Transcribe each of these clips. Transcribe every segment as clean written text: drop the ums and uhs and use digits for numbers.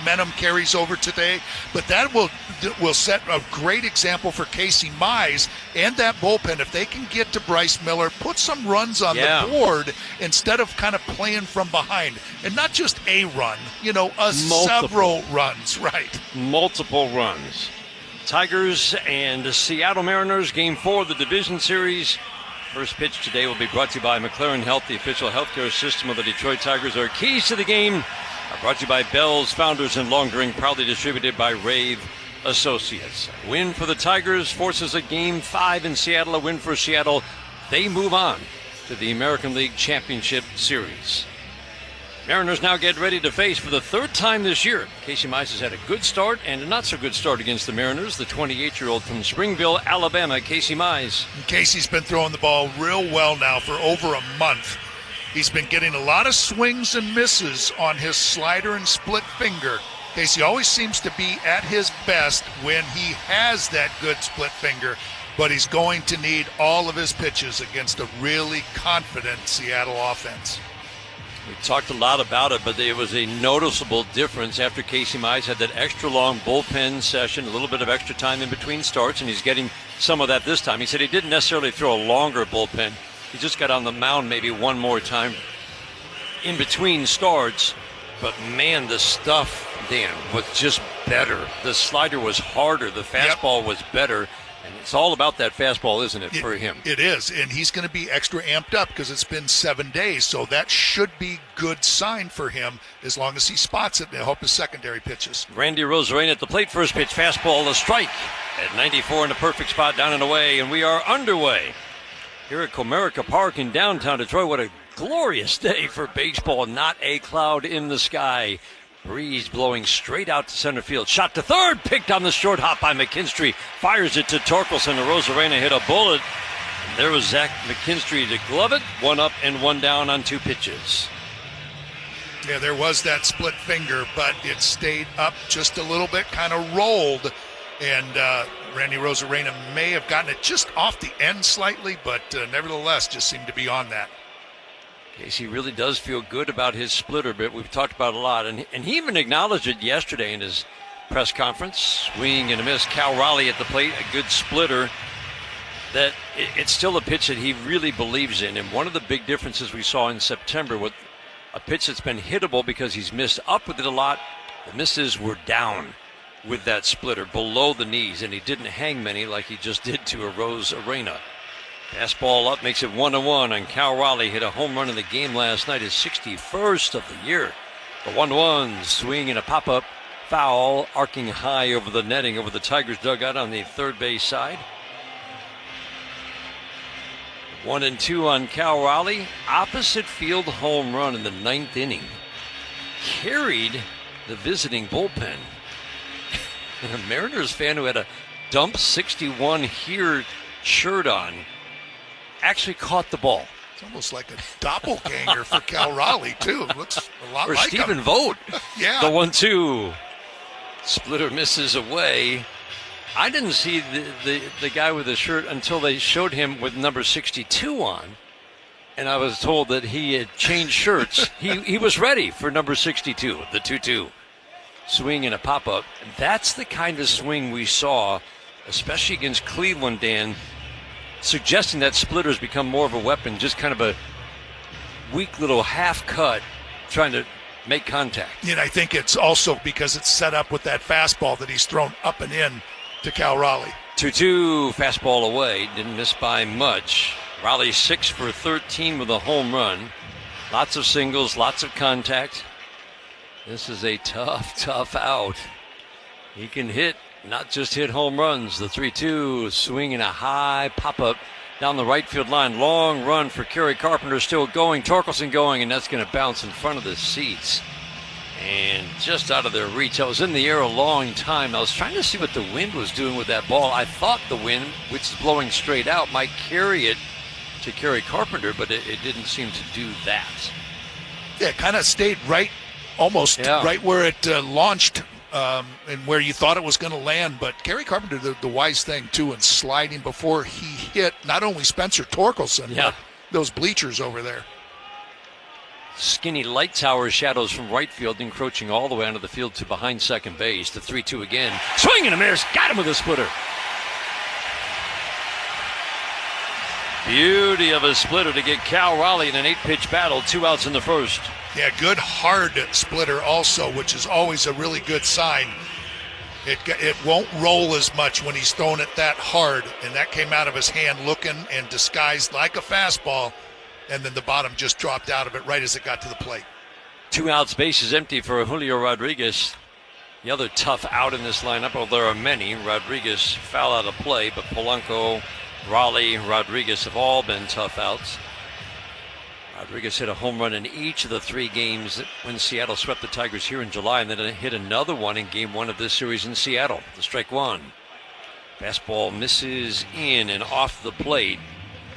momentum carries over today. But that will set a great example for Casey Mize and that bullpen. If they can get to Bryce Miller, put some runs on the board instead of kind of playing from behind. And not just a run, several runs, right? Multiple runs. Tigers and Seattle Mariners, Game 4 of the Division Series. First pitch today will be brought to you by McLaren Health, the official healthcare system of the Detroit Tigers. Our keys to the game are brought to you by Bell's Founders and Long Drink, proudly distributed by Rave Associates. A win for the Tigers forces a Game 5 in Seattle. A win for Seattle. They move on to the American League Championship Series. Mariners now get ready to face for the third time this year. Casey Mize has had a good start and a not-so-good start against the Mariners. The 28-year-old from Springville, Alabama, Casey Mize. Casey's been throwing the ball real well now for over a month. He's been getting a lot of swings and misses on his slider and split finger. Casey always seems to be at his best when he has that good split finger, but he's going to need all of his pitches against a really confident Seattle offense. We talked a lot about it, but it was a noticeable difference after Casey Mize had that extra long bullpen session, a little bit of extra time in between starts, and he's getting some of that this time. He said he didn't necessarily throw a longer bullpen. He just got on the mound maybe one more time in between starts. But, man, the stuff, Dan, was just better. The slider was harder. The fastball was better. And it's all about that fastball, isn't it, for him? It is, and he's going to be extra amped up because it's been 7 days, so that should be good sign for him as long as he spots it and I hope his secondary pitches. Randy Arozarena at the plate, first pitch, fastball, a strike at 94 in the perfect spot, down and away, and we are underway here at Comerica Park in downtown Detroit. What a glorious day for baseball, not a cloud in the sky. Breeze blowing straight out to center field. Shot to third, picked on the short hop by McKinstry. Fires it to Torkelson. Arozarena hit a bullet. And there was Zach McKinstry to glove it. One up and one down on 2 pitches. Yeah, there was that split finger, but it stayed up just a little bit, kind of rolled. And Randy Arozarena may have gotten it just off the end slightly, but nevertheless just seemed to be on that. Casey really does feel good about his splitter, but we've talked about it a lot. And he even acknowledged it yesterday in his press conference. Swing and a miss. Cal Raleigh at the plate, a good splitter. That it's still a pitch that he really believes in. And one of the big differences we saw in September with a pitch that's been hittable because he's missed up with it a lot, the misses were down with that splitter, below the knees, and he didn't hang many like he just did to Arozarena. Fastball up, makes it 1-1, and Cal Raleigh hit a home run in the game last night, his 61st of the year. The 1-1 swing and a pop-up foul, arcing high over the netting, over the Tigers' dugout on the third base side. 1-2 on Cal Raleigh. Opposite field home run in the 9th inning. Carried the visiting bullpen. And a Mariners fan who had a dump 61 here shirt on actually caught the ball. It's almost like a doppelganger for Cal Raleigh, too. Looks a lot or like Stephen him. Vogt. Yeah. The 1-2. Splitter misses away. I didn't see the guy with the shirt until they showed him with number 62 on. And I was told that he had changed shirts. He was ready for number 62, the 2-2. Swing and a pop-up. That's the kind of swing we saw, especially against Cleveland, Dan, suggesting that splitter's become more of a weapon, just kind of a weak little half cut trying to make contact. And I think it's also because it's set up with that fastball that he's thrown up and in to Cal Raleigh. 2-2, fastball away, didn't miss by much. Raleigh 6 for 13 with a home run. Lots of singles, lots of contact. This is a tough out. He can hit, not just hit home runs. The 3-2, swing and a high pop-up down the right field line. Long run for Kerry Carpenter, still going. Torkelson going, and that's going to bounce in front of the seats. And just out of their reach. I was in the air a long time. I was trying to see what the wind was doing with that ball. I thought the wind, which is blowing straight out, might carry it to Kerry Carpenter, but it didn't seem to do that. Yeah, it kind of stayed right, almost right where it launched and where you thought it was going to land. But Kerry Carpenter did the wise thing, too, in sliding before he hit not only Spencer Torkelson, but those bleachers over there. Skinny light tower shadows from right field, encroaching all the way onto the field to behind second base. The 3-2 again. Swing and a miss. Got him with a splitter. Beauty of a splitter to get Cal Raleigh in an 8-pitch battle. 2 outs in the first. Yeah, good hard splitter also, which is always a really good sign. It won't roll as much when he's thrown it that hard, and that came out of his hand looking and disguised like a fastball, and then the bottom just dropped out of it right as it got to the plate. 2 outs, bases empty for Julio Rodriguez. The other tough out in this lineup, well, there are many. Rodriguez foul out of play, but Polanco, Raleigh, Rodriguez have all been tough outs. Rodriguez hit a home run in each of the 3 games when Seattle swept the Tigers here in July, and then hit another one in game 1 of this series in Seattle. The strike 1. Fastball misses in and off the plate.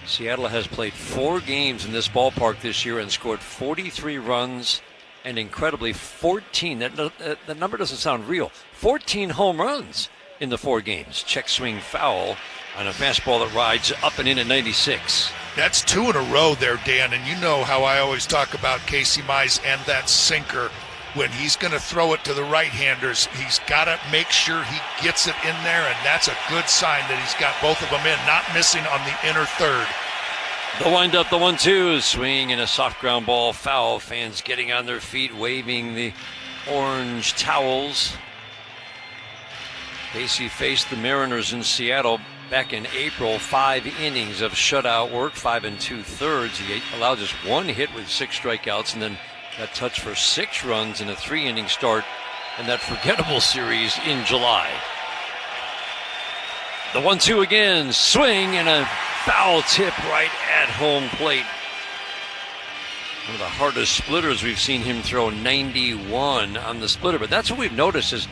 Seattle has played 4 games in this ballpark this year and scored 43 runs and incredibly 14. That number doesn't sound real. 14 home runs in the 4 games. Check swing foul on a fastball that rides up and in at 96. That's 2 in a row there, Dan, and you know how I always talk about Casey Mize and that sinker. When he's going to throw it to the right-handers, he's got to make sure he gets it in there, and that's a good sign that he's got both of them in, not missing on the inner third. The wind-up, the 1-2, swing and a soft ground ball foul. Fans getting on their feet, waving the orange towels. Casey faced the Mariners in Seattle back in April. 5 innings of shutout work, 5 2/3. He allowed just 1 hit with 6 strikeouts, and then got touched for 6 runs in a 3-inning start in that forgettable series in July. The 1-2 again, swing and a foul tip right at home plate. One of the hardest splitters we've seen him throw, 91 on the splitter. But that's what we've noticed is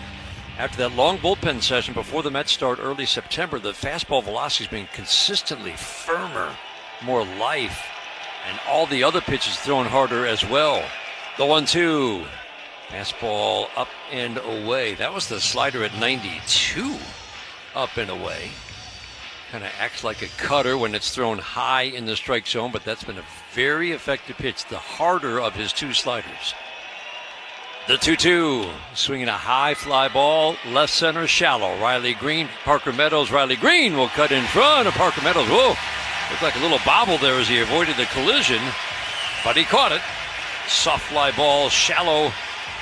after that long bullpen session before the Mets start early September, the fastball velocity's been consistently firmer, more life, and all the other pitches thrown harder as well. The 1-2, fastball up and away. That was the slider at 92, up and away. Kind of acts like a cutter when it's thrown high in the strike zone, but that's been a very effective pitch, the harder of his 2 sliders. The 2-2, swinging a high fly ball, left center, shallow. Riley Green, Parker Meadows. Riley Green will cut in front of Parker Meadows. Whoa, looked like a little bobble there as he avoided the collision, but he caught it. Soft fly ball, shallow,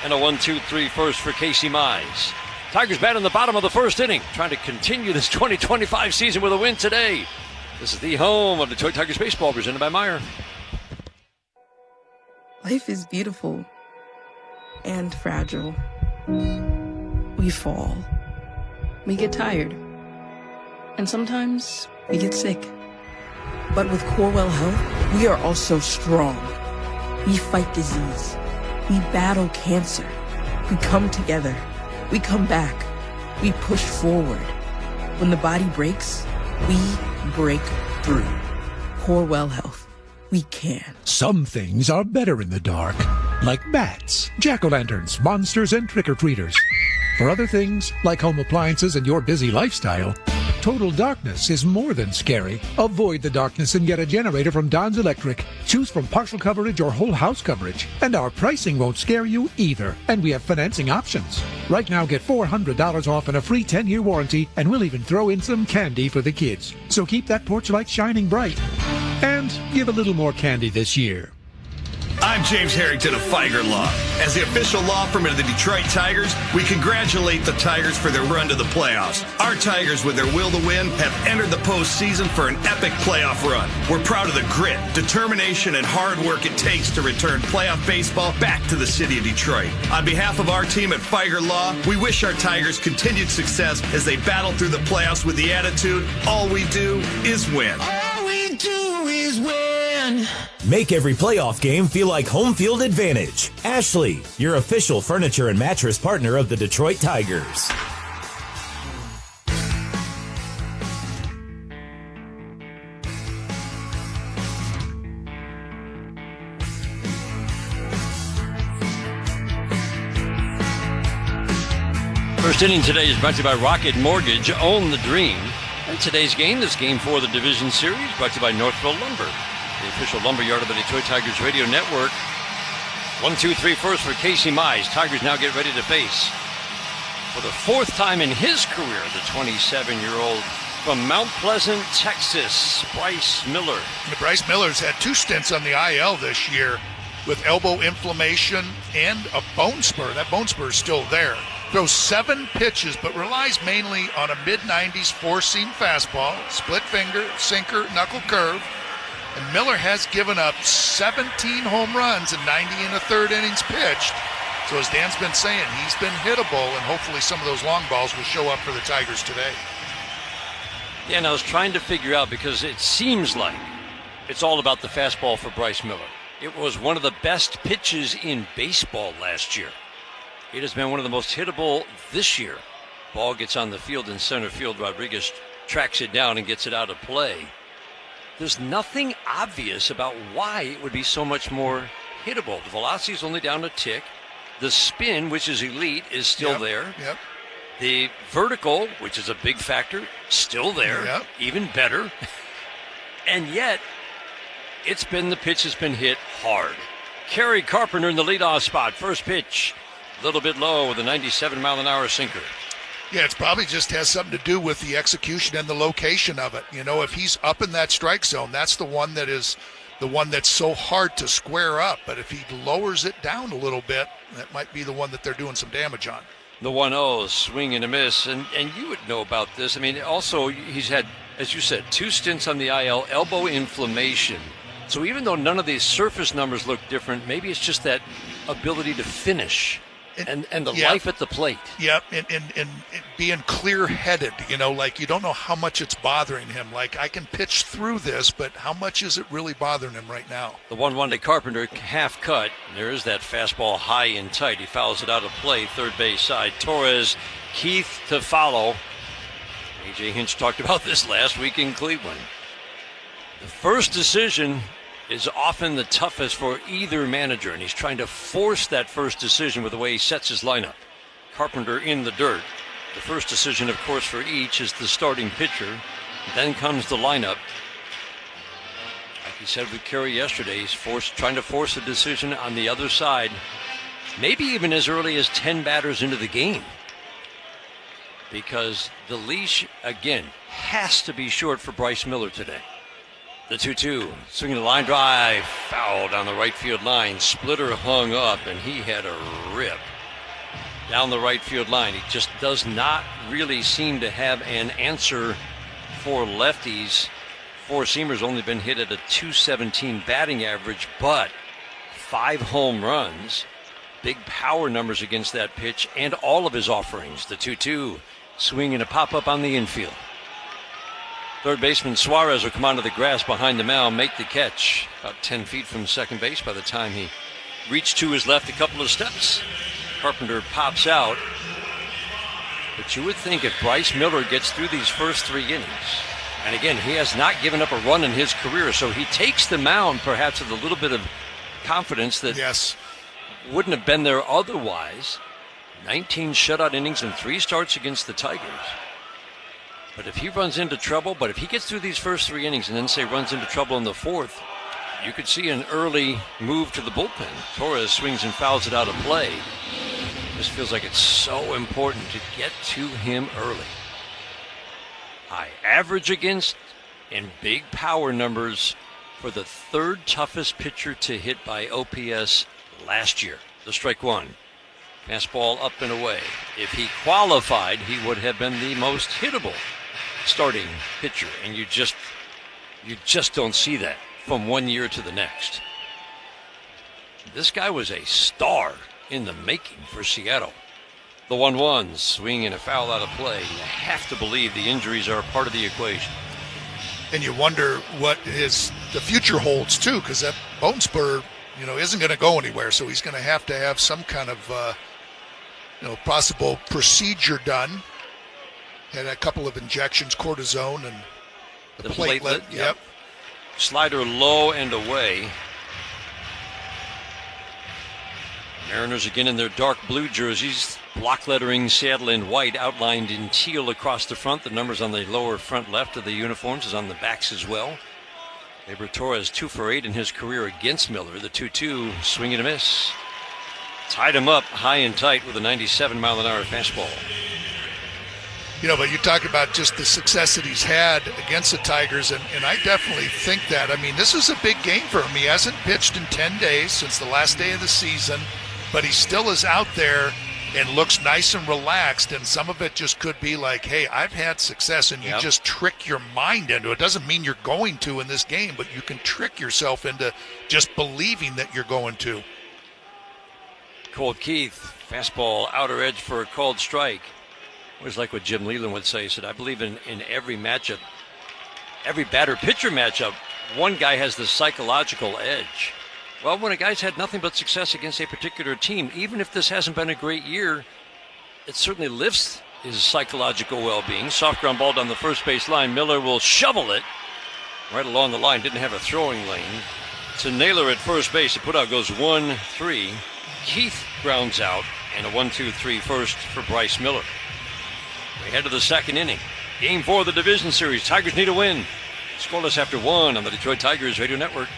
and a 1-2-3 first for Casey Mize. Tigers bat in the bottom of the first inning, trying to continue this 2025 season with a win today. This is the home of Detroit Tigers baseball, presented by Meijer. Life is beautiful and fragile. We fall. We get tired. And sometimes we get sick. But with Corewell Health, we are also strong. We fight disease. We battle cancer. We come together. We come back. We push forward. When the body breaks, we break through. Corewell Health. We can. Some things are better in the dark. Like bats, jack-o'-lanterns, monsters, and trick-or-treaters. For other things, like home appliances and your busy lifestyle, total darkness is more than scary. Avoid the darkness and get a generator from Don's Electric. Choose from partial coverage or whole house coverage. And our pricing won't scare you either. And we have financing options. Right now, get $400 off and a free 10-year warranty, and we'll even throw in some candy for the kids. So keep that porch light shining bright. And give a little more candy this year. I'm James Harrington of Feiger Law. As the official law firm of the Detroit Tigers, we congratulate the Tigers for their run to the playoffs. Our Tigers, with their will to win, have entered the postseason for an epic playoff run. We're proud of the grit, determination, and hard work it takes to return playoff baseball back to the city of Detroit. On behalf of our team at Feiger Law, we wish our Tigers continued success as they battle through the playoffs with the attitude, all we do is win. All we do is win. Make every playoff game feel like home field advantage. Ashley, your official furniture and mattress partner of the Detroit Tigers. First inning today is brought to you by Rocket Mortgage. Own the dream. And today's game, this game 4 of the division series, brought to you by Northville Lumber, the official lumberyard of the Detroit Tigers radio network. 1-2-3 first for Casey Mize. Tigers now get ready to face, for the fourth time in his career, the 27-year-old from Mount Pleasant, Texas, Bryce Miller. Bryce Miller's had 2 stints on the IL this year with elbow inflammation and a bone spur. That bone spur is still there. Throws 7 pitches, but relies mainly on a mid-90s four-seam fastball, split finger, sinker, knuckle curve. And Miller has given up 17 home runs in 90 1/3 innings pitched. So as Dan's been saying, he's been hittable, and hopefully some of those long balls will show up for the Tigers today. Yeah, and I was trying to figure out, because it seems like it's all about the fastball for Bryce Miller. It was one of the best pitches in baseball last year. It has been one of the most hittable this year. Ball gets on the field in center field. Rodriguez tracks it down and gets it out of play. There's nothing obvious about why it would be so much more hittable. The velocity is only down a tick. The spin, which is elite, is still there. Yep. The vertical, which is a big factor, still there. Yep. Even better. And yet, the pitch has been hit hard. Kerry Carpenter in the leadoff spot. First pitch, a little bit low with a 97-mile-an-hour sinker. Yeah, it probably just has something to do with the execution and the location of it. You know, if he's up in that strike zone, that's the one that's so hard to square up. But if he lowers it down a little bit, that might be the one that they're doing some damage on. The 1-0, swing and a miss. And you would know about this. I mean, also, he's had, as you said, 2 stints on the IL, elbow inflammation. So even though none of these surface numbers look different, maybe it's just that ability to finish and the life at the plate. Yep, and being clear-headed, you know, like you don't know how much it's bothering him. Like, I can pitch through this, but how much is it really bothering him right now? The 1-1 to Carpenter, half cut. There is that fastball high and tight. He fouls it out of play, third base side. Torres, Keith to follow. A.J. Hinch talked about this last week in Cleveland. The first decision is often the toughest for either manager, and he's trying to force that first decision with the way he sets his lineup. Carpenter in the dirt. The first decision, of course, for each is the starting pitcher. Then comes the lineup. Like he said with Kerry yesterday, he's trying to force a decision on the other side, maybe even as early as 10 batters into the game. Because the leash, again, has to be short for Bryce Miller today. The 2-2, swinging the line drive, foul down the right field line. Splitter hung up, and he had a rip down the right field line. He just does not really seem to have an answer for lefties. Four-seamer's only been hit at a .217 batting average, but 5 home runs, big power numbers against that pitch, and all of his offerings. The 2-2, swing and a pop-up on the infield. Third baseman Suarez will come onto the grass behind the mound, make the catch. About 10 feet from second base by the time he reached to his left a couple of steps. Carpenter pops out. But you would think if Bryce Miller gets through these first 3 innings, and again, he has not given up a run in his career, so he takes the mound perhaps with a little bit of confidence that wouldn't have been there otherwise. 19 shutout innings and 3 starts against the Tigers. But if he runs into trouble, if he gets through these first 3 innings and then say runs into trouble in the 4th, you could see an early move to the bullpen. Torres swings and fouls it out of play. This feels like it's so important to get to him early. High average against and big power numbers for the 3rd toughest pitcher to hit by OPS last year. The strike 1. Fastball up and away. If he qualified, he would have been the most hittable starting pitcher, and you just don't see that from one year to the next. This guy was a star in the making for Seattle. The 1-1, swing and a foul out of play. You have to believe the injuries are a part of the equation. And you wonder what the future holds too, because that bone spur, isn't going to go anywhere. So he's going to have some kind of possible procedure done. Had a couple of injections, cortisone and the platelet. Yep. Slider low and away. Mariners again in their dark blue jerseys. Block lettering Seattle in white, outlined in teal across the front. The numbers on the lower front left of the uniforms is on the backs as well. Gleyber Torres 2 for 8 in his career against Miller. The 2-2, swing and a miss. tied him up high and tight with a 97-mile-an-hour fastball. But you talk about just the success that he's had against the Tigers, and I definitely think that. I mean, this is a big game for him. He hasn't pitched in 10 days since the last day of the season, but he still is out there and looks nice and relaxed, and some of it just could be like, hey, I've had success, and you just trick your mind into it. It doesn't mean you're going to in this game, but you can trick yourself into just believing that you're going to. Colt Keith, fastball, outer edge for a called strike. It was like what Jim Leland would say. He said, I believe in every matchup, every batter-pitcher matchup, one guy has the psychological edge. Well, when a guy's had nothing but success against a particular team, even if this hasn't been a great year, it certainly lifts his psychological well-being. Soft ground ball down the first base line. Miller will shovel it right along the line. Didn't have a throwing lane. It's a Naylor at first base. The put-out goes 1-3. Keith grounds out, and a 1-2-3 first for Bryce Miller. We head to the second inning. Game 4 of the division series. Tigers need a win. Scoreless after 1 on the Detroit Tigers Radio Network.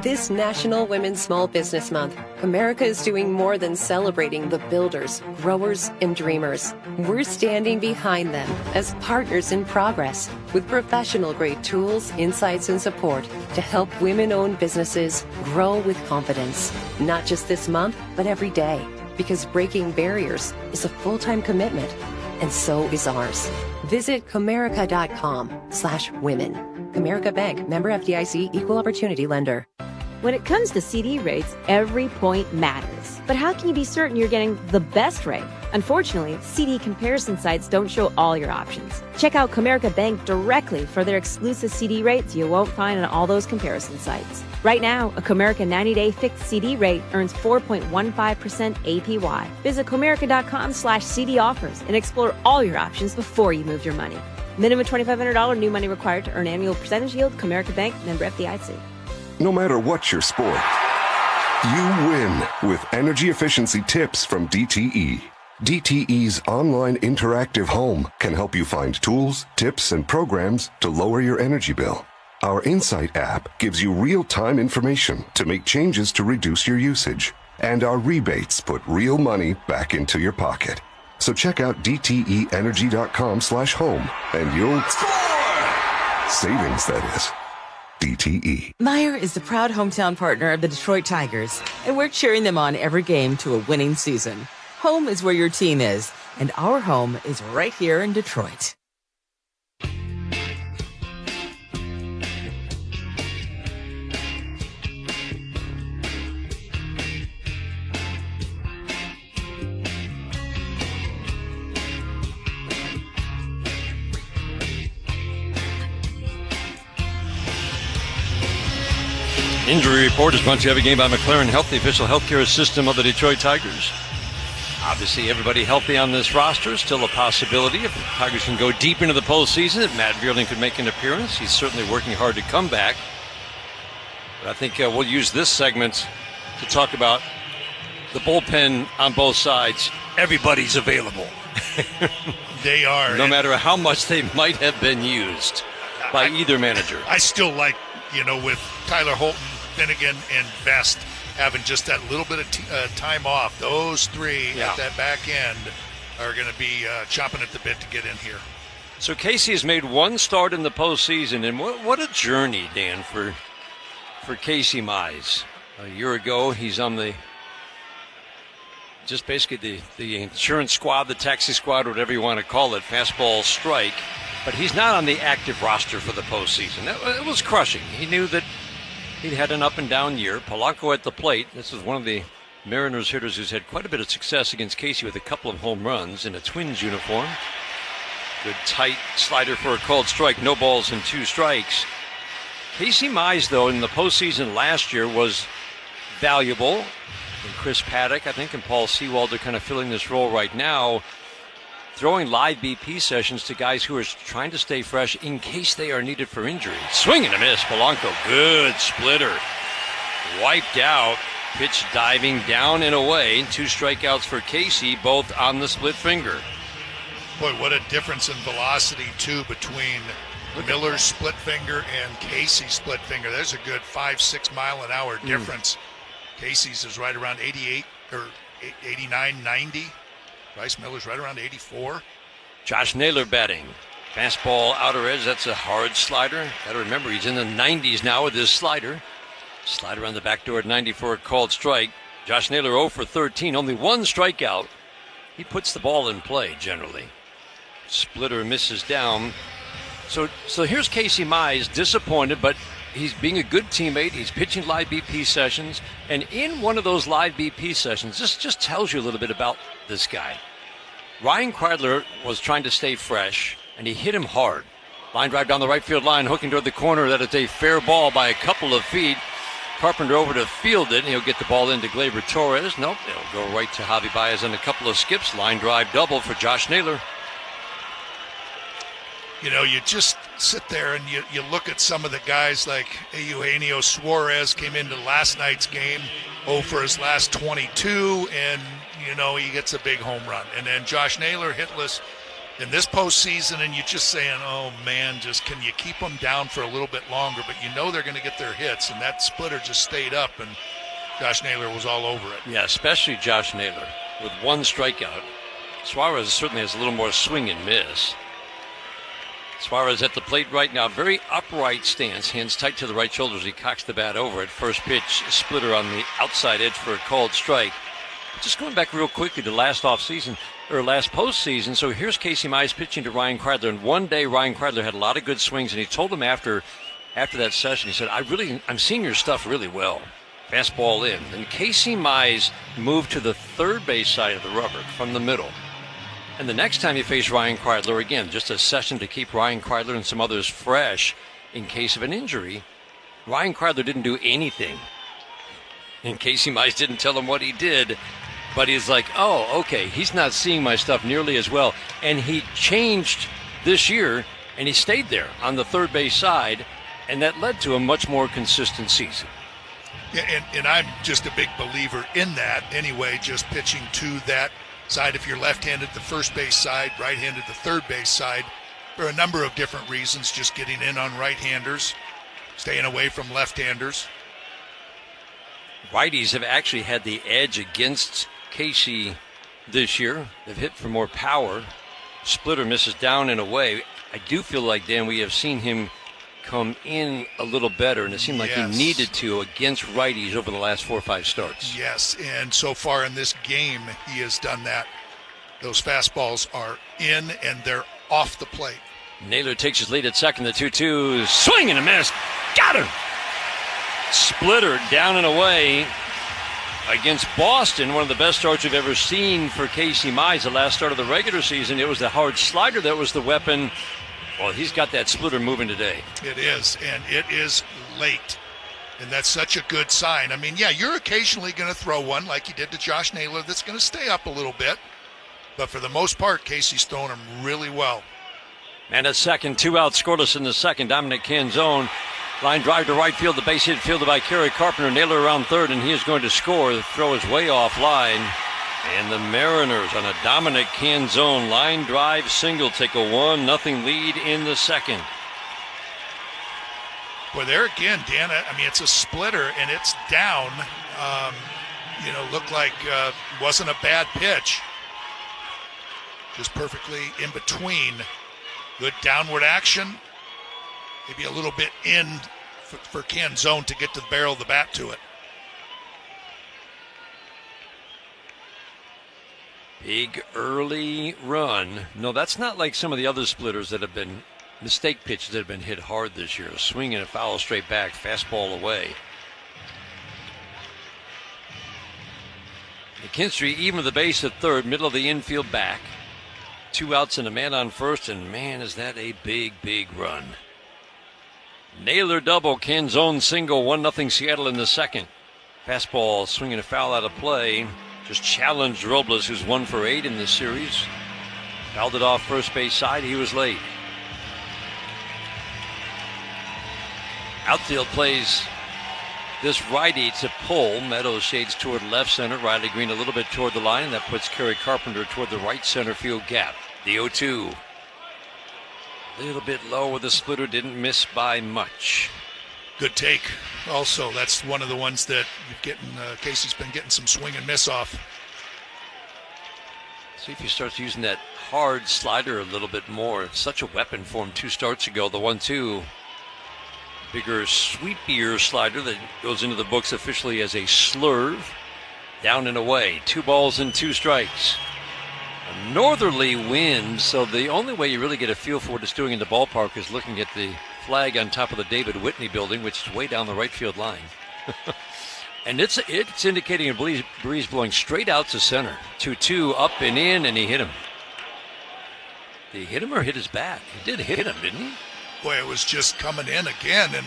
This National Women's Small Business Month, America is doing more than celebrating the builders, growers, and dreamers. We're standing behind them as partners in progress with professional-grade tools, insights, and support to help women-owned businesses grow with confidence. Not just this month, but every day, because breaking barriers is a full-time commitment, and so is ours. Visit Comerica.com/women. Comerica Bank, member FDIC, equal opportunity lender. When it comes to CD rates, every point matters. But how can you be certain you're getting the best rate? Unfortunately, CD comparison sites don't show all your options. Check out Comerica Bank directly for their exclusive CD rates you won't find on all those comparison sites. Right now, a Comerica 90-day fixed CD rate earns 4.15% APY. Visit Comerica.com/CD offers and explore all your options before you move your money. Minimum $2,500 new money required to earn annual percentage yield. Comerica Bank, member FDIC. No matter what your sport, you win with energy efficiency tips from DTE. DTE's online interactive home can help you find tools, tips, and programs to lower your energy bill. Our Insight app gives you real-time information to make changes to reduce your usage. And our rebates put real money back into your pocket. So check out DTEenergy.com/home and you'll score! Savings, that is. DTE. Meijer is the proud hometown partner of the Detroit Tigers, and we're cheering them on every game to a winning season. Home is where your team is, and our home is right here in Detroit. Injury report is brought to you every game by McLaren Health, the official healthcare system of the Detroit Tigers. Obviously, everybody healthy on this roster. Still a possibility if the Tigers can go deep into the postseason, that Matt Vierling could make an appearance. He's certainly working hard to come back. But I think we'll use this segment to talk about the bullpen on both sides. Everybody's available. They are. No matter how much they might have been used by either manager. I still like, with Tyler Holton, Finnegan, and Vest having just that little bit of time off. Those three at that back end are going to be chomping at the bit to get in here. So Casey has made one start in the postseason, and what a journey, Dan, for Casey Mize. A year ago, he's on just basically the insurance squad, the taxi squad, whatever you want to call it, fastball strike. But he's not on the active roster for the postseason. It was crushing. He knew that he'd had an up-and-down year. Polanco at the plate. This is one of the Mariners hitters who's had quite a bit of success against Casey with a couple of home runs in a Twins uniform. Good tight slider for a called strike. No balls and 2 strikes. Casey Mize, though, in the postseason last year was valuable. And Chris Paddock, I think, and Paul Sewald are kind of filling this role right now, throwing live BP sessions to guys who are trying to stay fresh in case they are needed for injury. Swing and a miss. Polanco, good splitter. Wiped out. Pitch diving down and away. 2 strikeouts for Casey, both on the split finger. Boy, what a difference in velocity, too, between Miller's split finger and Casey's split finger. There's a good 5-6 mile an hour difference. Casey's is right around 88 or 89, 90. Bryce Miller's right around 84. Josh Naylor batting. Fastball outer edge. That's a hard slider. Got to remember, he's in the 90s now with his slider. Slider on the back door at 90 for a called strike. Josh Naylor 0 for 13. Only one strikeout. He puts the ball in play generally. Splitter misses down. So here's Casey Mize, disappointed, but he's being a good teammate. He's pitching live BP sessions. And in one of those live BP sessions, this just tells you a little bit about this guy. Ryan Kreidler was trying to stay fresh, and he hit him hard. Line drive down the right field line, hooking toward the corner. That is a fair ball by a couple of feet. Carpenter over to field it, and he'll get the ball into Gleyber Torres. Nope, it'll go right to Javi Baez and a couple of skips. Line drive double for Josh Naylor. You know, you just sit there and you look at some of the guys like Eugenio Suarez came into last night's game, 0 for his last 22, and, you know, he gets a big home run. And then Josh Naylor hitless in this postseason, and you're just saying, oh, man, just can you keep them down for a little bit longer? But you know they're going to get their hits, and that splitter just stayed up, and Josh Naylor was all over it. Yeah, especially Josh Naylor with one strikeout. Suarez certainly has a little more swing and miss. Suarez at the plate right now, very upright stance, hands tight to the right shoulder as he cocks the bat over at first pitch. Splitter on the outside edge for a called strike. Just going back real quickly to last postseason. So here's Casey Mize pitching to Ryan Kreidler, and one day Ryan Kreidler had a lot of good swings, and he told him after that session, he said, I'm seeing your stuff really well. Fastball in. Then Casey Mize moved to the third base side of the rubber from the middle. And the next time you face Ryan Kreidler, again, just a session to keep Ryan Kreidler and some others fresh in case of an injury, Ryan Kreidler didn't do anything. And Casey Mize didn't tell him what he did, but he's like, oh, okay, he's not seeing my stuff nearly as well. And he changed this year, and he stayed there on the third base side, and that led to a much more consistent season. Yeah, and I'm just a big believer in that anyway, just pitching to that side. If you're left-handed, the first base side, right-handed, the third base side, for a number of different reasons, just getting in on right-handers, staying away from left-handers. Righties have actually had the edge against Casey this year. They've hit for more power. Splitter misses down and away. I do feel like, Dan, we have seen him come in a little better, and it seemed like he needed to against righties over the last 4 or 5 starts. Yes, and so far in this game, he has done that. Those fastballs are in, and they're off the plate. Naylor takes his lead at second. The 2-2, swing and a miss. Got him! Splitter down and away against Boston. One of the best starts we've ever seen for Casey Mize. The last start of the regular season, it was the hard slider that was the weapon. Well, he's got that splitter moving today. It is, and it is late. And that's such a good sign. I mean, yeah, you're occasionally going to throw one like you did to Josh Naylor that's going to stay up a little bit. But for the most part, Casey's throwing them really well. And at second, 2 out, scoreless in the second. Dominic Canzone, line drive to right field. The base hit fielded by Kerry Carpenter. Naylor around third, and he is going to score. The throw is way off line. And the Mariners on a Dominic Canzone line drive single take a 1-0 lead in the second. Well, there again, Dan, I mean, it's a splitter, and it's down. Looked like wasn't a bad pitch. Just perfectly in between. Good downward action. Maybe a little bit in for Canzone to get to the barrel of the bat to it. Big early run. No, that's not like some of the other splitters that have been mistake pitches that have been hit hard this year. A swing and a foul straight back, fastball away. McKinstry even with the base at third, middle of the infield back. 2 outs and a man on first, and man, is that a big, big run. Naylor double, Canzone single, 1-0 Seattle in the second. Fastball swinging a foul out of play. Just challenged Robles, who's 1 for 8 in this series. Fouled it off first base side. He was late. Outfield plays this righty to pull. Meadows shades toward left center. Riley Green a little bit toward the line. And that puts Kerry Carpenter toward the right center field gap. The 0-2. A little bit low with the splitter. Didn't miss by much. Good take. Also, that's one of the ones that you're getting. Casey's been getting some swing and miss off. See if he starts using that hard slider a little bit more. It's such a weapon for him 2 starts ago. The 1-2. Bigger, sweepier slider that goes into the books officially as a slurve. Down and away. 2 balls and 2 strikes. A northerly wind, so the only way you really get a feel for what it's doing in the ballpark is looking at the flag on top of the David Whitney building, which is way down the right field line. And it's indicating a breeze blowing straight out to center. 2-2 up and in, and he hit him. Did he hit him or hit his bat? He did hit him, didn't he? Boy, it was just coming in again, and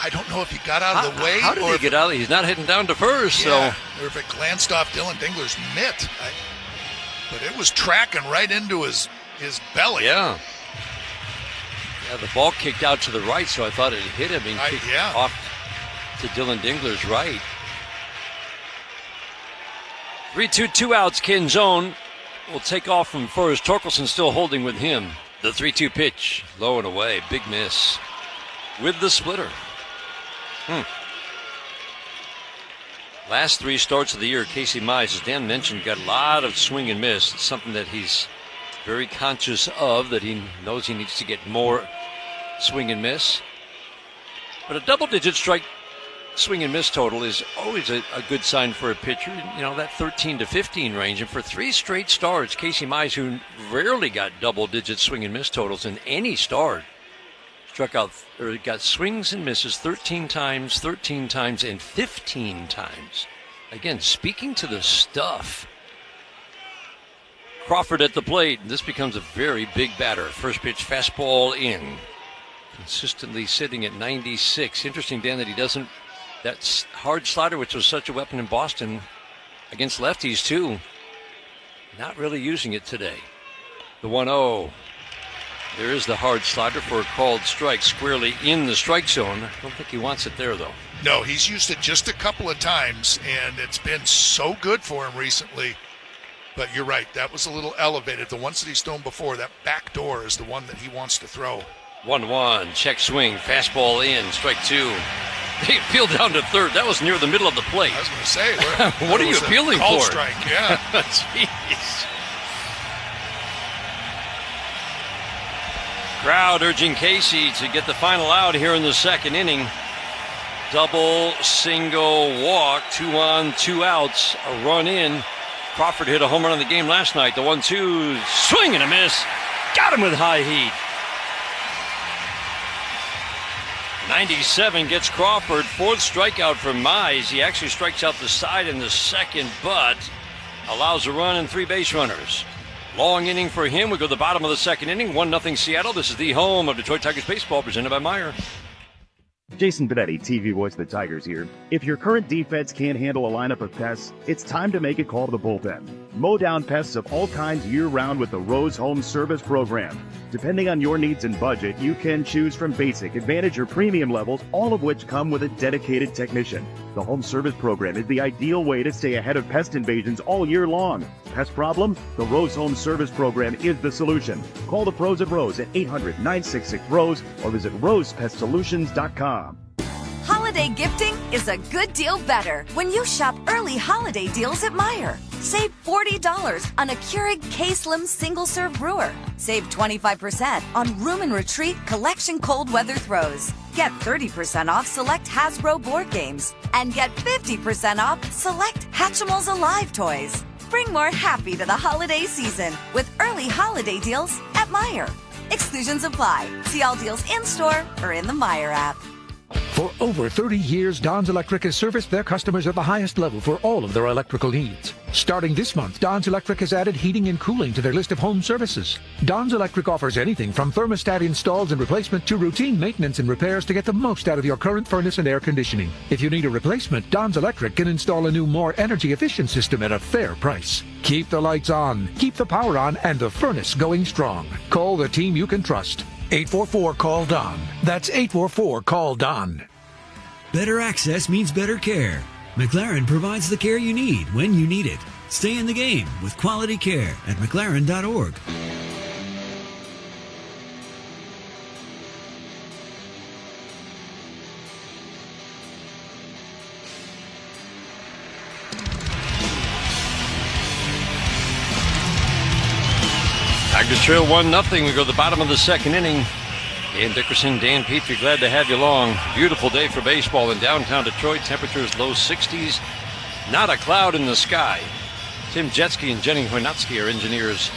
I don't know if he got out of the way. How did he get out? He's not heading down to first, or if it glanced off Dylan Dingler's mitt. But it was tracking right into his belly. Yeah. Yeah, the ball kicked out to the right, so I thought it hit him and kicked off to Dylan Dingler's right. 3-2, 2 outs. Ken Zone will take off from first. Torkelson still holding with him. The 3-2 pitch, low and away, big miss with the splitter. Last 3 starts of the year, Casey Mize, as Dan mentioned, got a lot of swing and miss. It's something that he's very conscious of, that he knows he needs to get more swing and miss. But a double-digit strike swing and miss total is always a good sign for a pitcher. You know, that 13 to 15 range. And for 3 straight starts, Casey Mize, who rarely got double-digit swing and miss totals in any start, struck out or got swings and misses 13 times, and 15 times. Again, speaking to the stuff. Crawford at the plate. This becomes a very big batter. First pitch, fastball in. Consistently sitting at 96. Interesting, Dan, that he doesn't. That hard slider, which was such a weapon in Boston against lefties, too. Not really using it today. The 1-0. There is the hard slider for a called strike squarely in the strike zone. I don't think he wants it there, though. No, he's used it just a couple of times, and it's been so good for him recently. But you're right, that was a little elevated. The ones that he's thrown before, that back door is the one that he wants to throw. 1-1, check swing, fastball in, strike 2. They appealed down to third. That was near the middle of the plate. I was going to say, what are you appealing call for? Strike, yeah. Jeez. Crowd urging Casey to get the final out here in the second inning. Double, single, walk, 2 on, 2 outs, a run in. Crawford hit a home run in the game last night. The 1-2, swing and a miss. Got him with high heat. 97 gets Crawford. 4th strikeout for Mize. He actually strikes out the side in the second, but allows a run and 3 base runners. Long inning for him. We go to the bottom of the second inning. 1-0 Seattle. This is the home of Detroit Tigers baseball, presented by Meijer. Jason Benetti, TV voice of the Tigers here. If your current defense can't handle a lineup of pests, it's time to make a call to the bullpen. Mow down pests of all kinds year-round with the Rose Home Service Program. Depending on your needs and budget, you can choose from basic, advantage, or premium levels, all of which come with a dedicated technician. The Home Service Program is the ideal way to stay ahead of pest invasions all year long. Pest problems? The Rose Home Service Program is the solution. Call the pros at Rose at 800-966-ROSE or visit rosepestsolutions.com. Holiday gifting is a good deal better when you shop early holiday deals at Meijer. Save $40 on a Keurig K-Slim single-serve brewer. Save 25% on Room and Retreat Collection Cold Weather Throws. Get 30% off select Hasbro board games. And get 50% off select Hatchimals Alive toys. Bring more happy to the holiday season with early holiday deals at Meijer. Exclusions apply. See all deals in-store or in the Meijer app. For over 30 years, Don's Electric has serviced their customers at the highest level for all of their electrical needs. Starting this month, Don's Electric has added heating and cooling to their list of home services. Don's Electric offers anything from thermostat installs and replacement to routine maintenance and repairs to get the most out of your current furnace and air conditioning. If you need a replacement, Don's Electric can install a new, more energy-efficient system at a fair price. Keep the lights on, keep the power on, and the furnace going strong. Call the team you can trust. 844-CALL-DON. That's 844-CALL-DON. Better access means better care. McLaren provides the care you need when you need it. Stay in the game with quality care at McLaren.org. Tigers trail 1-0. We go to the bottom of the second inning. Dan Dickerson, Dan Petrie, glad to have you along. Beautiful day for baseball in downtown Detroit. Temperatures low 60s. Not a cloud in the sky. Tim Jetski and Jenny Hoynatsky are engineers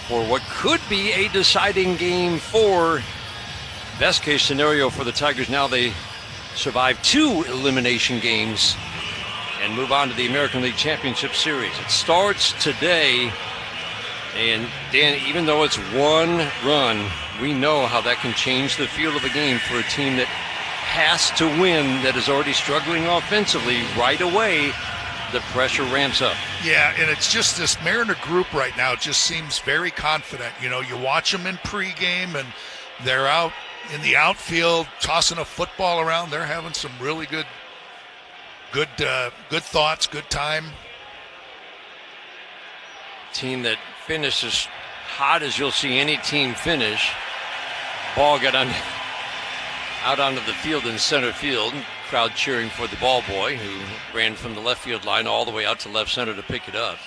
for what could be a deciding game 4. Best case scenario for the Tigers now, they survive 2 elimination games and move on to the American League Championship Series. It starts today. And Dan, even though it's 1 run, we know how that can change the feel of a game for a team that has to win, that is already struggling offensively. Right away, the pressure ramps up. Yeah, and it's just this Mariner group right now just seems very confident. You know, you watch them in pregame, and they're out in the outfield tossing a football around. They're having some really good thoughts, good time. Team that finished as hot as you'll see any team finish. Ball got out onto the field in center field. Crowd cheering for the ball boy, who ran from the left field line all the way out to left center to pick it up.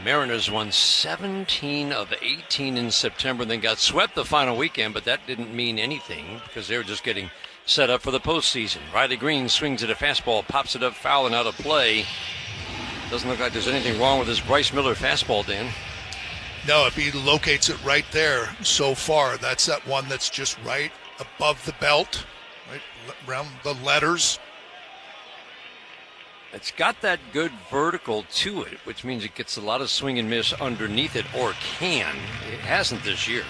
Mariners won 17 of 18 in September and then got swept the final weekend, but that didn't mean anything because they were just getting set up for the postseason. Riley Green swings at a fastball, pops it up foul and out of play. Doesn't look like there's anything wrong with this Bryce Miller fastball, Dan. No, if he locates it right there so far, that's that one that's just right above the belt, right around the letters. It's got that good vertical to it, which means it gets a lot of swing and miss underneath it, or can. It hasn't this year.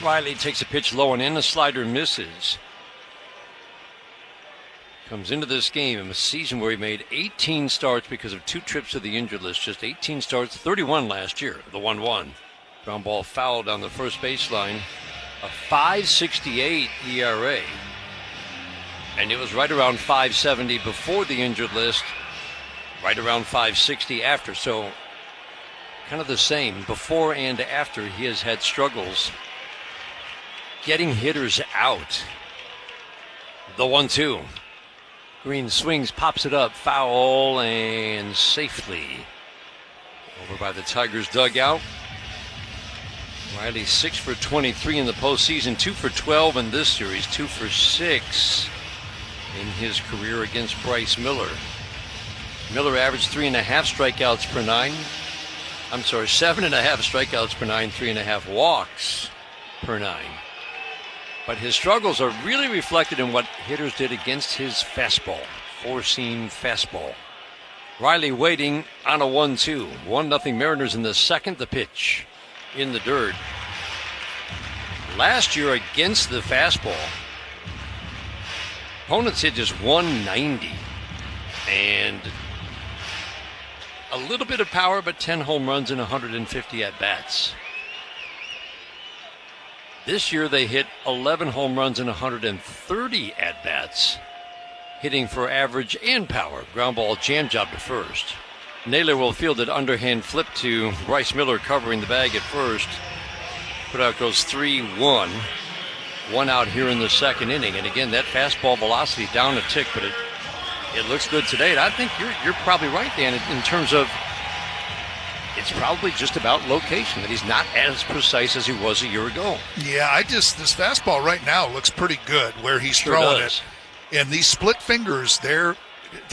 Riley takes a pitch low and in, a slider misses. Comes into this game in a season where he made 18 starts because of 2 trips to the injured list. Just 18 starts, 31 last year, the 1-1. Ground ball fouled on the first baseline. A 5.68 ERA. And it was right around 5.70 before the injured list, right around 5.60 after. So kind of the same. Before and after, he has had struggles getting hitters out. The 1-2. Green swings, pops it up, foul, and safely over by the Tigers dugout. Riley 6 for 23 in the postseason, 2 for 12 in this series, 2 for 6 in his career against Bryce Miller. Miller averaged 3.5 strikeouts per 9. 7.5 strikeouts per 9, 3.5 walks per 9. But his struggles are really reflected in what hitters did against his fastball, 4-seam fastball. Riley waiting on a 1-2. 1-0 Mariners in the second. The pitch in the dirt. Last year against the fastball, opponents hit just 190. And a little bit of power, but 10 home runs and 150 at-bats. This year they hit 11 home runs and 130 at-bats, hitting for average and power. Ground ball jam job to first. Naylor will field it, underhand flip to Bryce Miller covering the bag at first. Put out goes 3-1. 1 out here in the second inning. And again, that fastball velocity down a tick, but it looks good today. And I think you're probably right, Dan, in terms of it's probably just about location, that he's not as precise as he was a year ago. Yeah, this fastball right now looks pretty good where he's throwing it. And these split fingers, there's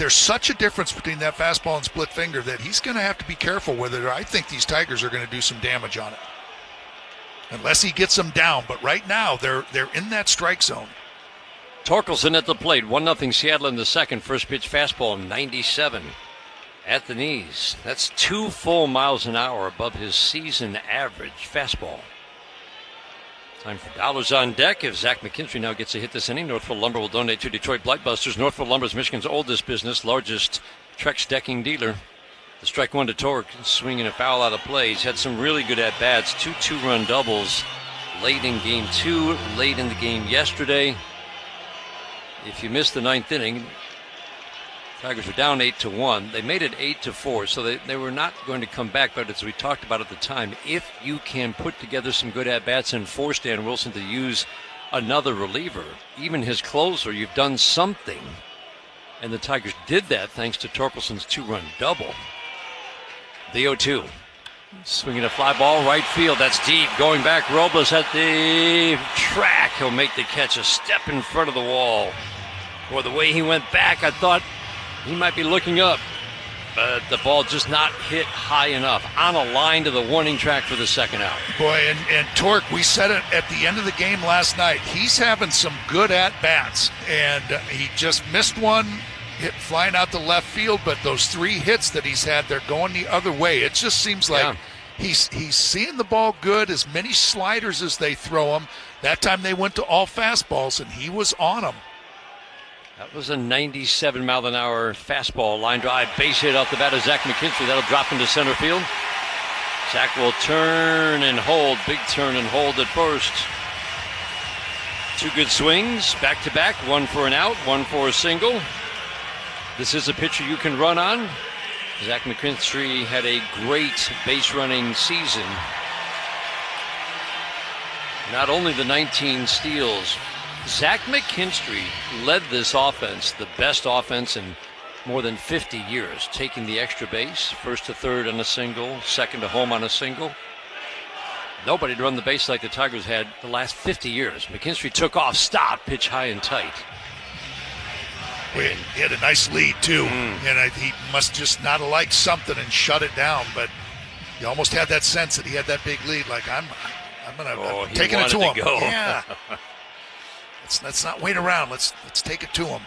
such a difference between that fastball and split finger that he's going to have to be careful with it. I think these Tigers are going to do some damage on it, unless he gets them down. But right now, they're in that strike zone. Torkelson at the plate, 1-0 Seattle in the second. First pitch fastball, 97. At the knees. That's 2 full miles an hour above his season average fastball. Time for dollars on deck. If Zach McKinstry now gets a hit this inning, Northfield Lumber will donate to Detroit Blightbusters. Northfield Lumber is Michigan's oldest business, largest Trex decking dealer. The strike 1 to Torque, swinging a foul out of play. He's had some really good at-bats, 2 two-run doubles late in game 2, late in the game yesterday. If you missed the 9th inning, Tigers were down 8-1. They made it 8-4, so they were not going to come back. But as we talked about at the time, if you can put together some good at-bats and force Dan Wilson to use another reliever, even his closer, you've done something. And the Tigers did that thanks to Torkelson's 2-run double. The 0-2. Swinging a fly ball right field. That's deep. Going back, Robles at the track. He'll make the catch a step in front of the wall. Or the way he went back, I thought he might be looking up. But the ball just not hit high enough. On a line to the warning track for the second out. Boy, and Torque, we said it at the end of the game last night. He's having some good at-bats. And he just missed one hit flying out to left field. But those 3 hits that he's had, they're going the other way. It just seems like he's seeing the ball good. As many sliders as they throw him. That time they went to all fastballs, and he was on them. That was a 97-mile-an-hour fastball, line drive, base hit off the bat of Zach McKinstry. That'll drop into center field. Zach will turn and hold, big turn and hold at first. 2 good swings, back-to-back, 1 for an out, 1 for a single. This is a pitcher you can run on. Zach McKinstry had a great base-running season. Not only the 19 steals, Zach McKinstry led this offense, the best offense in more than 50 years, taking the extra base, first to third on a single, second to home on a single. Nobody to run the base like the Tigers had the last 50 years. McKinstry took off, stopped, pitch high and tight. He had a nice lead, too, and he must just not have liked something and shut it down, but you almost had that sense that he had that big lead, like I'm taking it to him. Go. Yeah. Let's not wait around. Let's take it to him.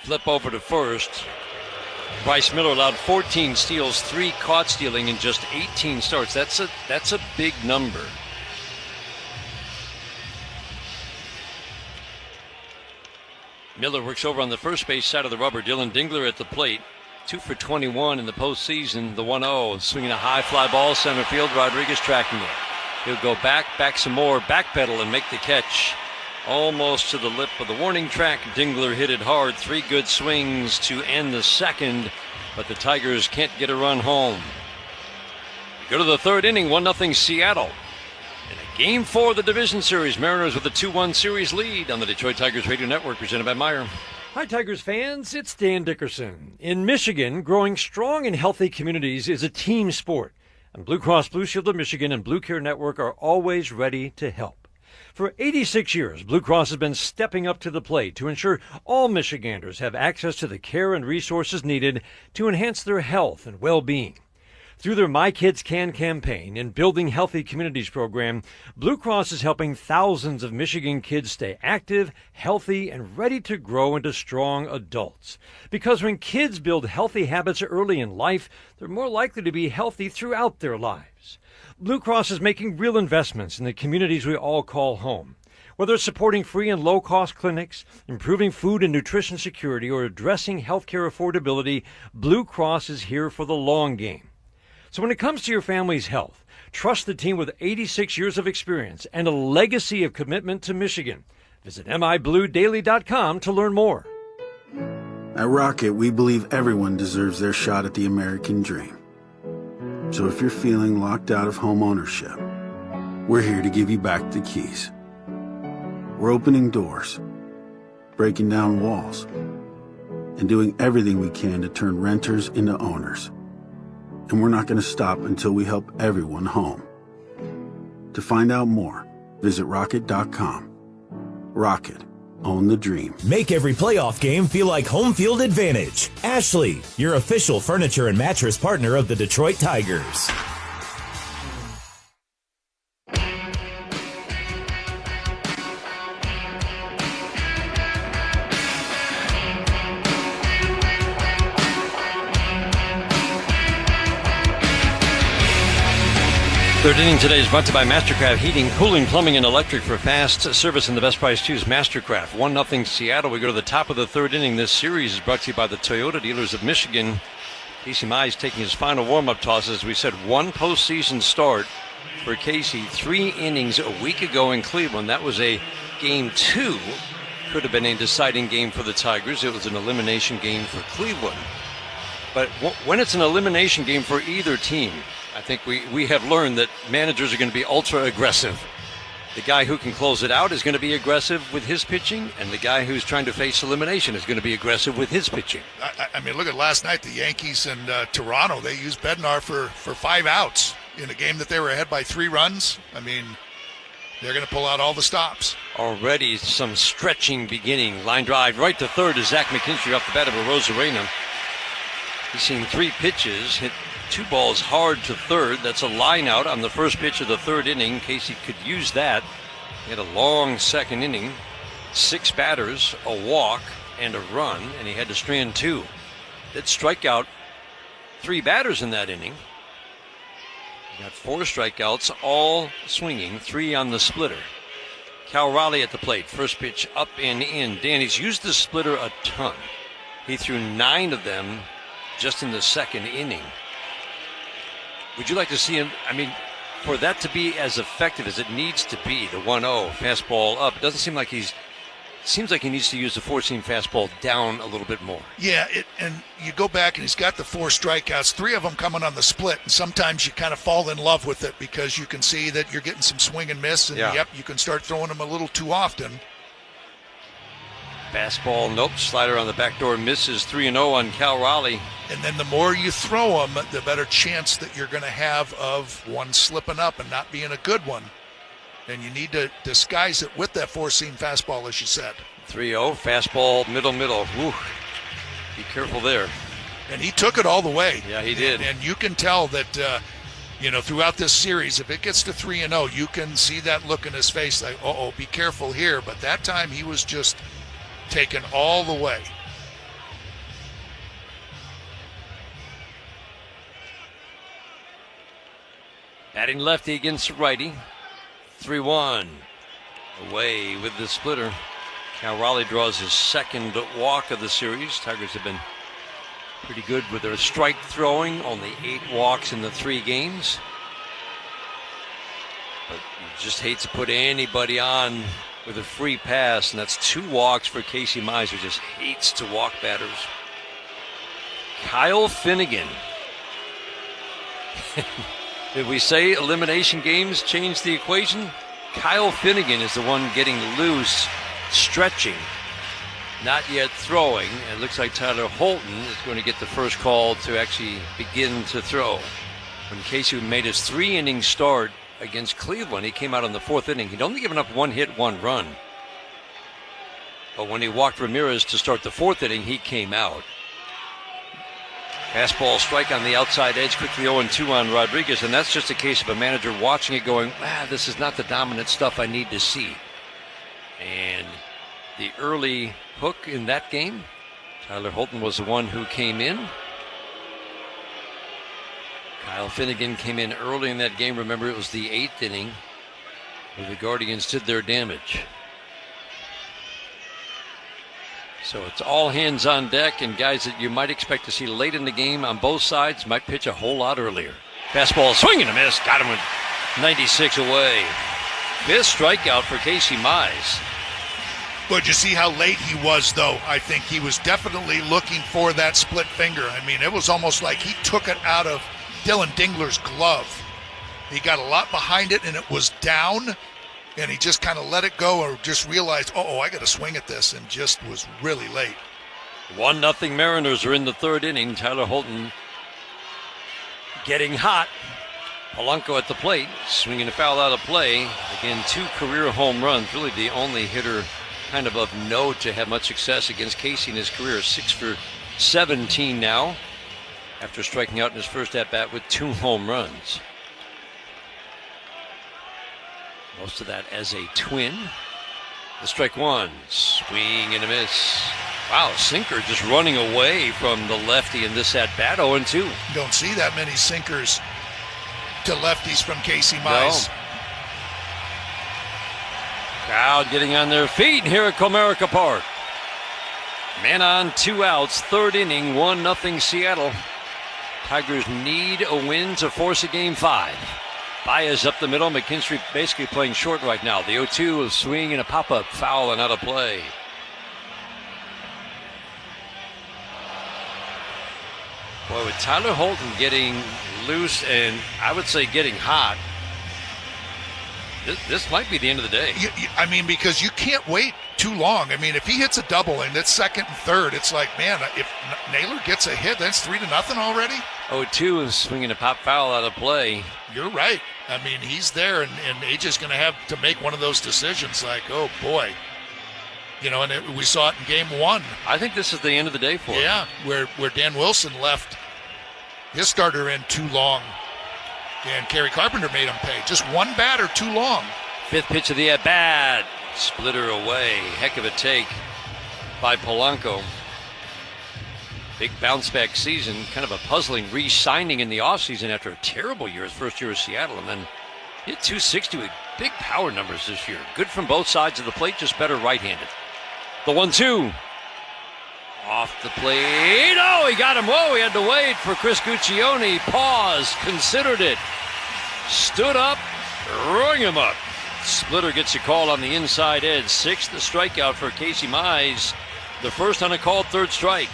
Flip over to first. Bryce Miller allowed 14 steals, 3 caught stealing in just 18 starts. That's a big number. Miller works over on the first base side of the rubber. Dylan Dingler at the plate. 2 for 21 in the postseason. The 1-0, swinging a high fly ball, center field. Rodriguez tracking it. He'll go back some more, backpedal and make the catch. Almost to the lip of the warning track. Dingler hit it hard. 3 good swings to end the second, but the Tigers can't get a run home. Go to the 3rd inning, 1-0 Seattle. In a Game 4 of the division series, Mariners with a 2-1 series lead on the Detroit Tigers Radio Network, presented by Meijer. Hi, Tigers fans. It's Dan Dickerson. In Michigan, growing strong and healthy communities is a team sport. And Blue Cross Blue Shield of Michigan and Blue Care Network are always ready to help. For 86 years, Blue Cross has been stepping up to the plate to ensure all Michiganders have access to the care and resources needed to enhance their health and well-being. Through their My Kids Can campaign and Building Healthy Communities program, Blue Cross is helping thousands of Michigan kids stay active, healthy, and ready to grow into strong adults. Because when kids build healthy habits early in life, they're more likely to be healthy throughout their lives. Blue Cross is making real investments in the communities we all call home. Whether it's supporting free and low-cost clinics, improving food and nutrition security, or addressing healthcare affordability, Blue Cross is here for the long game. So when it comes to your family's health, trust the team with 86 years of experience and a legacy of commitment to Michigan. Visit MIBlueDaily.com to learn more. At Rocket, we believe everyone deserves their shot at the American dream. So if you're feeling locked out of home ownership, we're here to give you back the keys. We're opening doors, breaking down walls, and doing everything we can to turn renters into owners. And we're not going to stop until we help everyone home. To find out more, visit Rocket.com. Rocket. Own the dream. Make every playoff game feel like home field advantage. Ashley, your official furniture and mattress partner of the Detroit Tigers. Third inning today is brought to you by Mastercraft Heating, Cooling, Plumbing, and Electric. For fast service and the best price, choose Mastercraft. 1-0 Seattle. We go to the top of the third inning. This series is brought to you by the Toyota dealers of Michigan. Casey Mize taking his final warm-up toss. As we said, 1 postseason start for Casey. 3 innings a week ago in Cleveland. That was a Game 2. Could have been a deciding game for the Tigers. It was an elimination game for Cleveland. But when it's an elimination game for either team, I think we have learned that managers are going to be ultra aggressive. The guy who can close it out is going to be aggressive with his pitching, and the guy who's trying to face elimination is going to be aggressive with his pitching. I mean, look at last night, the Yankees and Toronto. They used Bednar for 5 outs in a game that they were ahead by 3 runs. I mean, they're going to pull out all the stops. Already some stretching beginning. Line drive right to third is Zach McKinstry off the bat of Arozarena. He's seen 3 pitches, hit 2 balls hard to third. That's a line out on the first pitch of the third inning. Casey could use that. He had a long second inning, 6 batters, a walk, and a run, and he had to strand 2. Did strike out 3 batters in that inning. He got 4 strikeouts, all swinging, 3 on the splitter. Cal Raleigh at the plate. First pitch up and in. Danny's used the splitter a ton. He threw 9 of them just in the second inning. Would you like to see him, I mean, for that to be as effective as it needs to be, the 1-0 fastball up, it doesn't seem like seems like he needs to use the 4-seam fastball down a little bit more. Yeah, and you go back and he's got the 4 strikeouts, 3 of them coming on the split, and sometimes you kind of fall in love with it because you can see that you're getting some swing and miss, and yep, you can start throwing them a little too often. Fastball, nope. Slider on the back door misses. 3-0 on Cal Raleigh. And then the more you throw them, the better chance that you're going to have of one slipping up and not being a good one. And you need to disguise it with that 4-seam fastball, as you said. 3-0, fastball, middle. Woo. Be careful there. And he took it all the way. Yeah, he did. And you can tell that, throughout this series, if it gets to 3-0, you can see that look in his face like, be careful here. But that time he was just taken all the way. Batting lefty against righty. 3-1. Away with the splitter. Cal Raleigh draws his second walk of the series. Tigers have been pretty good with their strike throwing. Only 8 walks in the 3 games. But you just hate to put anybody on with a free pass, and that's 2 walks for Casey Mize, who just hates to walk batters. Kyle Finnegan. Did we say elimination games change the equation? Kyle Finnegan is the one getting loose, stretching, not yet throwing. It looks like Tyler Holton is going to get the first call to actually begin to throw. When Casey made his 3-inning start against Cleveland, he came out in the 4th inning. He'd only given up 1 hit, 1 run. But when he walked Ramirez to start the 4th inning, he came out. Fastball strike on the outside edge, quickly 0-2 on Rodriguez, and that's just a case of a manager watching it going, this is not the dominant stuff I need to see. And the early hook in that game, Tyler Holton was the one who came in. Kyle Finnegan came in early in that game. Remember, it was the 8th inning where the Guardians did their damage. So it's all hands on deck, and guys that you might expect to see late in the game on both sides might pitch a whole lot earlier. Fastball, swing and a miss. Got him with 96 away. 5th strikeout for Casey Mize. But you see how late he was, though. I think he was definitely looking for that split finger. I mean, it was almost like he took it out of Dylan Dingler's glove. He got a lot behind it, and it was down. And he just kind of let it go or just realized, I got to swing at this, and just was really late. 1-0 Mariners are in the 3rd inning. Tyler Holton getting hot. Polanco at the plate, swinging a foul out of play. Again, 2 career home runs. Really the only hitter kind of note to have much success against Casey in his career. 6 for 17 now, after striking out in his first at-bat with 2 home runs. Most of that as a twin. The strike 1, swing and a miss. Wow, sinker just running away from the lefty in this at-bat, 0-2. Don't see that many sinkers to lefties from Casey Mize. No. Crowd getting on their feet here at Comerica Park. Man on, 2 outs, 3rd inning, 1-0 Seattle. Tigers need a win to force a game 5. Baez up the middle. McKinstry basically playing short right now. The 0-2, a swing and a pop-up, foul and out of play. Boy, with Tyler Holton getting loose and I would say getting hot, This might be the end of the day. I mean, because you can't wait too long. I mean, if he hits a double and it's second and third, it's like, man, if Naylor gets a hit, that's 3-0 already. 0-2 and swinging a pop foul out of play. You're right. I mean, he's there, and AJ's going to have to make one of those decisions like, oh, boy. You know, and we saw it in game 1. I think this is the end of the day for him. Yeah, where Dan Wilson left his starter in too long, and Kerry Carpenter made him pay. Just one batter too long. 5th pitch of the at-bat. Splitter away. Heck of a take by Polanco. Big bounce-back season. Kind of a puzzling re-signing in the offseason after a terrible year, his first year with Seattle. And then hit 260 with big power numbers this year. Good from both sides of the plate, just better right-handed. The 1-2. Off the plate. Oh, he got him. Whoa, he had to wait for Chris Guccione. Paused, considered it. Stood up, rung him up. Splitter gets a call on the inside edge. 6th strikeout for Casey Mize. The first on a called third strike.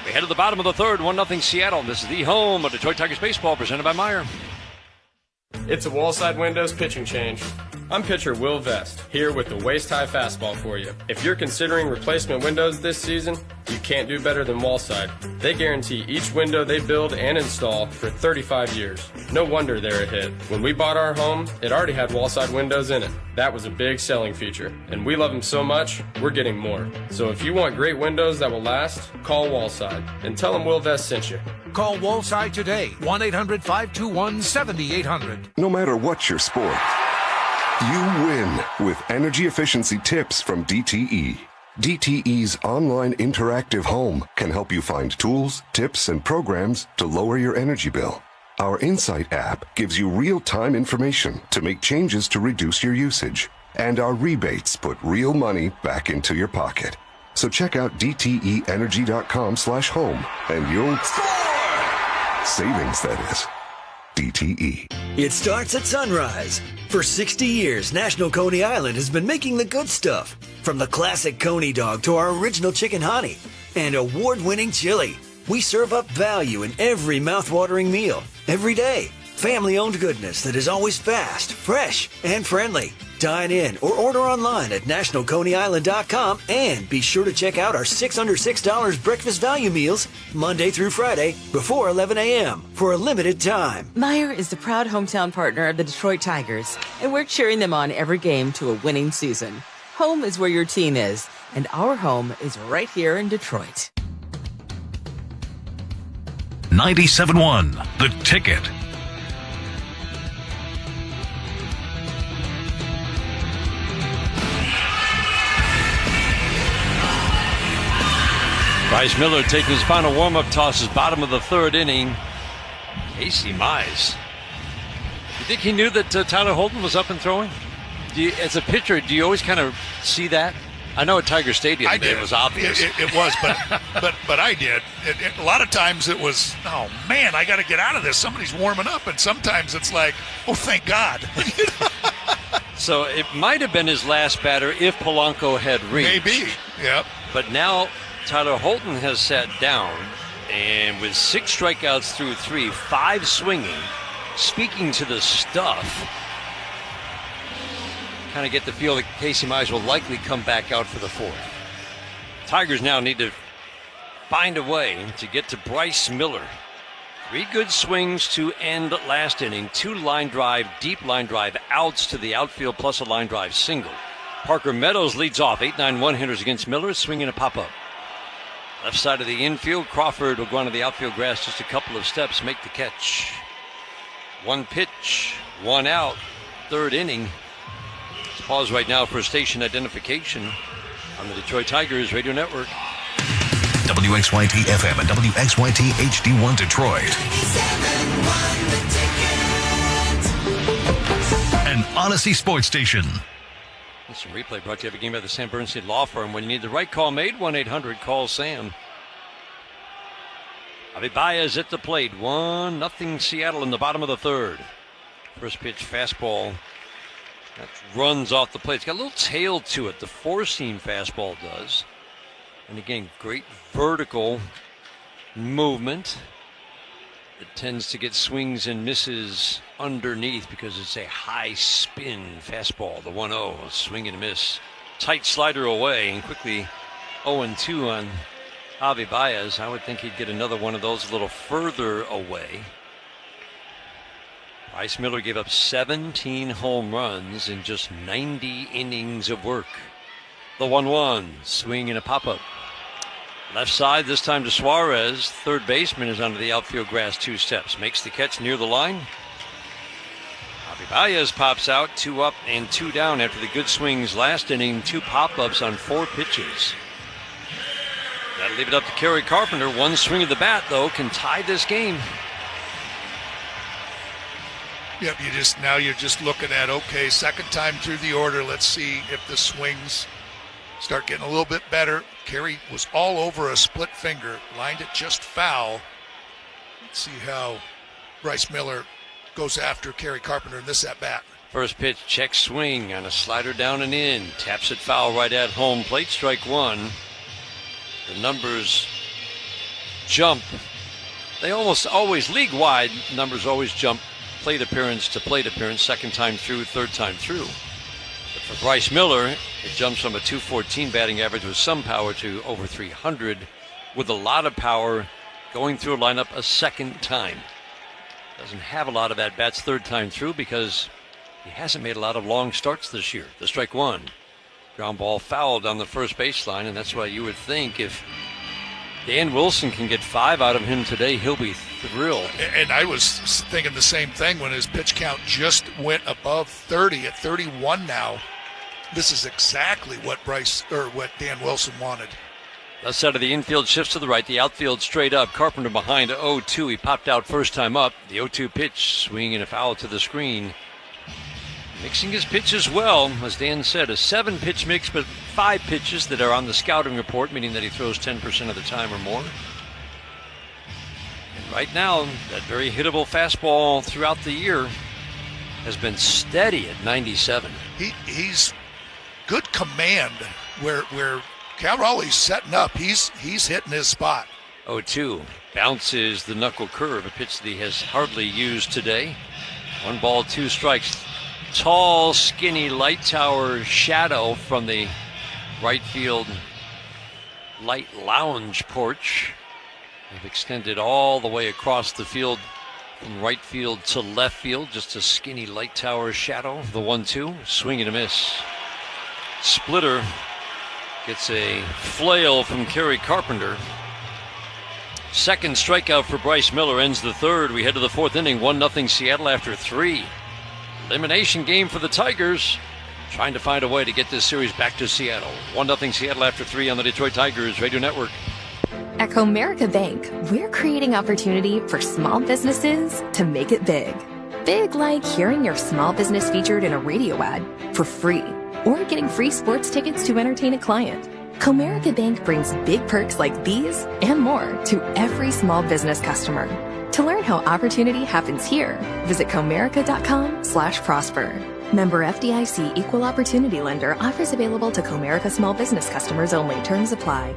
We head to the bottom of the third, 1-0 Seattle. This is the home of Detroit Tigers baseball, presented by Meijer. It's a Wallside Windows pitching change. I'm pitcher Will Vest, here with the waist-high fastball for you. If you're considering replacement windows this season, you can't do better than Wallside. They guarantee each window they build and install for 35 years. No wonder they're a hit. When we bought our home, it already had Wallside windows in it. That was a big selling feature, and we love them so much, we're getting more. So if you want great windows that will last, call Wallside and tell them Will Vest sent you. Call Wallside today, 1-800-521-7800. No matter what your sport, you win with energy efficiency tips from DTE. DTE's online interactive home can help you find tools, tips, and programs to lower your energy bill. Our Insight app gives you real-time information to make changes to reduce your usage. And our rebates put real money back into your pocket. So check out DTEenergy.com/home and you'll... Savings, that is. DTE. It starts at sunrise. For 60 years, National Coney Island has been making the good stuff. From the classic Coney dog to our original chicken honey and award-winning chili. We serve up value in every mouth-watering meal, every day. Family-owned goodness that is always fast, fresh, and friendly. Dine in or order online at nationalconeyisland.com and be sure to check out our $6 under $6 breakfast value meals Monday through Friday before 11 a.m. for a limited time. Meijer is the proud hometown partner of the Detroit Tigers, and we're cheering them on every game to a winning season. Home is where your team is, and our home is right here in Detroit. 97.1 The Ticket. Bryce Miller taking his final warm-up tosses, bottom of the third inning. Casey Mize. You think he knew that Tyler Holton was up and throwing? As a pitcher, do you always kind of see that? I know at Tiger Stadium it was obvious. It was, but I did. A lot of times it was, oh, man, I got to get out of this. Somebody's warming up. And sometimes it's like, oh, thank God. So it might have been his last batter if Polanco had reached. Maybe, yep. But now Tyler Holton has sat down, and with 6 strikeouts through 3, 5 swinging, speaking to the stuff, kind of get the feel that Casey Mize will likely come back out for the 4th. Tigers now need to find a way to get to Bryce Miller. 3 good swings to end last inning, 2 line drive, deep line drive outs to the outfield plus a line drive single. Parker Meadows leads off, 8-9 one-hitters against Miller, swinging a pop-up. Left side of the infield, Crawford will go onto the outfield grass just a couple of steps, make the catch. 1 pitch, 1 out, 3rd inning. Let's pause right now for station identification on the Detroit Tigers Radio Network. WXYT FM and WXYT HD1 Detroit. An Odyssey Sports Station. Some replay brought to you every game by the Sam Bernstein Law Firm. When you need the right call made, 1-800-CALL-SAM. Javi Baez at the plate. 1-0 Seattle in the bottom of the 3rd. First pitch fastball. That runs off the plate. It's got a little tail to it. The 4-seam fastball does. And again, great vertical movement. It tends to get swings and misses underneath because it's a high spin fastball. The 1-0, swing and a miss. Tight slider away, and quickly 0-2 on Javi Baez. I would think he'd get another one of those a little further away. Bryce Miller gave up 17 home runs in just 90 innings of work. The 1-1, swing and a pop-up. Left side, this time to Suarez. Third baseman is under the outfield grass 2 steps. Makes the catch near the line. Javi Baez pops out, 2 up and 2 down after the good swings last inning. 2 pop-ups on 4 pitches. That'll leave it up to Kerry Carpenter. One swing of the bat, though, can tie this game. Yep, you're just looking at, okay, second time through the order. Let's see if the swings start getting a little bit better. Kerry was all over a split finger, lined it just foul. Let's see how Bryce Miller goes after Kerry Carpenter in this at-bat. First pitch, check swing on a slider down and in. Taps it foul right at home plate, strike 1. The numbers jump. They almost always, league-wide, numbers always jump plate appearance to plate appearance, second time through, third time through. But for Bryce Miller, it jumps from a .214 batting average with some power to over .300 with a lot of power going through a lineup a second time. Doesn't have a lot of at-bats third time through because he hasn't made a lot of long starts this year. The strike 1. Ground ball fouled on the first baseline, and that's why you would think if Dan Wilson can get 5 out of him today, he'll be thrilled. And I was thinking the same thing when his pitch count just went above 30 at 31 now. This is exactly what Dan Wilson wanted. Left side of the infield shifts to the right. The outfield straight up. Carpenter behind 0-2. He popped out first time up. The 0-2 pitch, swing and a foul to the screen. Mixing his pitches well, as Dan said, a 7-pitch mix, but 5 pitches that are on the scouting report, meaning that he throws 10% of the time or more. And right now, that very hittable fastball throughout the year has been steady at 97. He's good command where Cal Raleigh's setting up. He's hitting his spot. 0-2 bounces the knuckle curve, a pitch that he has hardly used today. 1 ball, 2 strikes. Tall, skinny light tower shadow from the right field light lounge porch. They've extended all the way across the field from right field to left field. Just a skinny light tower shadow. The 1-2, swing and a miss. Splitter gets a flail from Kerry Carpenter. Second strikeout for Bryce Miller ends the third. We head to the 4th inning, 1-0 Seattle after 3. Elimination game for the Tigers, trying to find a way to get this series back to Seattle. 1-0 Seattle after 3 on the Detroit Tigers Radio Network. At Comerica Bank, we're creating opportunity for small businesses to make it big. Big like hearing your small business featured in a radio ad for free, or getting free sports tickets to entertain a client. Comerica Bank brings big perks like these and more to every small business customer. To learn how opportunity happens here, visit Comerica.com/prosper. Member FDIC Equal Opportunity Lender. Offers available to Comerica small business customers only. Terms apply.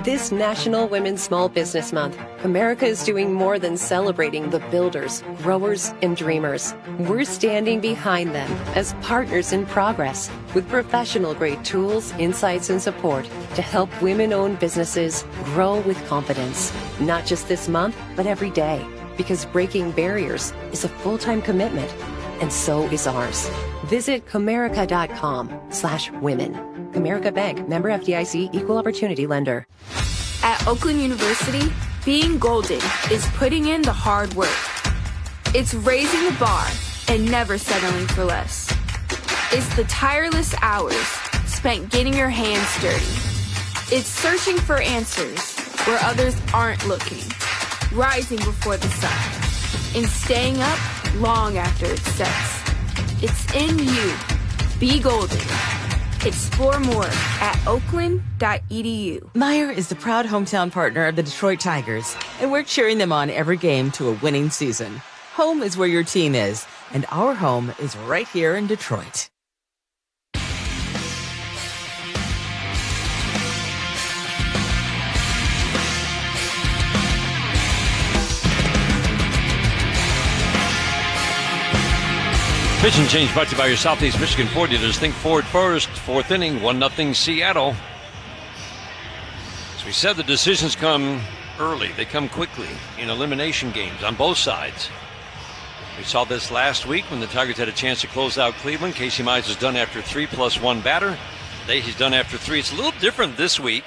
This National Women's Small Business Month, Comerica is doing more than celebrating the builders, growers, and dreamers. We're standing behind them as partners in progress with professional-grade tools, insights, and support to help women-owned businesses grow with confidence. Not just this month, but every day, because breaking barriers is a full-time commitment, and so is ours. Visit Comerica.com/women. Comerica Bank, member FDIC, equal opportunity lender. At Oakland University, being golden is putting in the hard work. It's raising the bar and never settling for less. It's the tireless hours spent getting your hands dirty. It's searching for answers where others aren't looking, rising before the sun, and staying up long after it sets. It's in you. Be golden. Explore more at oakland.edu. Meijer is the proud hometown partner of the Detroit Tigers, and we're cheering them on every game to a winning season. Home is where your team is, and our home is right here in Detroit. Pitching change brought to you by your Southeast Michigan Ford dealers. Think Ford first. Fourth inning, 1-0 Seattle. As we said, the decisions come early. They come quickly in elimination games on both sides. We saw this last week when the Tigers had a chance to close out Cleveland. Casey Mize was done after 3+1 batter. Today he's done after 3. It's a little different this week.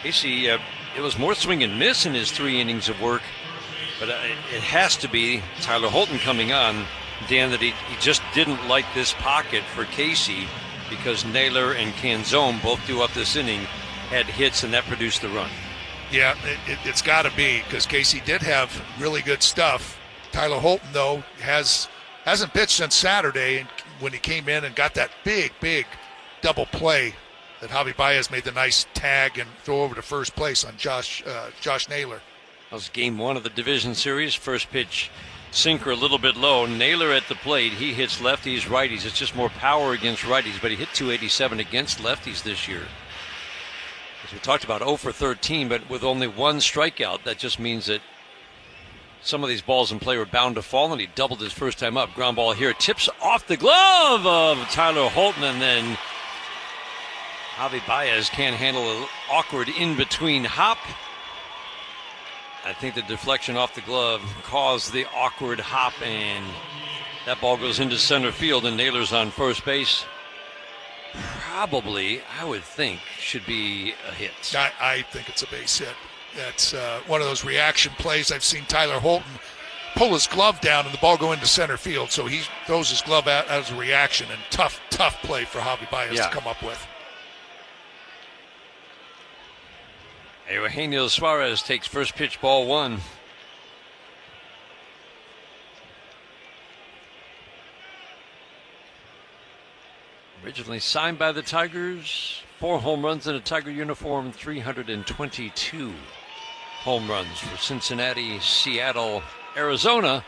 Casey, it was more swing and miss in his 3 innings of work. But it has to be Tyler Holton coming on, Dan, that he just didn't like this pocket for Casey because Naylor and Canzone, both due up this inning, had hits, and that produced the run. Yeah, it's got to be because Casey did have really good stuff. Tyler Holton, though, hasn't pitched since Saturday, and when he came in and got that big double play that Javi Baez made the nice tag and throw over to first place on Josh Naylor. That was game 1 of the division series. First pitch, sinker a little bit low. Naylor at the plate. He hits lefties, righties. It's just more power against righties, but he hit .287 against lefties this year. As we talked about, 0 for 13, but with only 1 strikeout, that just means that some of these balls in play were bound to fall, and he doubled his first time up. Ground ball here, tips off the glove of Tyler Holton, and then Javi Baez can't handle an awkward in-between hop. I think the deflection off the glove caused the awkward hop, and that ball goes into center field, and Naylor's on first base. Probably, I would think, should be a hit. I think it's a base hit. That's one of those reaction plays. I've seen Tyler Holton pull his glove down and the ball go into center field, so he throws his glove out as a reaction, and tough play for Javi Baez to come up with. Eugenio Suarez takes first pitch, ball 1. Originally signed by the Tigers, 4 home runs in a Tiger uniform, 322 home runs for Cincinnati, Seattle, Arizona,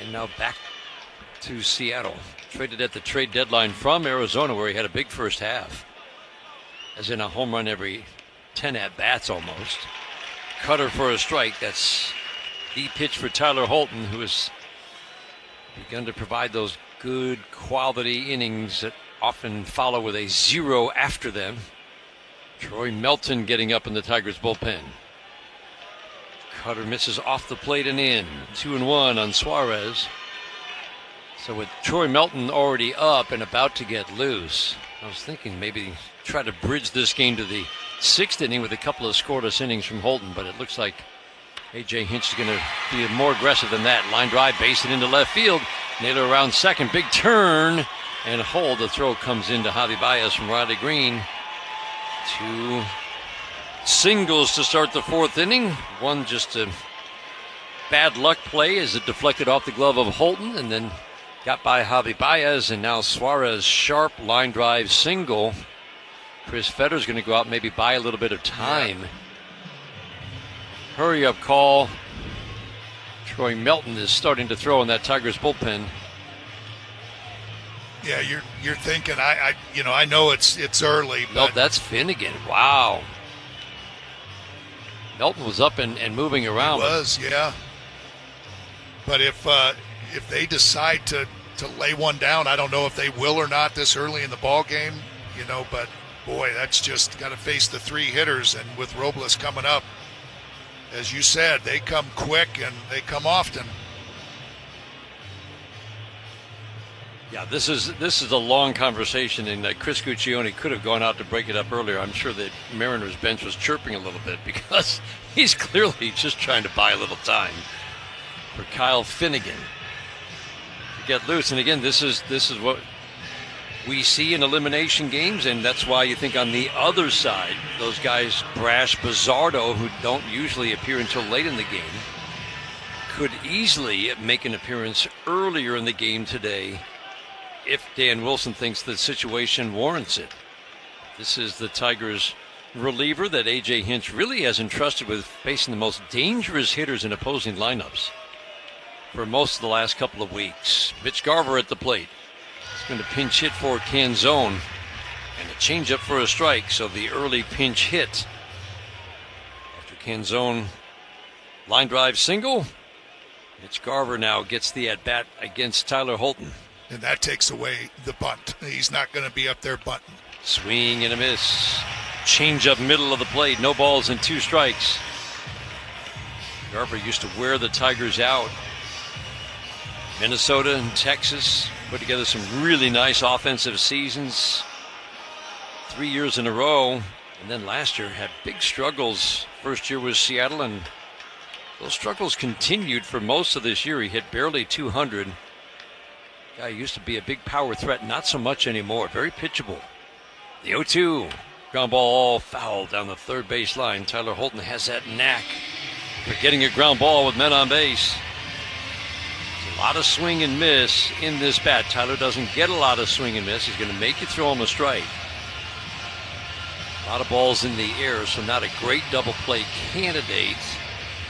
and now back to Seattle. Traded at the trade deadline from Arizona, where he had a big first half, as in a home run every 10 at-bats almost. Cutter for a strike. That's the pitch for Tyler Holton, who has begun to provide those good quality innings that often follow with a 0 after them. Troy Melton getting up in the Tigers bullpen. Cutter misses off the plate and in. 2-1 on Suarez. So with Troy Melton already up and about to get loose, I was thinking maybe try to bridge this game to the 6th inning with a couple of scoreless innings from Holton, but it looks like A.J. Hinch is going to be more aggressive than that. Line drive, base it into left field. Naylor around second, big turn, and hold. The throw comes into Javi Baez from Riley Green. 2 singles to start the 4th inning. One just a bad luck play as it deflected off the glove of Holton and then got by Javi Baez, and now Suarez sharp line drive single. Chris Fetter's going to go out and maybe buy a little bit of time. Hurry up call. Troy Melton is starting to throw in that Tigers bullpen. Yeah, you're thinking. I know it's early. No, but that's Finnegan. Wow. Melton was up and moving around. He was, yeah. But if they decide to lay one down, I don't know if they will or not this early in the ball game. But boy, that's just got to face the 3 hitters, and with Robles coming up, as you said, they come quick and they come often. Yeah, this is a long conversation, and Chris Guccione could have gone out to break it up earlier. I'm sure the Mariners bench was chirping a little bit because he's clearly just trying to buy a little time for Kyle Finnegan to get loose. And again, this is what we see in elimination games, and that's why you think on the other side, those guys, Brash, Bizzardo, who don't usually appear until late in the game, could easily make an appearance earlier in the game today if Dan Wilson thinks the situation warrants it. This is the Tigers reliever that A.J. Hinch really has entrusted with facing the most dangerous hitters in opposing lineups for most of the last couple of weeks. Mitch Garver at the plate. He's going to pinch hit for Canzone, and a changeup for a strike, so the early pinch hit. After Canzone line drive single, Mitch Garver now gets the at-bat against Tyler Holton. and that takes away the bunt. He's not going to be up there bunting. Swing and a miss. Change up middle of the plate. No balls and 2 strikes. Garver used to wear the Tigers out. Minnesota and Texas put together some really nice offensive seasons 3 years in a row, and then last year had big struggles. First year was Seattle, and those struggles continued for most of this year. He hit barely 200. Guy used to be a big power threat, not so much anymore. Very pitchable. The 0-2. Ground ball foul down the third base line. Tyler Holton has that knack for getting a ground ball with men on base. A lot of swing and miss in this bat. Tyler doesn't get a lot of swing and miss. He's going to make you throw him a strike. A lot of balls in the air, so not a great double play candidate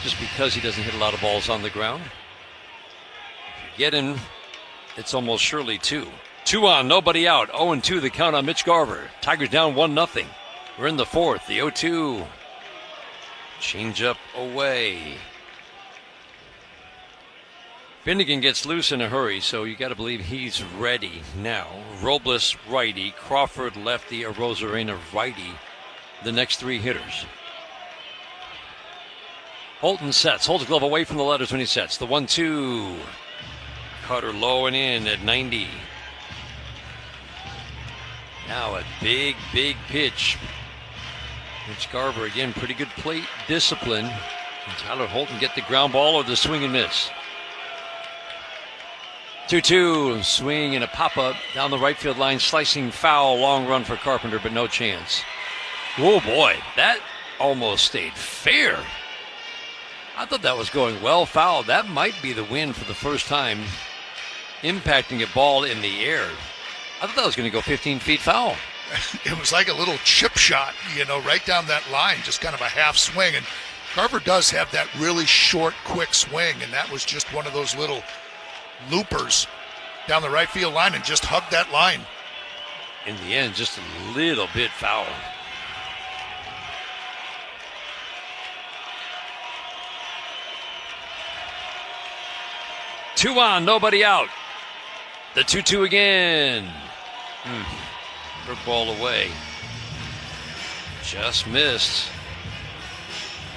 just because he doesn't hit a lot of balls on the ground. If you get him, it's almost surely 2. 2 on, nobody out. 0-2 the count on Mitch Garver. Tigers down 1-0. We're in the 4th. The 0-2. Change up away. Finnegan gets loose in a hurry, so you got to believe he's ready now. Robles, righty. Crawford, lefty. Arozarena, righty. The next 3 hitters. Holton sets. Holds the glove away from the letters when he sets. The 1-2. Cutter low and in at 90. Now a big, big pitch. Mitch Garver, again, pretty good plate discipline. And Tyler Holton get the ground ball or the swing and miss. 2-2, swing and a pop-up down the right field line, slicing foul, long run for Carpenter, but no chance. Oh boy, that almost stayed fair. I thought that was going well foul. That might be the win for the first time, impacting a ball in the air. I thought that was going to go 15 feet foul. It was like a little chip shot, right down that line, just kind of a half swing. And Garver does have that really short, quick swing, and that was just one of those little loopers down the right field line and just hugged that line. In the end, just a little bit foul. Two on, nobody out. The 2-2 again. Third ball away. Just missed.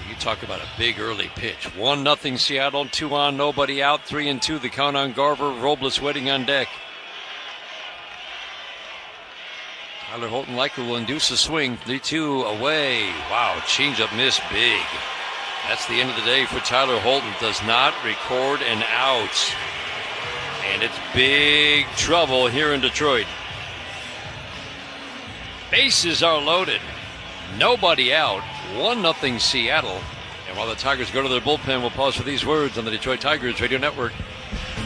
You talk about a big early pitch. 1-0 Seattle, 2 on, nobody out. 3-2 the count on Garver. Robles waiting on deck. Tyler Holton likely will induce a swing. 3-2 away. Wow, changeup miss big. That's the end of the day for Tyler Holton. Does not record an out. And it's big trouble here in Detroit. Bases are loaded. Nobody out. 1-0 Seattle. And while the Tigers go to their bullpen, we'll pause for these words on the Detroit Tigers Radio Network.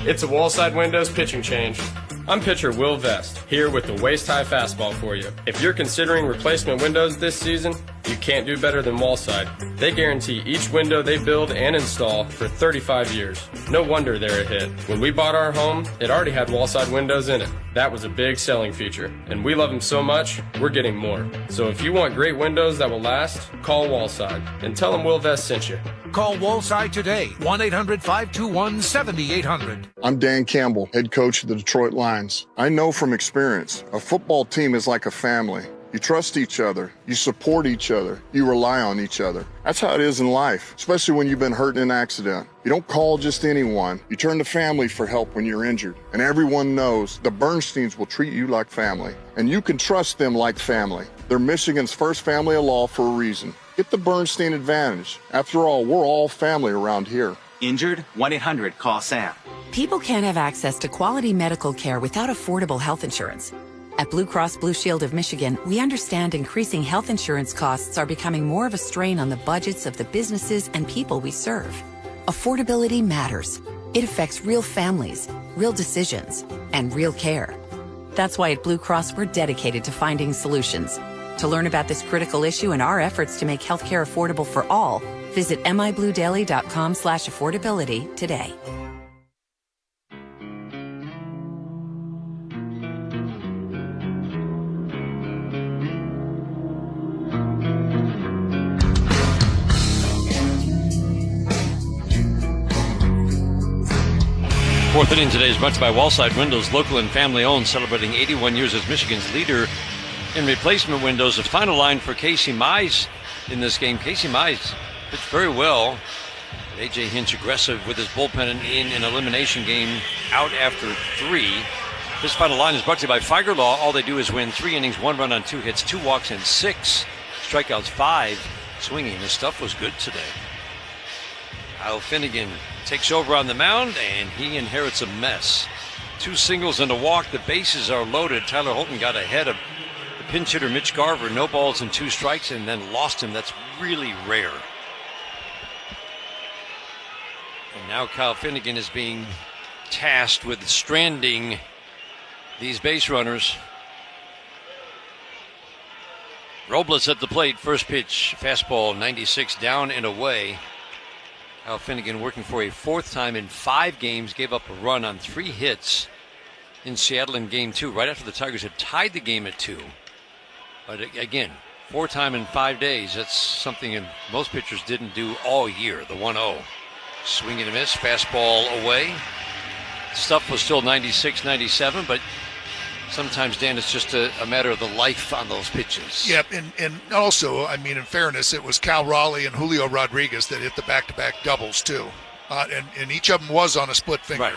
It's a Wallside Windows pitching change. I'm pitcher Will Vest, here with the waist-high fastball for you. If you're considering replacement windows this season, you can't do better than Wallside. They guarantee each window they build and install for 35 years. No wonder they're a hit. When we bought our home, it already had Wallside windows in it. That was a big selling feature, and we love them so much, we're getting more. So if you want great windows that will last, call Wallside and tell them Will Vest sent you. Call Wallside today, 1-800-521-7800. I'm Dan Campbell, head coach of the Detroit Lions. I know from experience, a football team is like a family. You trust each other, you support each other, you rely on each other. That's how it is in life, especially when you've been hurt in an accident. You don't call just anyone. You turn to family for help when you're injured. And everyone knows the Bernsteins will treat you like family. And you can trust them like family. They're Michigan's first family of law for a reason. Get the Bernstein advantage. After all, we're all family around here. Injured? 1-800-CALL-SAM. People can't have access to quality medical care without affordable health insurance. At Blue Cross Blue Shield of Michigan, we understand increasing health insurance costs are becoming more of a strain on the budgets of the businesses and people we serve. Affordability matters. It affects real families, real decisions, and real care. That's why at Blue Cross, we're dedicated to finding solutions. To learn about this critical issue and our efforts to make healthcare affordable for all, visit mibluedaily.com/affordability today. Fourth inning today is brought to you by Wallside Windows, local and family-owned, celebrating 81 years as Michigan's leader in replacement windows. The final line for Casey Mize in this game. Casey Mize pitched very well. A.J. Hinch aggressive with his bullpen in an elimination game, out after 3. This final line is brought to you by Figer Law. All they do is win 3 innings, 1 run on 2 hits, 2 walks, and 6 strikeouts, 5 swinging. His stuff was good today. Kyle Finnegan takes over on the mound, and he inherits a mess. 2 singles and a walk. The bases are loaded. Tyler Holton got ahead of the pinch hitter Mitch Garver. No balls and 2 strikes, and then lost him. That's really rare. And now Kyle Finnegan is being tasked with stranding these base runners. Robles at the plate. First pitch, fastball, 96 down and away. Kyle Finnegan working for a 4th time in 5 games, gave up a run on 3 hits in Seattle in game 2, right after the Tigers had tied the game at 2. But again, 4th time in 5 days. That's something most pitchers didn't do all year. The 1-0. Swing and a miss, fastball away. Stuff was still 96, 97, but sometimes, Dan, it's just a matter of the life on those pitches. Yep, and also, I mean, in fairness, it was Cal Raleigh and Julio Rodriguez that hit the back-to-back doubles, too. And each of them was on a split finger. Right.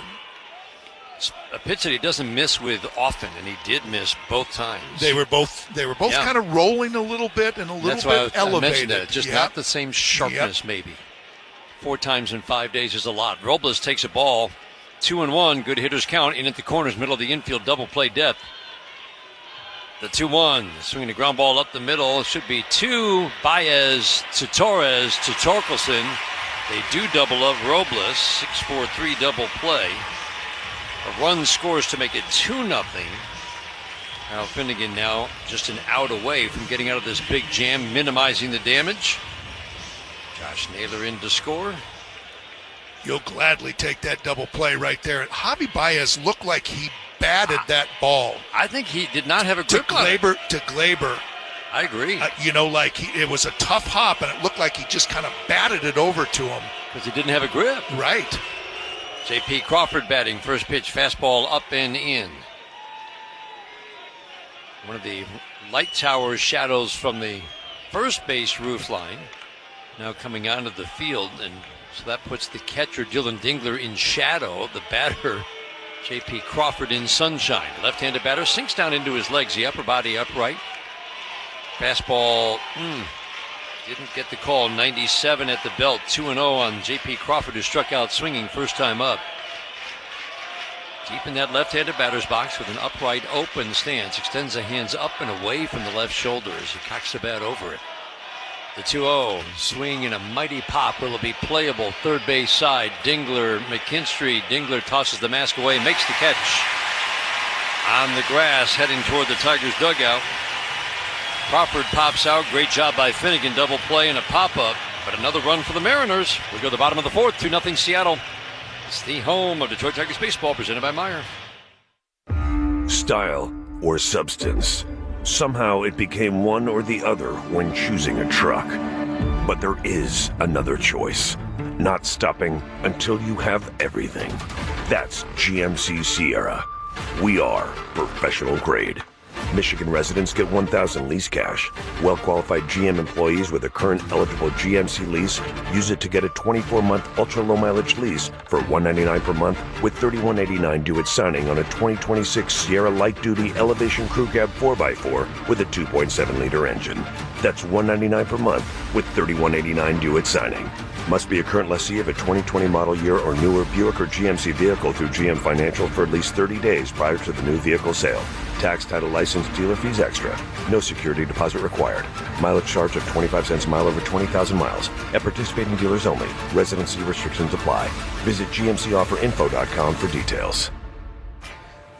A pitch that he doesn't miss with often, and he did miss both times. They were both kind of rolling a little bit and a little bit elevated. I mentioned that. Just not the same sharpness, maybe. 4 times in 5 days is a lot. Robles takes a ball, 2-1, good hitters count, in at the corners, middle of the infield, double play depth. The 2-1, swinging the ground ball up the middle. It should be 2, Baez to Torres to Torkelson. They do double up Robles, 6-4-3 double play. A run scores to make it 2-0. Kyle Finnegan now just an out away from getting out of this big jam, minimizing the damage. Josh Naylor in to score. You'll gladly take that double play right there. Javi Baez looked like he batted that ball. I think he did not have a grip on it. To Glaber. I agree. It was a tough hop, and it looked like he just kind of batted it over to him. Because he didn't have a grip. Right. J.P. Crawford batting. First pitch, fastball up and in. One of the light tower shadows from the first base roof line now coming onto the field, and so that puts the catcher Dylan Dingler in shadow. The batter J.P. Crawford in sunshine. Left-handed batter sinks down into his legs, the upper body upright. Fastball didn't get the call. 97 at the belt. 2-0 on J.P. Crawford, who struck out swinging first time up. Deep in that left-handed batter's box with an upright open stance. Extends the hands up and away from the left shoulder as he cocks the bat over it. The 2-0, swing and a mighty pop. Will it be playable? Third base side. Dingler, McKinstry. Dingler tosses the mask away, makes the catch on the grass, heading toward the Tigers' dugout. Crawford pops out. Great job by Finnegan. Double play and a pop-up. But another run for the Mariners. We go to the bottom of the 4th. 2-0 Seattle. It's the home of Detroit Tigers baseball, presented by Meijer. Style or substance. Somehow it became one or the other when choosing a truck. But there is another choice. Not stopping until you have everything. That's GMC Sierra. We are professional grade. Michigan residents get $1,000 lease cash. Well-qualified GM employees with a current eligible GMC lease use it to get a 24-month ultra-low mileage lease for $199 per month with $31.89 due at signing on a 2026 Sierra light-duty Elevation Crew Cab 4x4 with a 2.7-liter engine. That's $199 per month with $31.89 due at signing. Must be a current lessee of a 2020 model year or newer Buick or GMC vehicle through GM Financial for at least 30 days prior to the new vehicle sale. Tax, title, license, dealer fees extra. No security deposit required. Mileage charge of 25 cents a mile over 20,000 miles. At participating dealers only. Residency restrictions apply. Visit GMCOfferInfo.com for details.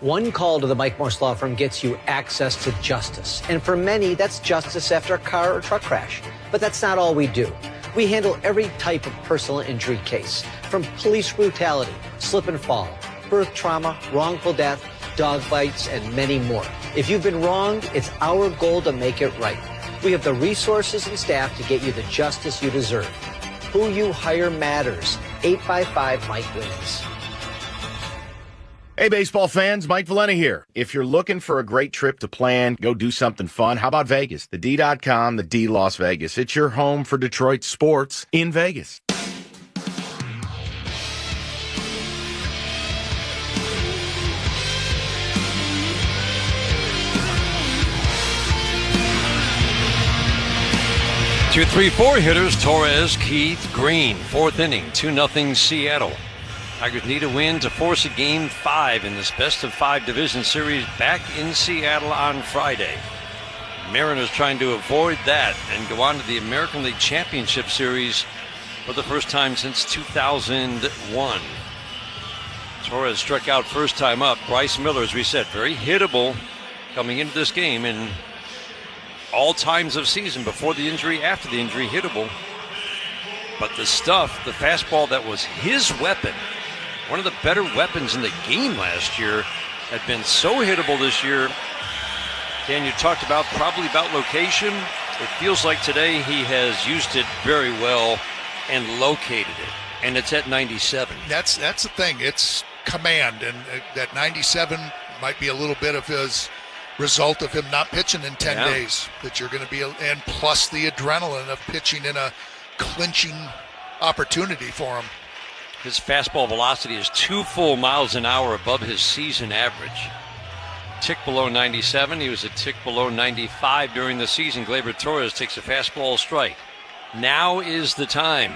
One call to the Mike Morse Law Firm gets you access to justice. And for many, that's justice after a car or truck crash. But that's not all we do. We handle every type of personal injury case, from police brutality, slip and fall, birth trauma, wrongful death, dog bites, and many more. If you've been wronged, it's our goal to make it right. We have the resources and staff to get you the justice you deserve. Who you hire matters. 8x5 Mike wins. Hey, baseball fans, Mike Valeni here. If you're looking for a great trip to plan, go do something fun, how about Vegas? The D.com, the D Las Vegas. It's your home for Detroit sports in Vegas. Two, 3, 4 hitters, Torres, Keith, Green. Fourth inning, 2-0 Seattle. Tigers need a win to force a Game 5 in this best-of-5 division series back in Seattle on Friday. Mariners trying to avoid that and go on to the American League Championship Series for the first time since 2001. Torres struck out first time up. Bryce Miller, as we said, very hittable coming into this game, and all times of season, before the injury, after the injury, hittable. But the stuff, the fastball that was his weapon, one of the better weapons in the game last year, had been so hittable this year. Dan, you talked probably about location. It feels like today he has used it very well and located it, and it's at 97. That's the thing. It's command, and that 97 might be a little bit of his result of him not pitching in 10 days. That you're going to be, and plus the adrenaline of pitching in a clinching opportunity for him. His fastball velocity is 2 full miles an hour above his season average. Tick below 97. He was a tick below 95 during the season. Gleyber Torres takes a fastball strike. Now is the time.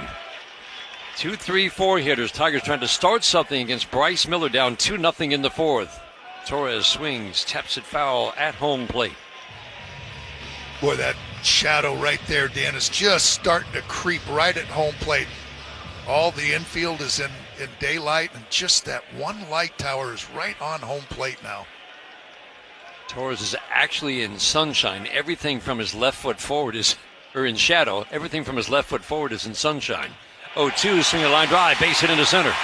2, 3, 4 hitters. Tigers trying to start something against Bryce Miller, down 2-0 in the fourth. Torres swings, taps it foul at home plate. Boy, that shadow right there, Dan, is just starting to creep right at home plate. All the infield is in daylight, and just that one light tower is right on home plate now. Torres is actually in sunshine. Everything from his left foot forward is, or in shadow, everything from his left foot forward is in sunshine. 0-2, swing a line drive, base hit into center.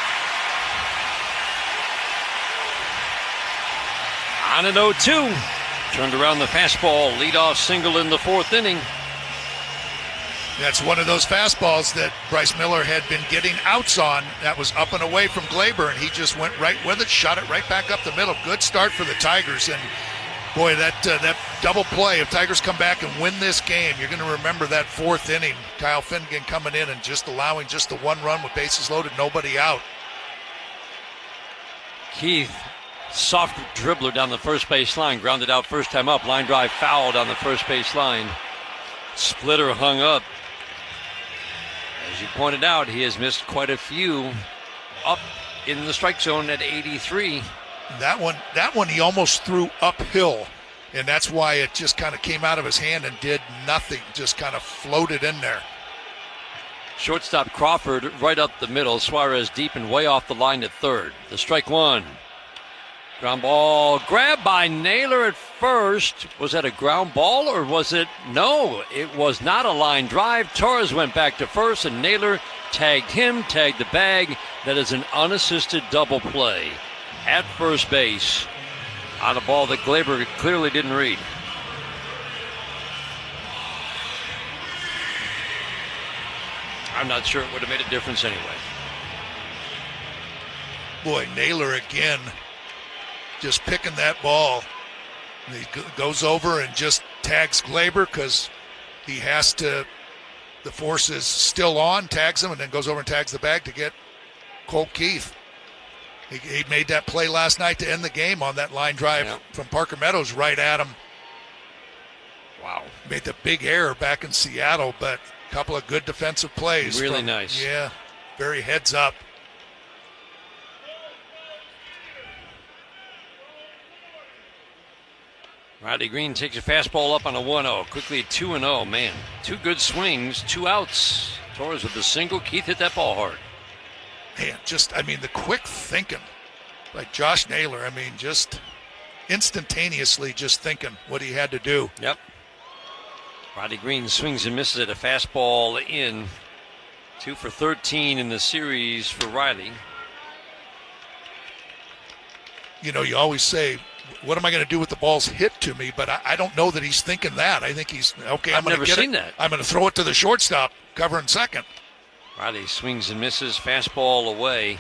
On an 0-2. Turned around the fastball, leadoff single in the fourth inning. That's one of those fastballs that Bryce Miller had been getting outs on. That was up and away from Gleyber, and he just went right with it, shot it right back up the middle. Good start for the Tigers, and boy, that double play. If Tigers come back and win this game, you're going to remember that fourth inning. Kyle Finnegan coming in and just allowing just the one run with bases loaded, nobody out. Keith, soft dribbler down the first base line, grounded out first time up. Line drive fouled on the first base line. Splitter hung up. As you pointed out, he has missed quite a few up in the strike zone at 83. That one he almost threw uphill, and that's why it just kind of came out of his hand and did nothing, just kind of floated in there. Shortstop Crawford right up the middle. Suarez deep and way off the line at third. The strike one. Ground ball grabbed by Naylor at first. Was that a ground ball or was it? No, it was not a line drive. Torres went back to first and Naylor tagged him, tagged the bag. That is an unassisted double play at first base on a ball that Gleyber clearly didn't read. I'm not sure it would have made a difference anyway. Boy, Naylor again, just picking that ball. He goes over and just tags Gleyber because he has to, the force is still on, tags him, and then goes over and tags the bag to get Colt Keith. He made that play last night to end the game on that line drive from Parker Meadows right at him. Wow. Made the big error back in Seattle, but a couple of good defensive plays. Really nice. Yeah, very heads up. Riley Green takes a fastball up on a 1-0. Quickly 2-0. Man, two good swings, 2 outs. Torres with the single. Keith hit that ball hard. Man, the quick thinking by Josh Naylor. Just instantaneously just thinking what he had to do. Yep. Riley Green swings and misses at a fastball in. 2 for 13 in the series for Riley. You always say, what am I going to do with the balls hit to me? But I don't know that he's thinking that. I think he's, okay, I'm going to get it. That. I'm going to throw it to the shortstop, covering second. Riley swings and misses, fastball away.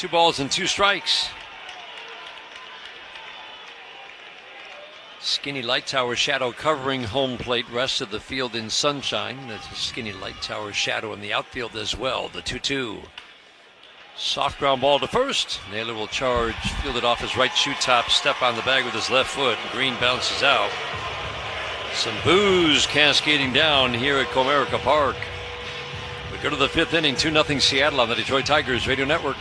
2 balls and 2 strikes. Skinny light tower shadow covering home plate. Rest of the field in sunshine. There's a skinny light tower shadow in the outfield as well. The 2-2. Soft ground ball to first. Naylor will charge, field it off his right shoe top, step on the bag with his left foot. Green bounces out. Some boos cascading down here at Comerica Park. We go to the 5th inning, 2-0 Seattle on the Detroit Tigers Radio Network.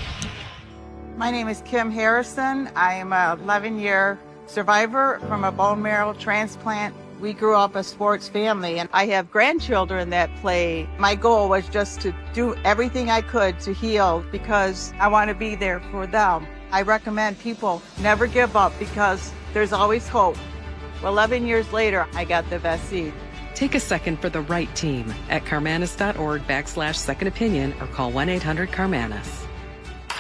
My name is Kim Harrison. I am an 11-year survivor from a bone marrow transplant. We grew up a sports family, and I have grandchildren that play. My goal was just to do everything I could to heal because I want to be there for them. I recommend people never give up because there's always hope. 11 years later, I got the best seed. Take a second for the right team at Carmanis.org/second opinion or call 1-800-CARMANIS.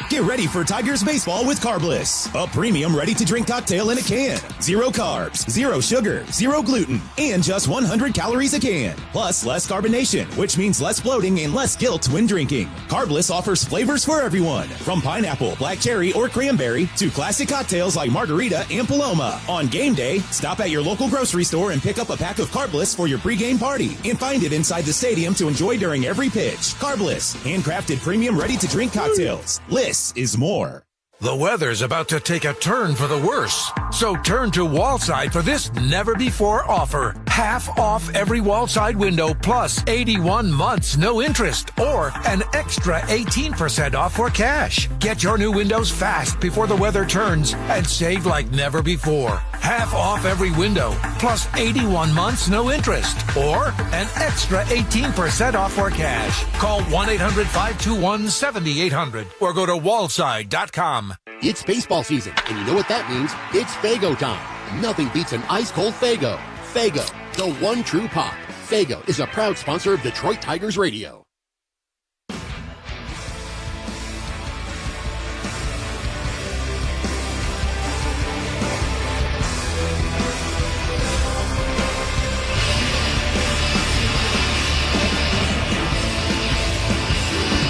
Get ready for Tigers baseball with Carbliss, a premium ready-to-drink cocktail in a can. 0 carbs, 0 sugar, 0 gluten, and just 100 calories a can. Plus less carbonation, which means less bloating and less guilt when drinking. Carbliss offers flavors for everyone, from pineapple, black cherry, or cranberry to classic cocktails like margarita and Paloma. On game day, stop at your local grocery store and pick up a pack of Carbliss for your pregame party and find it inside the stadium to enjoy during every pitch. Carbliss, handcrafted premium ready-to-drink cocktails. This is more. The weather's about to take a turn for the worse. So turn to Wallside for this never-before offer. Half off every Wallside window plus 81 months no interest or an extra 18% off for cash. Get your new windows fast before the weather turns and save like never before. Half off every window plus 81 months no interest or an extra 18% off for cash. Call 1-800-521-7800 or go to wallside.com. It's baseball season, and you know what that means. It's Faygo time. Nothing beats an ice-cold Faygo. Faygo, the one true pop. Faygo is a proud sponsor of Detroit Tigers Radio.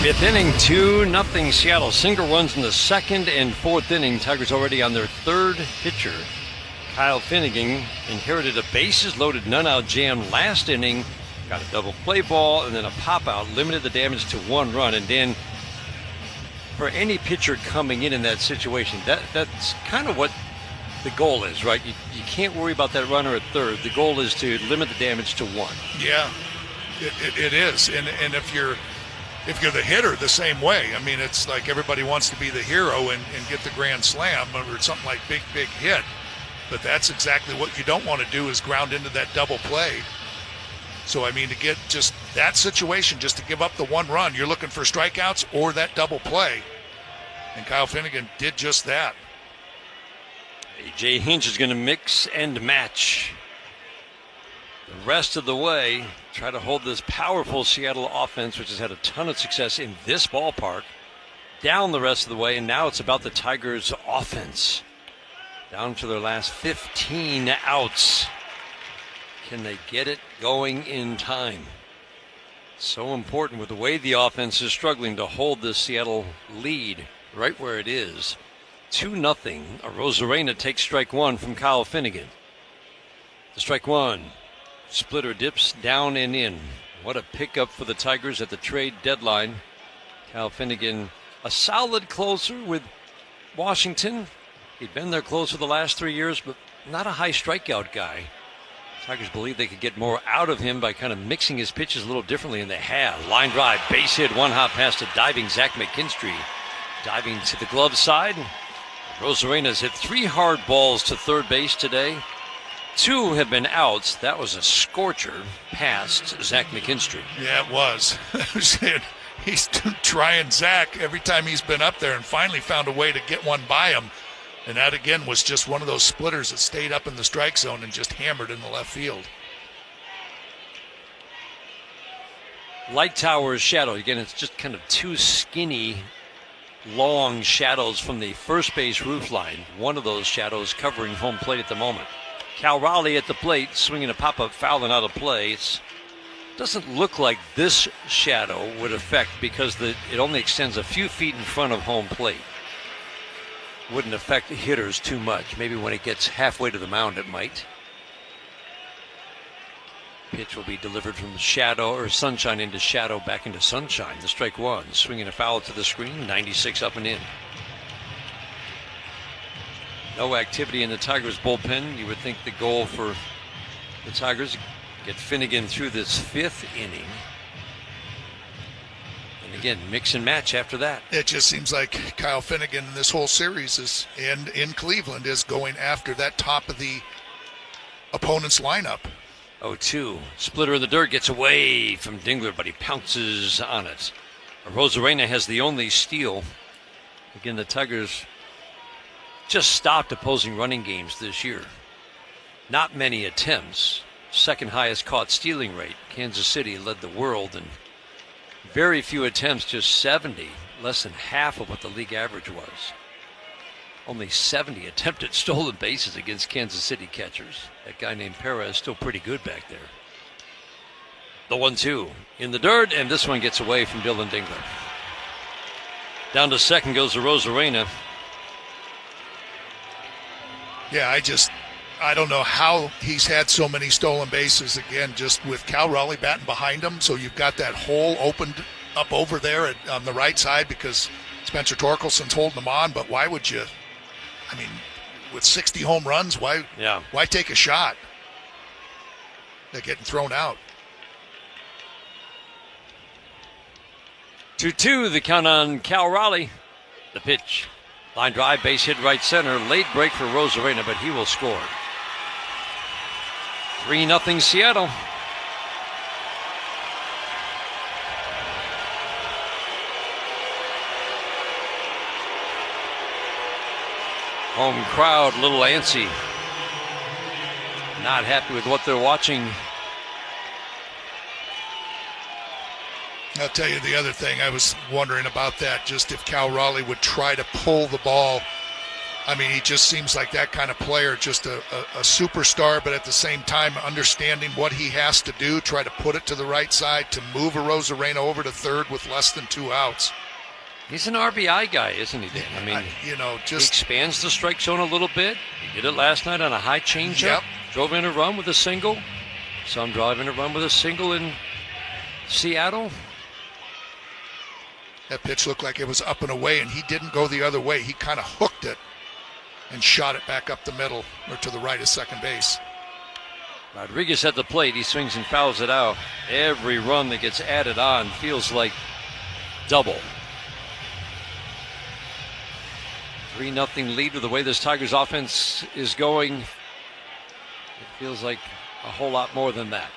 Fifth inning, 2-0 Seattle. Single runs in the 2nd and 4th inning. Tigers already on their 3rd pitcher. Kyle Finnegan inherited a bases-loaded, none-out jam last inning. Got a double play ball and then a pop-out. Limited the damage to 1 run. And then for any pitcher coming in that situation, that's kind of what the goal is, right? You can't worry about that runner at third. The goal is to limit the damage to 1. Yeah, it is. And if you're the hitter, the same way. I mean, it's like everybody wants to be the hero and get the grand slam or something like big hit. But that's exactly what you don't want to do is ground into that double play. So, I mean, to get just that situation, just to give up the 1 run, you're looking for strikeouts or that double play. And Kyle Finnegan did just that. A.J. Hinch is going to mix and match the rest of the way. Try to hold this powerful Seattle offense, which has had a ton of success in this ballpark, down the rest of the way. And now it's about the Tigers' offense. Down to their last 15 outs. Can they get it going in time? So important with the way the offense is struggling to hold this Seattle lead right where it is. 2-0. Arozarena takes strike 1 from Kyle Finnegan. The strike 1. Splitter dips down and in. What a pickup for the Tigers at the trade deadline. Kyle Finnegan, a solid closer with Washington. He'd been their closer the last 3 years, but not a high strikeout guy. Tigers believe they could get more out of him by kind of mixing his pitches a little differently, and they have. Line drive, base hit, 1 hop pass to diving Zach McKinstry. Diving to the glove side. Rosarena's hit 3 hard balls to third base today. 2 have been outs. That was a scorcher past Zach McKinstry. Yeah, it was. He's trying Zach every time he's been up there and finally found a way to get one by him. And that, again, was just one of those splitters that stayed up in the strike zone and just hammered in the left field. Light tower's shadow. Again, it's just kind of 2 skinny, long shadows from the first base roof line. One of those shadows covering home plate at the moment. Cal Raleigh at the plate, swinging a pop-up foul and out of play. It doesn't look like this shadow would affect because it only extends a few feet in front of home plate. wouldn't affect the hitters too much. Maybe when it gets halfway to the mound, it might. Pitch will be delivered from shadow or sunshine into shadow, back into sunshine. The strike one. Swinging a foul to the screen. 96 up and in. No activity in the Tigers bullpen. You would think the goal for the Tigers, get Finnegan through this 5th inning. And again, mix and match after that. It just seems like Kyle Finnegan in this whole series is, and in Cleveland, is going after that top of the opponent's lineup. 0-2. Splitter in the dirt, gets away from Dingler, but he pounces on it. Rosarena has the only steal. Again, the Tigers just stopped opposing running games this year. Not many attempts. Second highest caught stealing rate. Kansas City led the world, and very few attempts, just 70, less than half of what the league average was. Only 70 attempted stolen bases against Kansas City catchers. That guy named Perez still pretty good back there. The 1-2 in the dirt, and this one gets away from Dylan Dingler. Down to second goes the Rosarena. Yeah, I don't know how he's had so many stolen bases again, just with Cal Raleigh batting behind him. So you've got that hole opened up over there on the right side because Spencer Torkelson's holding them on. But why would you? I mean, with 60 home runs, why take a shot? They're getting thrown out. 2-2, the count on Cal Raleigh. The pitch. Line drive, base hit right center. Late break for Rosarena, but he will score. 3-0 Seattle. Home crowd, a little antsy. Not happy with what they're watching. I'll tell you the other thing, I was wondering about that, just if Cal Raleigh would try to pull the ball. I mean, he just seems like that kind of player, just a superstar, but at the same time understanding what he has to do, try to put it to the right side to move a Rosarena over to third with less than 2 outs. He's an RBI guy, isn't he, Dan? I mean, he expands the strike zone a little bit. He did it last night on a high changeup. Yep. Drove in a run with a single. Some driving a run with a single in Seattle. That pitch looked like it was up and away, and he didn't go the other way. He kind of hooked it and shot it back up the middle or to the right of second base. Rodriguez at the plate. He swings and fouls it out. Every run that gets added on feels like double. 3-0 lead with the way this Tigers offense is going. It feels like a whole lot more than that.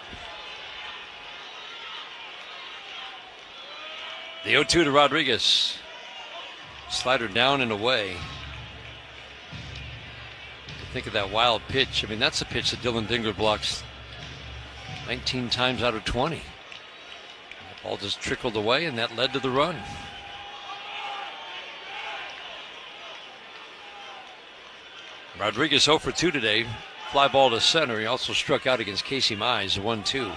The 0-2 to Rodriguez. Slider down and away. Think of that wild pitch. I mean, that's a pitch that Dylan Dingler blocks 19 times out of 20. That ball just trickled away, and that led to the run. Rodriguez 0 for 2 today. Fly ball to center. He also struck out against Casey Mize, 1-2.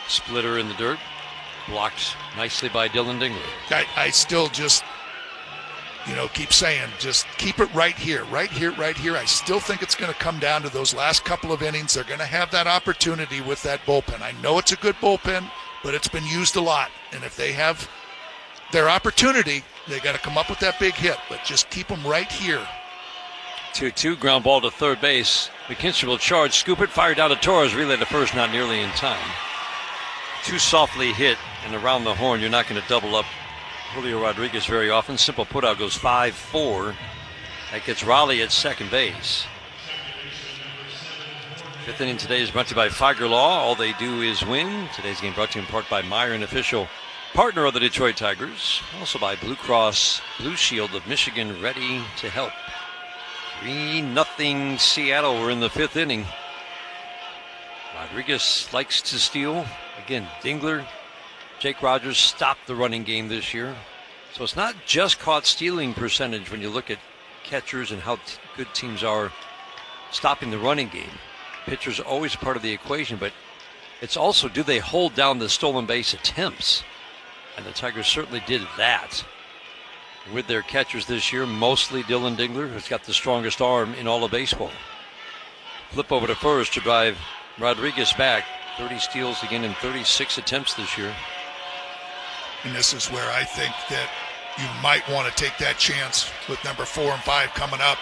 Splitter in the dirt. Blocked nicely by Dylan Dingler. I still just, keep saying, just keep it right here, right here, right here. I still think it's going to come down to those last couple of innings. They're going to have that opportunity with that bullpen. I know it's a good bullpen, but it's been used a lot. And if they have their opportunity, they got to come up with that big hit. But just keep them right here. 2-2, ground ball to third base. McKinstry will charge, scoop it, fire down to Torres, relay to first, not nearly in time. Too softly hit and around the horn. You're not going to double up Julio Rodriguez very often. Simple putout goes 5-4. That gets Raleigh at second base. Fifth inning today is brought to you by Figer Law. All they do is win. Today's game brought to you in part by Meyer, an official partner of the Detroit Tigers. Also by Blue Cross Blue Shield of Michigan, ready to help. 3-0 Seattle. We're in the fifth inning. Rodriguez likes to steal. Again, Dingler, Jake Rogers stopped the running game this year. So it's not just caught stealing percentage when you look at catchers and how good teams are stopping the running game. Pitchers are always part of the equation, but it's also, do they hold down the stolen base attempts? And the Tigers certainly did that. with their catchers this year, mostly Dylan Dingler, who's got the strongest arm in all of baseball. Flip over to first to drive Rodriguez back. 30 steals again in 36 attempts this year. And this is where I think that you might want to take that chance with number 4 and 5 coming up.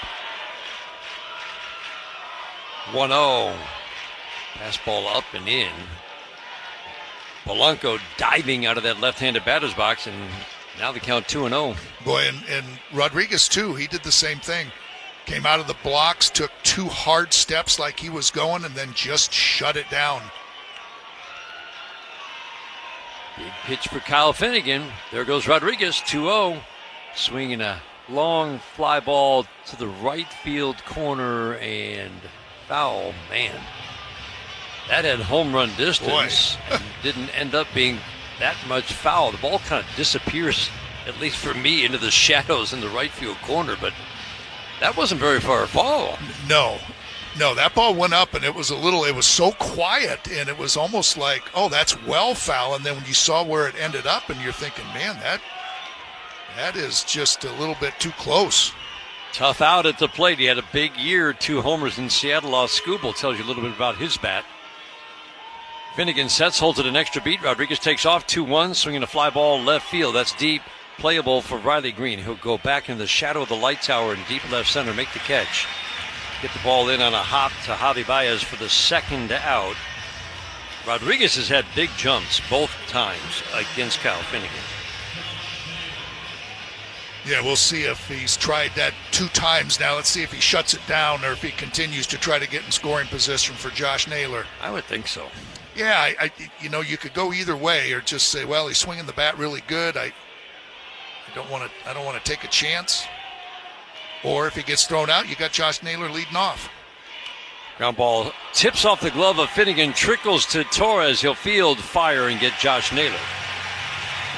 1-0. Fastball up and in. Polanco diving out of that left-handed batter's box, and now the count 2-0. Boy, and Rodriguez, too, he did the same thing. Came out of the blocks, took 2 hard steps like he was going, and then just shut it down. Big pitch for Kyle Finnegan. There goes Rodriguez, 2-0. Swinging a long fly ball to the right field corner and foul. Man, that had home run distance. And didn't end up being that much foul. The ball kind of disappears, at least for me, into the shadows in the right field corner, but that wasn't very far a fall. No, that ball went up, and it was so quiet, and it was almost like, oh, that's well foul. And then when you saw where it ended up, and you're thinking, man, that is just a little bit too close. Tough out at the plate. He had a big year, 2 homers in Seattle off Skubal. Tells you a little bit about his bat. Finnegan sets, holds it an extra beat. Rodriguez takes off, 2-1, swinging a fly ball left field. That's deep, playable for Riley Green. He'll go back in the shadow of the light tower in deep left center, make the catch. Get the ball in on a hop to Javi Baez for the second out. Rodriguez has had big jumps both times against Kyle Finnegan. Yeah, we'll see if he's tried that 2 times now. Let's see if he shuts it down or if he continues to try to get in scoring position for Josh Naylor. I would think so. Yeah, you could go either way, or just say, well, he's swinging the bat really good. I don't want to take a chance. Or if he gets thrown out, you got Josh Naylor leading off. Ground ball tips off the glove of Finnegan, trickles to Torres. He'll field, fire, and get Josh Naylor.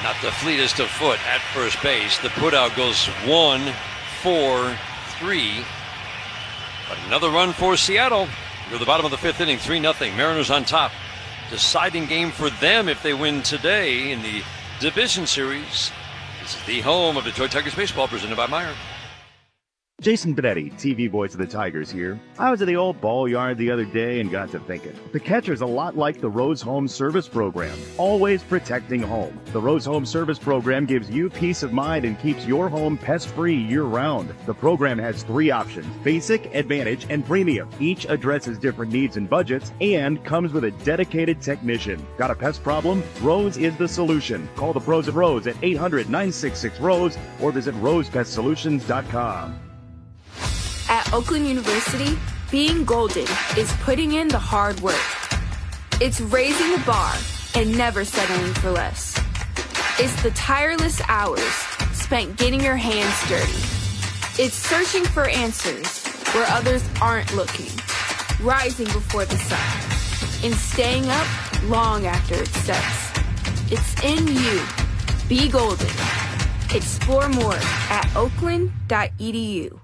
Not the fleetest of foot at first base. The putout goes 1-4-3. But another run for Seattle. We're at the bottom of the 5th inning, 3-0. Mariners on top. Deciding game for them if they win today in the division series. This is the home of Detroit Tigers baseball, presented by Meyer. Jason Benetti, TV voice of the Tigers here. I was at the old ball yard the other day and got to thinking. The catcher's a lot like the Rose Home Service Program, always protecting home. The Rose Home Service Program gives you peace of mind and keeps your home pest-free year-round. The program has 3 options: Basic, Advantage, and Premium. Each addresses different needs and budgets and comes with a dedicated technician. Got a pest problem? Rose is the solution. Call the pros at Rose at 800-966-ROSE or visit rosepestsolutions.com. At Oakland University, being golden is putting in the hard work. It's raising the bar and never settling for less. It's the tireless hours spent getting your hands dirty. It's searching for answers where others aren't looking, rising before the sun, and staying up long after it sets. It's in you. Be golden. Explore more at oakland.edu.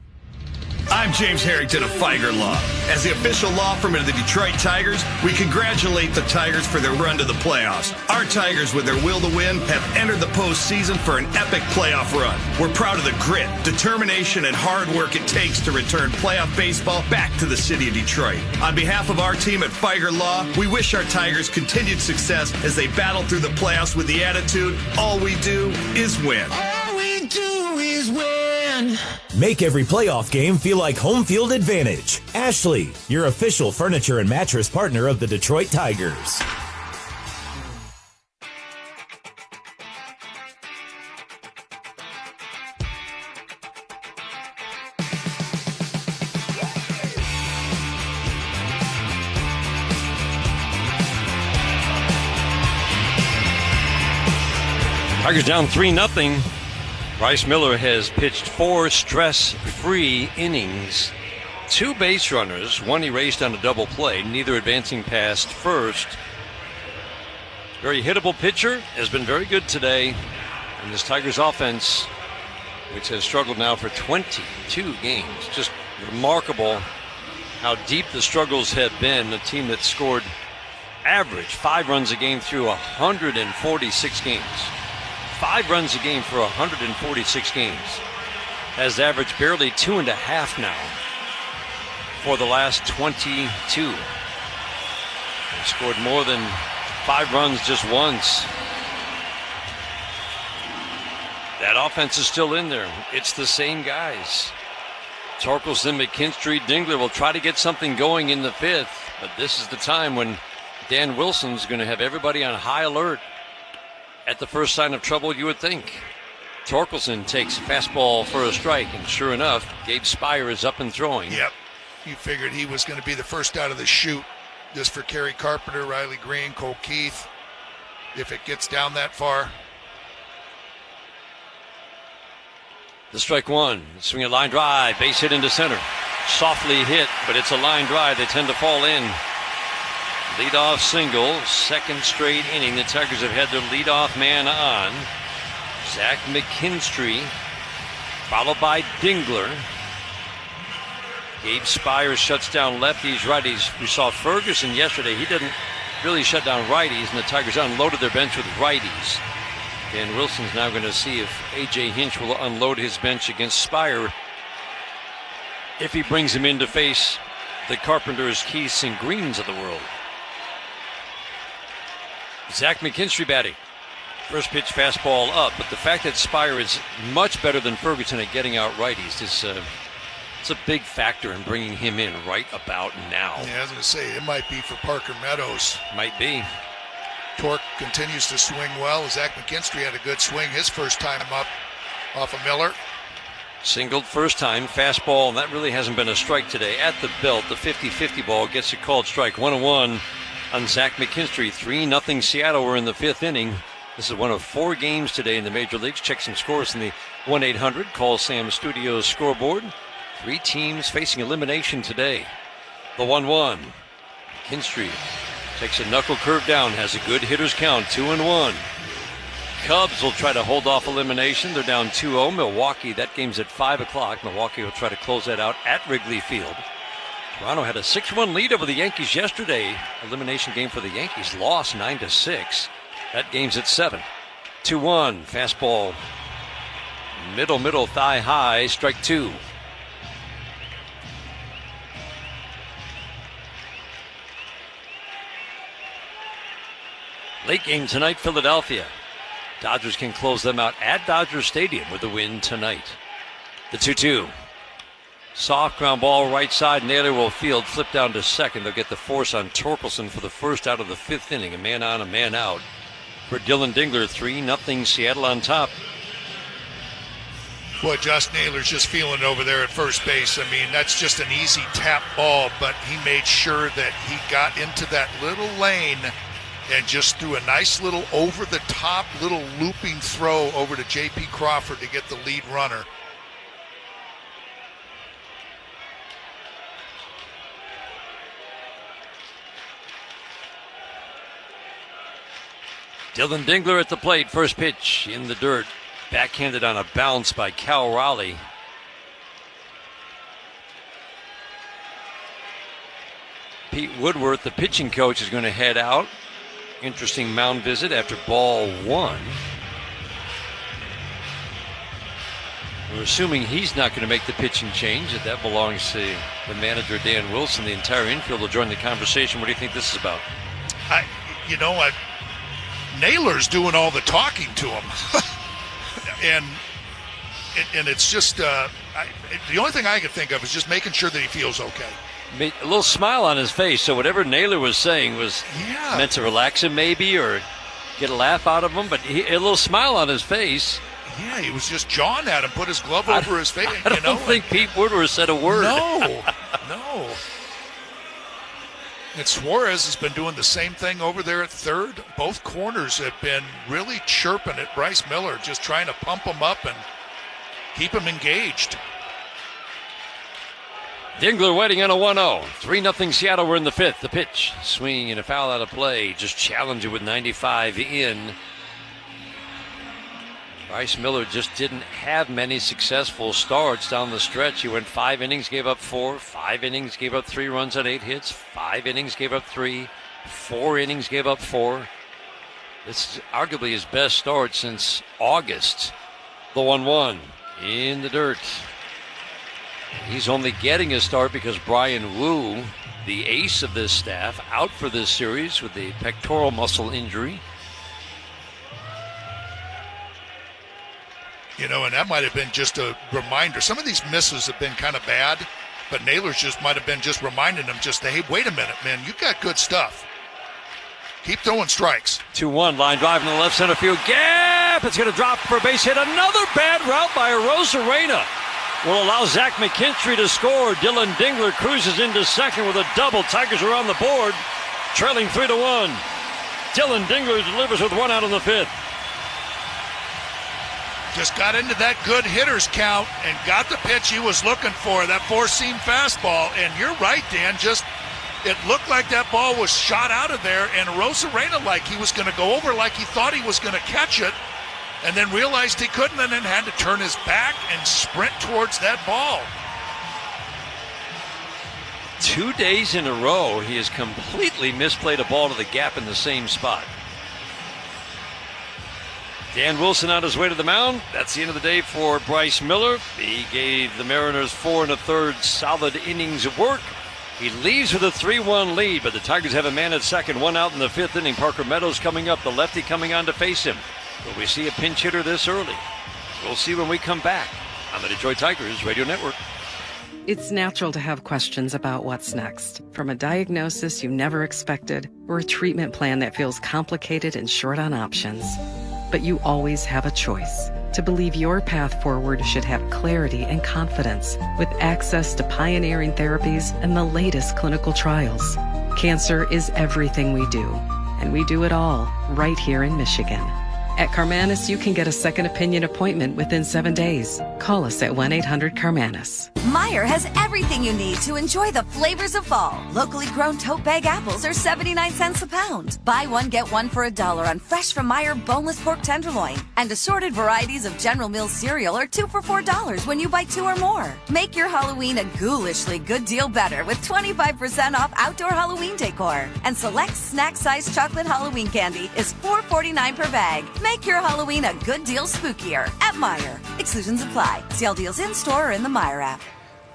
I'm James Harrington of Feiger Law. As the official law firm of the Detroit Tigers, we congratulate the Tigers for their run to the playoffs. Our Tigers, with their will to win, have entered the postseason for an epic playoff run. We're proud of the grit, determination, and hard work it takes to return playoff baseball back to the city of Detroit. On behalf of our team at Feiger Law, we wish our Tigers continued success as they battle through the playoffs with the attitude, all we do is win. All we do is win. Make every playoff game feel like home field advantage. Ashley, your official furniture and mattress partner of the Detroit Tigers. Tigers down 3-0. Bryce Miller has pitched 4 stress-free innings. 2 base runners, 1 erased on a double play, neither advancing past first. Very hittable pitcher, has been very good today. And this Tigers offense, which has struggled now for 22 games. Just remarkable how deep the struggles have been. A team that scored average 5 runs a game through 146 games. 5 runs a game for 146 games. Has averaged barely 2.5 now for the last 22. He scored more than 5 runs just once. That offense is still in there. It's the same guys. Torkelson, McKinstry, Dingler will try to get something going in the 5th, but this is the time when Dan Wilson's going to have everybody on high alert. At the first sign of trouble, you would think. Torkelson takes fastball for a strike, and sure enough, Gabe Spire is up and throwing. Yep. You figured he was going to be the first out of the chute, just for Kerry Carpenter, Riley Green, Cole Keith, if it gets down that far. The strike one, swing a line drive, base hit into center. Softly hit, but it's a line drive. They tend to fall in. Leadoff single, second straight inning. The Tigers have had their leadoff man on. Zach McKinstry, followed by Dingler. Gabe Spire shuts down lefties, righties. We saw Ferguson yesterday. He didn't really shut down righties, and the Tigers unloaded their bench with righties. Dan Wilson's now going to see if A.J. Hinch will unload his bench against Spire if he brings him in to face the Carpenters, Keiths, and Greens of the world. Zach McKinstry batting. First pitch fastball up, but the fact that Spire is much better than Ferguson at getting out righties is it's a big factor in bringing him in right about now. Yeah, I was going to say, it might be for Parker Meadows. Might be. Torque continues to swing well. Zach McKinstry had a good swing his first time up off of Miller. Singled first time, fastball, and that really hasn't been a strike today. At the belt, the 50-50 ball gets a called strike. 1-1 on Zach McKinstry. 3-0 Seattle. We're in the 5th inning. This is one of 4 games today in the major leagues. Check some scores in the 1-800-CALL SAM Studios scoreboard. 3 teams facing elimination today. The 1-1. McKinstry takes a knuckle curve down, has a good hitter's count, 2-1. Cubs will try to hold off elimination. They're down 2-0. Milwaukee, that game's at 5 o'clock. Milwaukee will try to close that out at Wrigley Field. Toronto had a 6-1 lead over the Yankees yesterday. Elimination game for the Yankees, lost 9-6. That game's at 7. 2-1, fastball, middle, thigh high, strike 2. Late game tonight, Philadelphia. Dodgers can close them out at Dodger Stadium with a win tonight. The 2-2. Soft ground ball right side. Naylor will field, flip down to second. They'll get the force on Torkelson for the first out of the 5th inning. A man on, a man out. For Dylan Dingler, 3-0 Seattle on top. Boy, Josh Naylor's just feeling it over there at first base. I mean, that's just an easy tap ball, but he made sure that he got into that little lane and just threw a nice little over-the-top little looping throw over to J.P. Crawford to get the lead runner. Dylan Dingler at the plate. First pitch in the dirt. Backhanded on a bounce by Cal Raleigh. Pete Woodworth, the pitching coach, is going to head out. Interesting mound visit after ball 1. We're assuming he's not going to make the pitching change. That belongs to the manager, Dan Wilson. The entire infield will join the conversation. What do you think this is about? Naylor's doing all the talking to him. and it's just the only thing I can think of is just making sure that he feels okay. A little smile on his face, so whatever Naylor was saying was meant to relax him maybe or get a laugh out of him, but a little smile on his face. Yeah, he was just jawing at him, put his glove over his face. I don't think Pete Woodward said a word. No. And Suarez has been doing the same thing over there at third. Both corners have been really chirping at Bryce Miller, just trying to pump him up and keep him engaged. Dingler waiting on a 1-0. 3-0 Seattle. We're in the 5th. The pitch. Swing and a foul out of play. Just challenge it with 95 in. Bryce Miller just didn't have many successful starts down the stretch. He went 5 innings, gave up 4. 5 innings, gave up 3 runs on 8 hits. 5 innings, gave up 3. 4 innings, gave up 4. This is arguably his best start since August. The 1-1 in the dirt. He's only getting a start because Brian Wu, the ace of this staff, out for this series with a pectoral muscle injury. You know, and that might have been just a reminder. Some of these misses have been kind of bad, but Naylor's just might have been just reminding them just, hey, wait a minute, man, you got good stuff. Keep throwing strikes. 2-1, line drive in the left center field. Gap! It's going to drop for a base hit. Another bad route by Arozarena will allow Zach McKinstry to score. Dylan Dingler cruises into second with a double. Tigers are on the board, trailing 3-1. Dylan Dingler delivers with one out in the fifth. Just got into that good hitters count and got the pitch he was looking for, that four-seam fastball. And you're right, Dan, it looked like that ball was shot out of there, and Arozarena, like he was going to go over, like he thought he was going to catch it, and then realized he couldn't, and then had to turn his back and sprint towards that ball. 2 days in a row, he has completely misplayed a ball to the gap in the same spot. Dan Wilson on his way to the mound. That's the end of the day for Bryce Miller. He gave the Mariners 4 1/3 solid innings of work. He leaves with a 3-1 lead, but the Tigers have a man at second, one out in the fifth inning. Parker Meadows coming up, the lefty coming on to face him. Will we see a pinch hitter this early? We'll see when we come back on the Detroit Tigers Radio Network. It's natural to have questions about what's next, from a diagnosis you never expected or a treatment plan that feels complicated and short on options. But you always have a choice. To believe your path forward should have clarity and confidence with access to pioneering therapies and the latest clinical trials. Cancer is everything we do, and we do it all right here in Michigan. At Carmanis, you can get a second opinion appointment within 7 days. Call us at 1-800-CARMANIS. Meijer has everything you need to enjoy the flavors of fall. Locally grown tote bag apples are 79 cents a pound. Buy one, get one for $1 on fresh from Meijer boneless pork tenderloin. And assorted varieties of General Mills cereal are 2 for $4 when you buy 2 or more. Make your Halloween a ghoulishly good deal better with 25% off outdoor Halloween decor. And select snack-sized chocolate Halloween candy is $4.49 per bag. Make your Halloween a good deal spookier at Meijer. Exclusions apply. See all deals in store or in the Meijer app.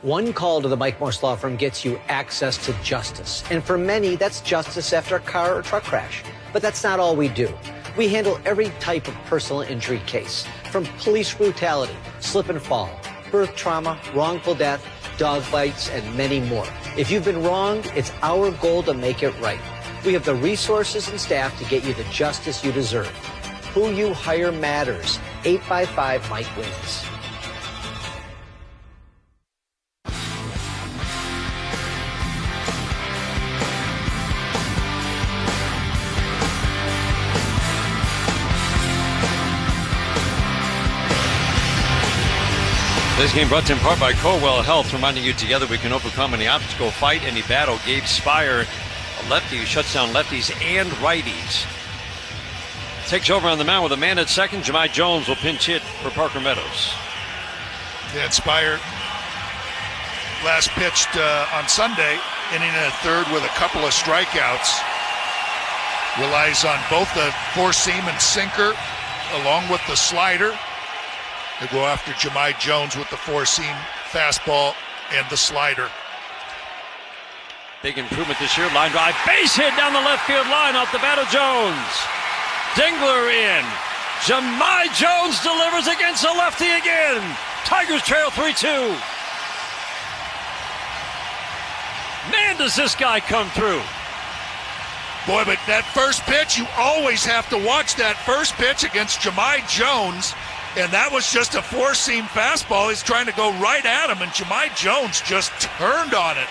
One call to the Mike Morse Law Firm gets you access to justice. And for many, that's justice after a car or truck crash. But that's not all we do. We handle every type of personal injury case, from police brutality, slip and fall, birth trauma, wrongful death, dog bites, and many more. If you've been wronged, it's our goal to make it right. We have the resources and staff to get you the justice you deserve. Who you hire matters. 855-MIKE-WINS. This game brought to you in part by Corewell Health, reminding you together we can overcome any obstacle, fight any battle. Gabe Spire, a lefty who shuts down lefties and righties. Takes over on the mound with a man at second. Jahmai Jones will pinch hit for Parker Meadows. Dan Spire last pitched on Sunday, inning and a third with a couple of strikeouts. Relies on both the four-seam and sinker along with the slider. They go after Jahmai Jones with the four-seam fastball and the slider. Big improvement this year. Line drive, base hit down the left field line off the bat of Jones. Dingler in. Jahmai Jones delivers against the lefty again. Tigers trail 3-2. Man, does this guy come through. Boy, but that first pitch, you always have to watch that first pitch against Jahmai Jones. And that was just a four-seam fastball. He's trying to go right at him, and Jahmai Jones just turned on it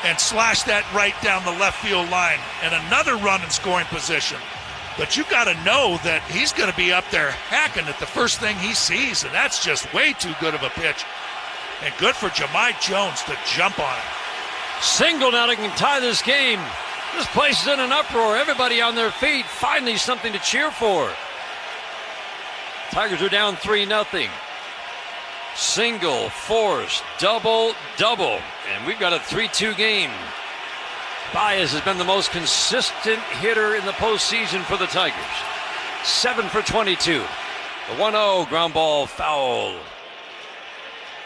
and slashed that right down the left field line. And another run in scoring position. But you got to know that he's going to be up there hacking at the first thing he sees, and that's just way too good of a pitch. And good for Jahmai Jones to jump on it. Single now, they can tie this game. This place is in an uproar. Everybody on their feet. Finally something to cheer for. Tigers are down 3-0. Single, force, double, double. And we've got a 3-2 game. Baez has been the most consistent hitter in the postseason for the Tigers. 7 for 22. The 1-0 ground ball foul.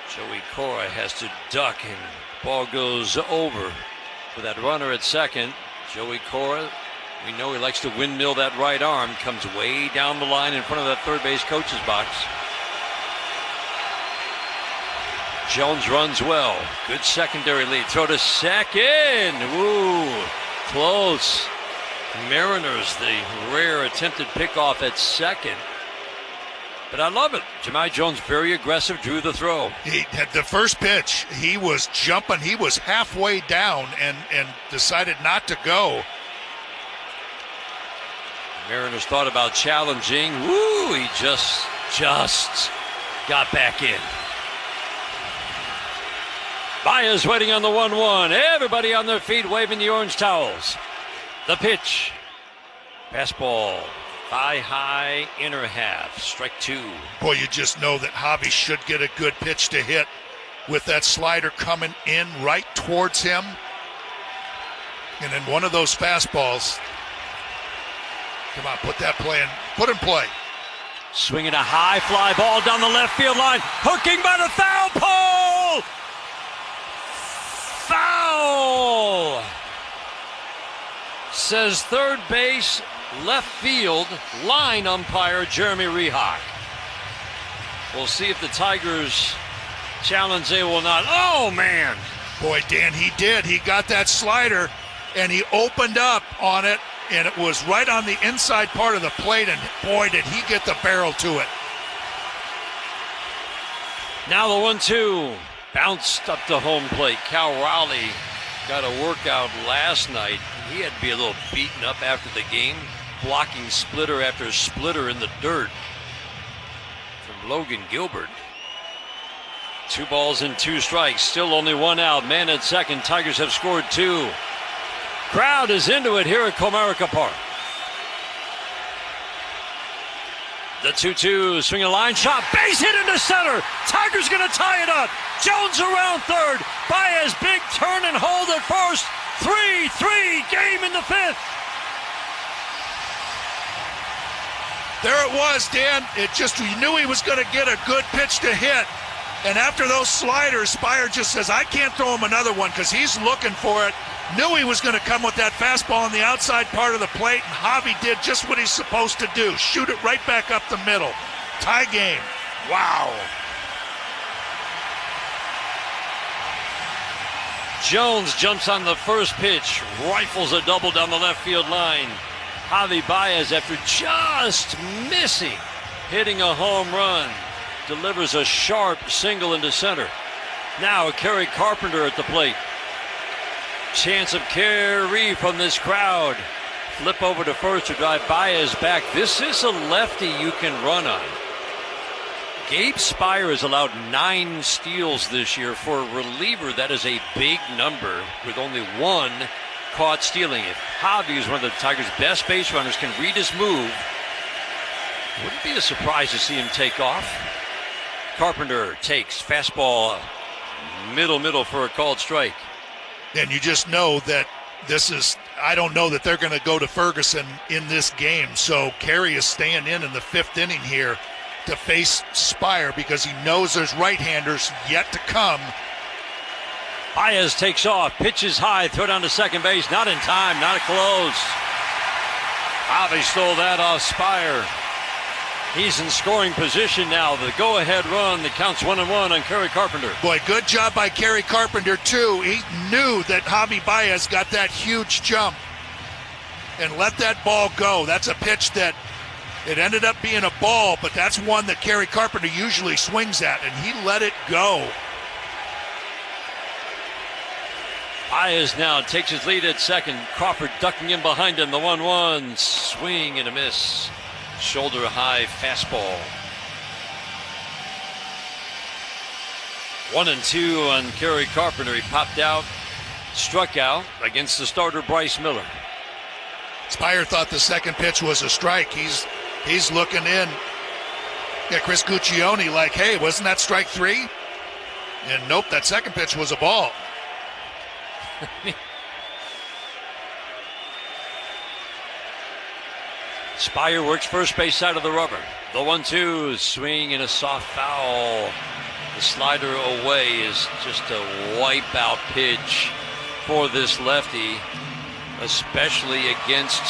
Joey Cora has to duck and ball goes over for that runner at second. Joey Cora, we know he likes to windmill that right arm, comes way down the line in front of that third base coach's box. Jones runs well. Good secondary lead. Throw to second. Ooh, close. Mariners, the rare attempted pickoff at second. But I love it. Jahmai Jones, very aggressive, drew the throw. He had the first pitch. He was jumping. He was halfway down and decided not to go. Mariners thought about challenging. Woo, he just got back in. Baez waiting on the 1-1. Everybody on their feet waving the orange towels. The pitch. Fastball. Thigh high, inner half. Strike 2. Boy, you just know that Javi should get a good pitch to hit with that slider coming in right towards him. And then one of those fastballs. Come on, put that play in. Put in play. Swinging a high fly ball down the left field line. Hooking by the foul pole. Foul! Says third base, left field, line umpire Jeremy Rehak. We'll see if the Tigers challenge they will not. Oh, man! Boy, Dan, he did. He got that slider, and he opened up on it, and it was right on the inside part of the plate, and boy, did he get the barrel to it. Now the 1-2. Bounced up to home plate. Cal Raleigh got a workout last night. He had to be a little beaten up after the game, blocking splitter after splitter in the dirt from Logan Gilbert. 2 balls and 2 strikes. Still only 1 out. Man at second. Tigers have scored 2. Crowd is into it here at Comerica Park. The 2-2, swing a line shot, base hit into center. Tigers gonna tie it up. Jones around third. Baez, big turn and hold at first. 3-3, game in the 5th. There it was, Dan. It just, you knew he was gonna get a good pitch to hit. And after those sliders, Spire just says, I can't throw him another one because he's looking for it. Knew he was going to come with that fastball on the outside part of the plate, and Javi did just what he's supposed to do. Shoot it right back up the middle. Tie game. Wow. Jones jumps on the first pitch, rifles a double down the left field line. Javi Baez, after just missing, hitting a home run, delivers a sharp single into center. Now Kerry Carpenter at the plate. Chance of carry from this crowd. Flip over to first to drive Baez back. This is a lefty you can run on. Gabe Spire has allowed 9 steals this year. For a reliever, that is a big number with only 1 caught stealing. If Javi, is one of the Tigers' best base runners, can read his move, wouldn't be a surprise to see him take off. Carpenter takes fastball middle for a called strike. And you just know that this is, I don't know that they're going to go to Ferguson in this game. So Carey is staying in the 5th inning here to face Spire because he knows there's right-handers yet to come. Baez takes off, pitches high, throw down to second base. Not in time, not close. Javi stole that off Spire. He's in scoring position now. The go-ahead run that counts 1-1 on Kerry Carpenter. Boy, good job by Kerry Carpenter, too. He knew that Javi Baez got that huge jump and let that ball go. That's a pitch that it ended up being a ball, but that's one that Kerry Carpenter usually swings at, and he let it go. Baez now takes his lead at second. Crawford ducking in behind him. The 1-1. Swing and a miss. Shoulder high fastball. 1-2 on Kerry Carpenter. He popped out, struck out against the starter Bryce Miller. Spire thought the second pitch was a strike. He's looking in at Chris Guccione like, hey, wasn't that strike 3? And nope, that second pitch was a ball. Spire works first base side of the rubber. The 1-2, swing and a soft foul. The slider away is just a wipeout pitch for this lefty, especially against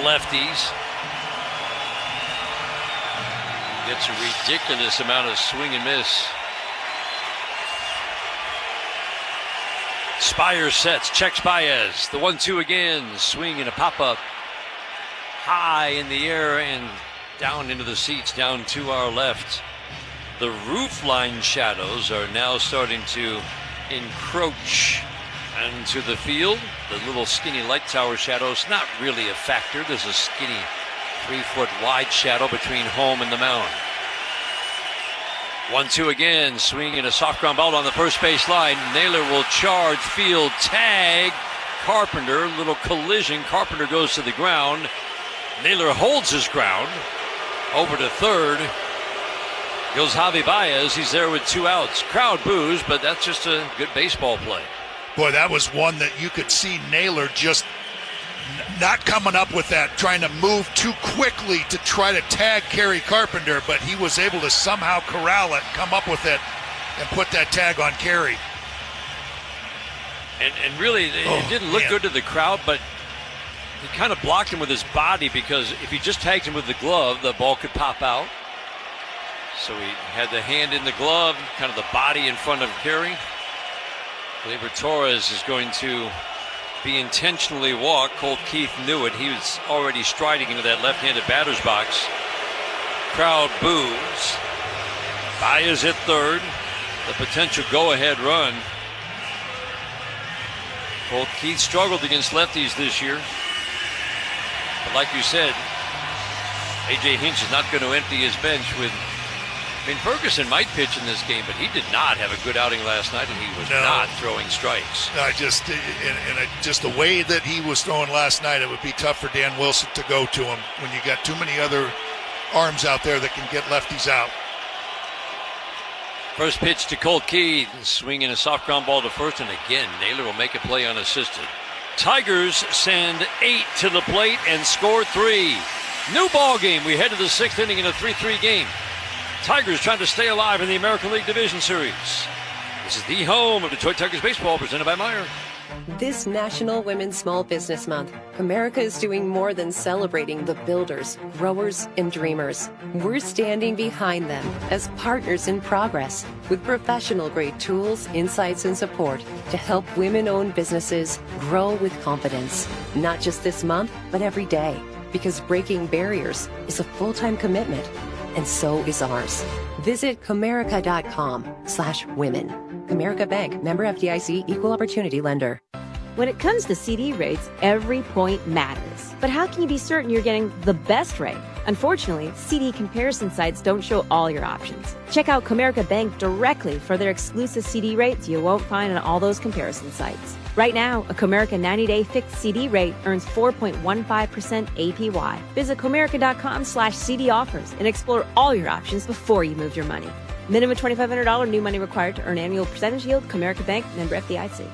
lefties. Gets a ridiculous amount of swing and miss. Spire sets, checks Baez. The 1-2 again, swing and a pop-up. High in the air and down into the seats, down to our left. The roof line shadows are now starting to encroach into the field. The little skinny light tower shadows, not really a factor. There's a skinny 3-foot wide shadow between home and the mound. 1-2 again, swing and a soft ground ball on the first base line. Naylor will charge, field, tag. Carpenter, little collision. Carpenter goes to the ground. Naylor holds his ground. Over to third goes Javi Baez. He's there with 2 outs. Crowd boos, but that's just a good baseball play. Boy, that was one that you could see Naylor just not coming up with that, trying to move too quickly to try to tag Kerry Carpenter, but he was able to somehow corral it, come up with it, and put that tag on Kerry. And really, it didn't look good to the crowd, but he kind of blocked him with his body, because if he just tagged him with the glove, the ball could pop out. So he had the hand in the glove, kind of the body in front of Kerry. Gleyber Torres is going to be intentionally walked. Colt Keith knew it. He was already striding into that left-handed batter's box. Crowd boos. Baez hit third. The potential go-ahead run. Colt Keith struggled against lefties this year. But like you said, A.J. Hinch is not going to empty his bench with... I mean, Ferguson might pitch in this game, but he did not have a good outing last night, and he was not throwing strikes. Just the way that he was throwing last night, it would be tough for Dan Wilson to go to him when you got too many other arms out there that can get lefties out. First pitch to Colt Keith, swinging a soft ground ball to first, and again, Naylor will make a play unassisted. Tigers send 8 to the plate and score 3. New ball game. We head to the 6th inning in a 3-3 game. Tigers trying to stay alive in the American League Division Series. This is the home of Detroit Tigers baseball, presented by Meijer. This National Women's Small Business Month, America is doing more than celebrating the builders, growers, and dreamers. We're standing behind them as partners in progress with professional-grade tools, insights, and support to help women-owned businesses grow with confidence. Not just this month, but every day, because breaking barriers is a full-time commitment. And so is ours. Visit Comerica.com/women. Comerica Bank, member FDIC, equal opportunity lender. When it comes to CD rates, every point matters. But how can you be certain you're getting the best rate? Unfortunately, CD comparison sites don't show all your options. Check out Comerica Bank directly for their exclusive CD rates you won't find on all those comparison sites. Right now, a Comerica 90-day fixed CD rate earns 4.15% APY. Visit Comerica.com/CD offers and explore all your options before you move your money. Minimum $2,500 new money required to earn annual percentage yield. Comerica Bank, member FDIC.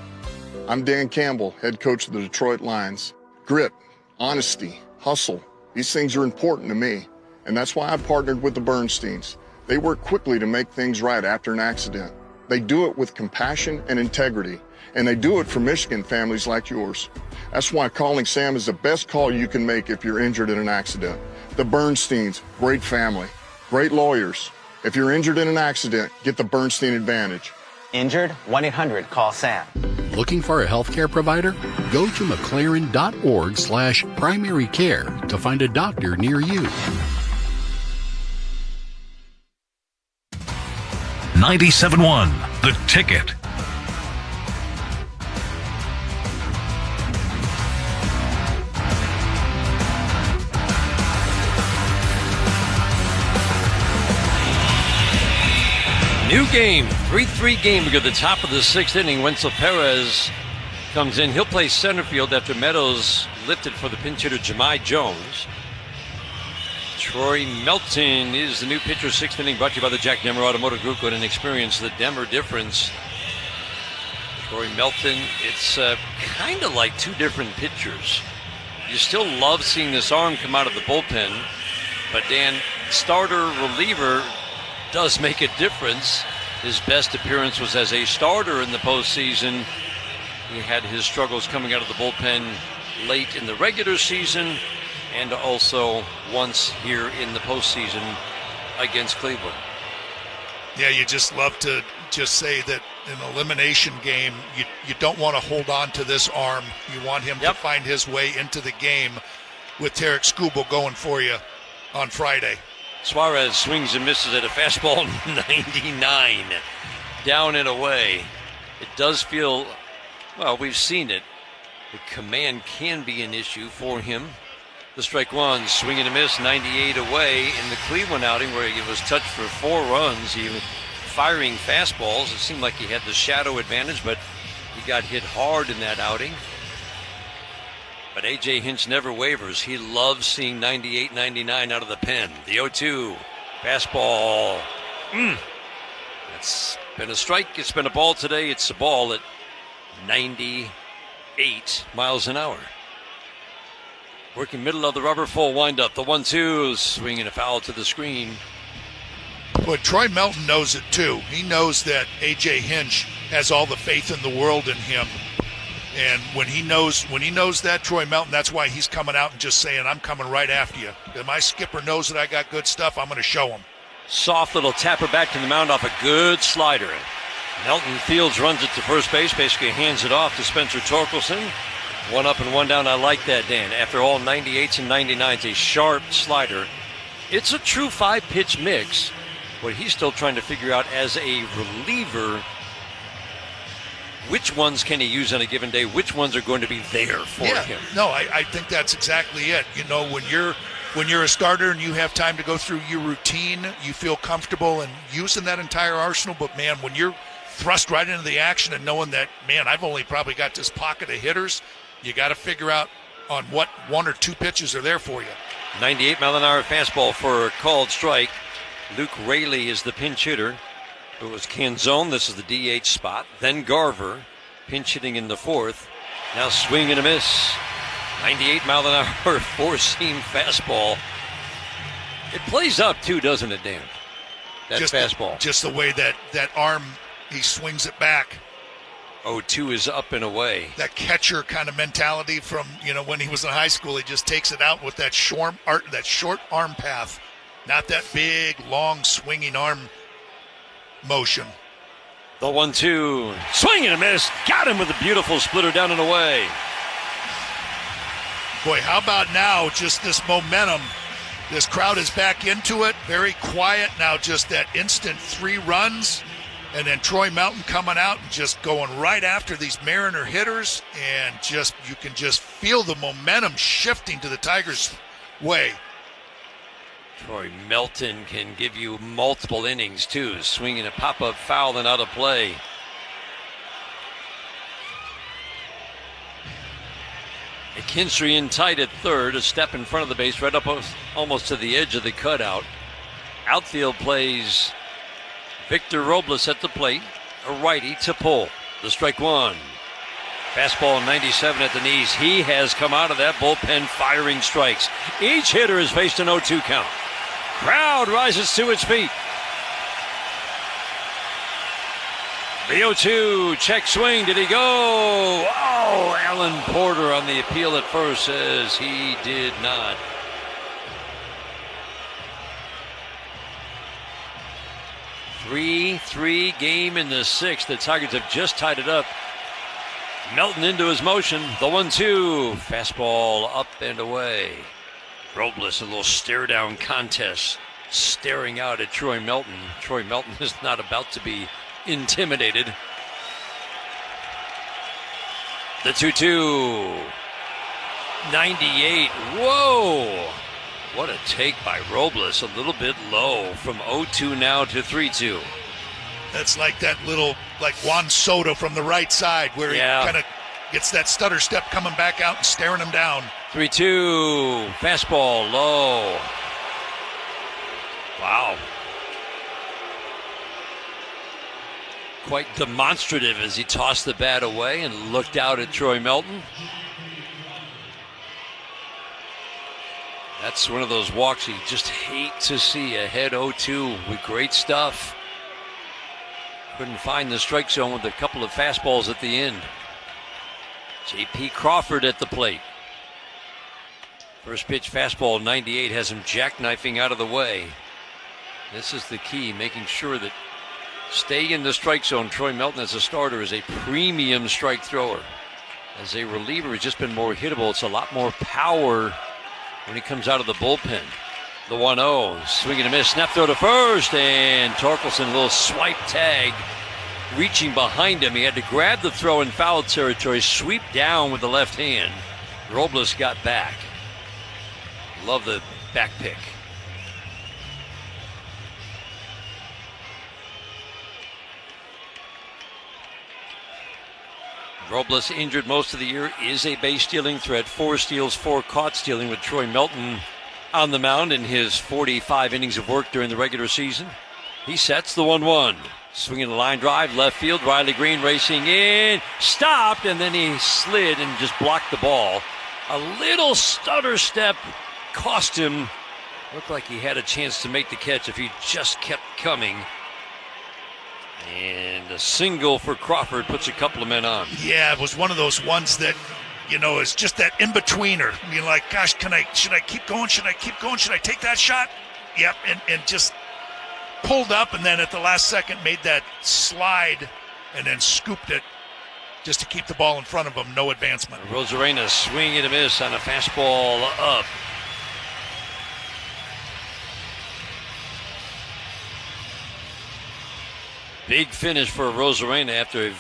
I'm Dan Campbell, head coach of the Detroit Lions. Grit, honesty, hustle. These things are important to me, and that's why I partnered with the Bernsteins. They work quickly to make things right after an accident. They do it with compassion and integrity, and they do it for Michigan families like yours. That's why calling Sam is the best call you can make if you're injured in an accident. The Bernsteins, great family, great lawyers. If you're injured in an accident, get the Bernstein Advantage. Injured? 1-800-CALL-SAM. Looking for a healthcare provider? Go to McLaren.org/primary care to find a doctor near you. 97.1 The Ticket. New game, 3-3 game. We go to the top of the 6th inning. Wenzel Perez comes in. He'll play center field after Meadows lifted for the pinch hitter Jahmai Jones. Troy Melton is the new pitcher. 6th inning, brought to you by the Jack Demmer Automotive Group. Go ahead and experience the Demmer difference. Troy Melton, it's kind of like two different pitchers. You still love seeing this arm come out of the bullpen. But Dan, starter reliever does make a difference. His best appearance was as a starter in the postseason. He had his struggles coming out of the bullpen late in the regular season and also once here in the postseason against Cleveland. Yeah, you just love to just say that in an elimination game, you don't want to hold on to this arm. You want him to find his way into the game with Tarik Skubal going for you on Friday. Suarez swings and misses at a fastball 99, down and away. It does feel, well, we've seen it. The command can be an issue for him. The strike one, swing and a miss, 98 away in the Cleveland outing where he was touched for 4 runs. He was firing fastballs. It seemed like he had the shadow advantage, but he got hit hard in that outing. But A.J. Hinch never wavers. He loves seeing 98, 99 out of the pen. The 0-2, fastball. That's been a strike. It's been a ball today. It's a ball at 98 miles an hour. Working middle of the rubber, full windup. The 1-2, swinging a foul to the screen. But Troy Melton knows it too. He knows that A.J. Hinch has all the faith in the world in him. And when he knows that, Troy Melton, that's why he's coming out and just saying, I'm coming right after you. If my skipper knows that I got good stuff, I'm going to show him. Soft little tapper back to the mound off a good slider. Melton Fields runs it to first base, basically hands it off to Spencer Torkelson. 1 up and 1 down. I like that, Dan. After all 98s and 99s, a sharp slider. It's a true 5-pitch mix. What he's still trying to figure out as a reliever, which ones can he use on a given day? Which ones are going to be there for him? No, I think that's exactly it. You know, when you're a starter and you have time to go through your routine, you feel comfortable in using that entire arsenal. But, man, when you're thrust right into the action and knowing that, man, I've only probably got this pocket of hitters, you got to figure out on what 1 or 2 pitches are there for you. 98-mile-an-hour fastball for a called strike. Luke Raley is the pinch hitter. It was Canzone. This is the DH spot. Then Garver, pinch hitting in the 4th. Now swing and a miss. 98-mile-an-hour four-seam fastball. It plays up too, doesn't it, Dan? That fastball. Just the way that arm, he swings it back. 0-2 is up and away. That catcher kind of mentality from, when he was in high school, he just takes it out with that short arm path, not that big, long, swinging arm motion. The 1-2, swing and a miss. Got him with a beautiful splitter down and away. Boy, how about now just this momentum? This crowd is back into it, very quiet now, just that instant 3 runs. And then Troy Melton coming out and just going right after these Mariner hitters, and you can just feel the momentum shifting to the Tigers' way. Troy Melton can give you multiple innings too, swinging a pop-up foul and out of play. McKinstry in tight at third, a step in front of the base, right up almost to the edge of the cutout. Outfield plays Victor Robles at the plate, a righty to pull. The strike one. Fastball 97 at the knees. He has come out of that bullpen firing strikes. Each hitter has faced an 0-2 count. Crowd rises to its feet. The 0-2, check swing. Did he go? Oh, Alan Porter on the appeal at first says he did not. Three game in the 6th. The Tigers have just tied it up. Melton into his motion. The 1-2. Fastball up and away. Robles, a little stare-down contest, staring out at Troy Melton. Troy Melton is not about to be intimidated. The 2-2. 98. Whoa! What a take by Robles. A little bit low from 0-2 now to 3-2. That's like that little, like Juan Soto from the right side where he kind of gets that stutter step coming back out and staring him down. 3-2. Fastball low. Wow. Quite demonstrative as he tossed the bat away and looked out at Troy Melton. That's one of those walks you just hate to see. Ahead 0-2 with great stuff. Couldn't find the strike zone with a couple of fastballs at the end. J.P. Crawford at the plate. First pitch fastball 98 has him jackknifing out of the way. This is the key, making sure that staying in the strike zone. Troy Melton as a starter is a premium strike thrower. As a reliever, he's just been more hittable. It's a lot more power when he comes out of the bullpen. The 1-0, swing and a miss, snap throw to first, and Torkelson, a little swipe tag, reaching behind him. He had to grab the throw in foul territory, sweep down with the left hand. Robles got back. Love the back pick. Robles, injured most of the year, is a base stealing threat. 4 steals, 4 caught stealing with Troy Melton on the mound in his 45 innings of work during the regular season. He sets the 1-1. Swinging a line drive, left field. Riley Green racing in, stopped, and then he slid and just blocked the ball. A little stutter step cost him. Looked like he had a chance to make the catch if he just kept coming. And a single for Crawford puts a couple of men on. Yeah, it was one of those ones that, is just that in-betweener. You're like, gosh, should I keep going? Should I keep going? Should I take that shot? Yep, and just pulled up, and then at the last second made that slide and then scooped it just to keep the ball in front of him. No advancement. Rosarena swing and a miss on a fastball up. Big finish for Rosarena after a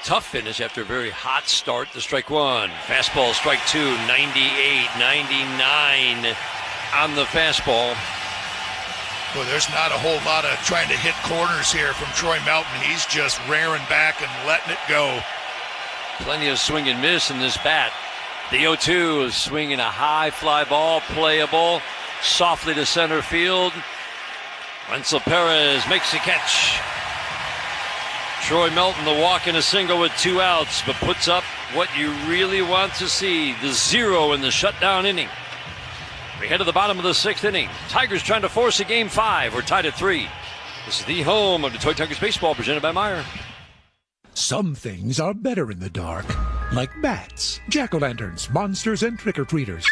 tough finish after a very hot start. The strike 1. Fastball, strike 2, 98, 99 on the fastball. Well, there's not a whole lot of trying to hit corners here from Troy Melton. He's just rearing back and letting it go. Plenty of swing and miss in this bat. The 0-2 is swinging a high fly ball, playable, softly to center field. Wenzel Perez makes the catch. Troy Melton, the walk and a single with 2 outs, but puts up what you really want to see, the 0 in the shutdown inning. We head to the bottom of the 6th inning. Tigers trying to force a game 5. We're tied at 3. This is the home of Detroit Tigers baseball, presented by Meijer. Some things are better in the dark, like bats, jack-o'-lanterns, monsters, and trick-or-treaters.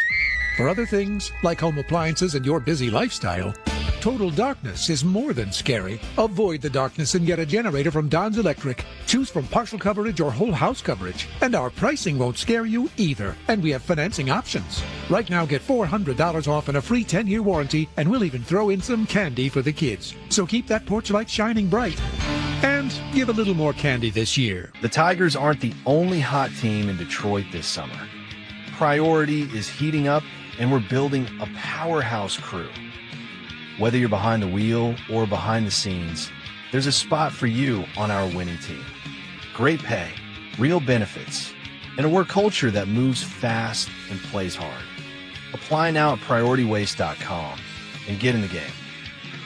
For other things, like home appliances and your busy lifestyle, total darkness is more than scary. Avoid the darkness and get a generator from Don's Electric. Choose from partial coverage or whole house coverage. And our pricing won't scare you either. And we have financing options. Right now, get $400 off and a free 10-year warranty, and we'll even throw in some candy for the kids. So keep that porch light shining bright. And give a little more candy this year. The Tigers aren't the only hot team in Detroit this summer. Priority is heating up, and we're building a powerhouse crew. Whether you're behind the wheel or behind the scenes, there's a spot for you on our winning team. Great pay, real benefits, and a work culture that moves fast and plays hard. Apply now at PriorityWaste.com and get in the game.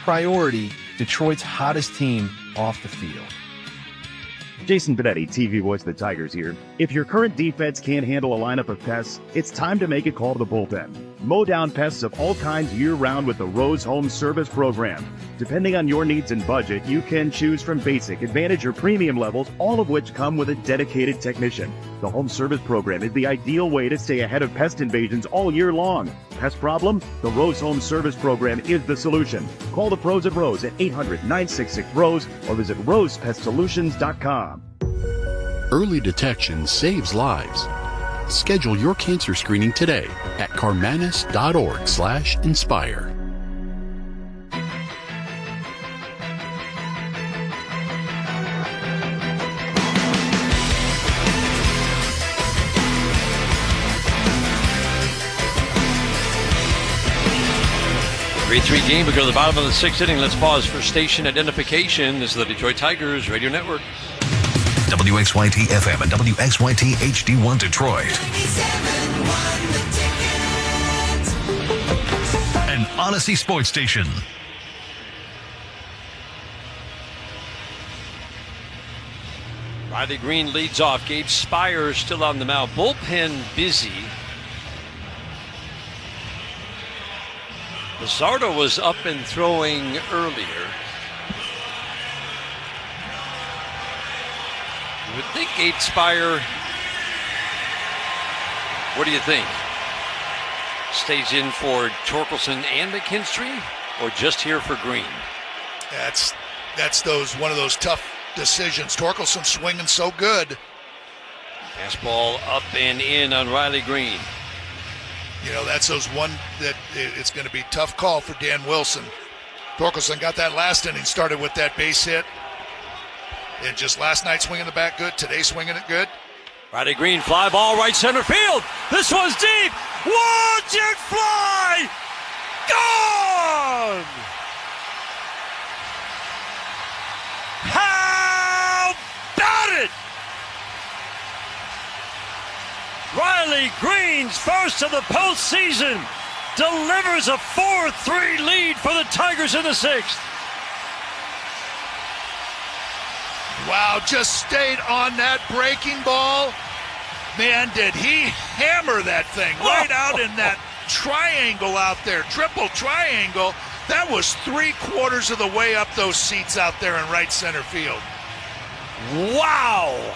Priority, Detroit's hottest team off the field. Jason Benetti, TV voice of the Tigers here. If your current defense can't handle a lineup of pests, it's time to make a call to the bullpen. Mow down pests of all kinds year-round with the Rose Home Service Program. Depending on your needs and budget, you can choose from basic, advantage, or premium levels, all of which come with a dedicated technician. The Home Service Program is the ideal way to stay ahead of pest invasions all year long. Pest problem? The Rose Home Service Program is the solution. Call the pros at Rose at 800-966-ROSE or visit rosepestsolutions.com. Early detection saves lives. Schedule your cancer screening today at carmanis.org/inspire. A 3-3 game. We go to the bottom of the 6th inning. Let's pause for station identification. This is the Detroit Tigers Radio Network. WXYT FM and WXYT HD1 Detroit. An Odyssey Sports Station. Riley Green leads off. Gabe Spire still on the mound. Bullpen busy. Bizzardo was up and throwing earlier. You would think Gabe Spire, what do you think? Stays in for Torkelson and McKinstry, or just here for Green? That's one of those tough decisions. Torkelson swinging so good. Fastball up and in on Riley Green. You know, that's those one that it's going to be a tough call for Dan Wilson. Torkelson got that last inning, started with that base hit. And just last night swinging the bat good, today swinging it good. Riley Green, fly ball, right center field. This one's deep. Watch it fly. Gone. How about it? Riley Green's first of the postseason delivers a 4-3 lead for the Tigers in the sixth. Wow, just stayed on that breaking ball. Man, did he hammer that thing right out in that triangle out there, triple triangle. That was 3/4 of the way up those seats out there in right center field. Wow.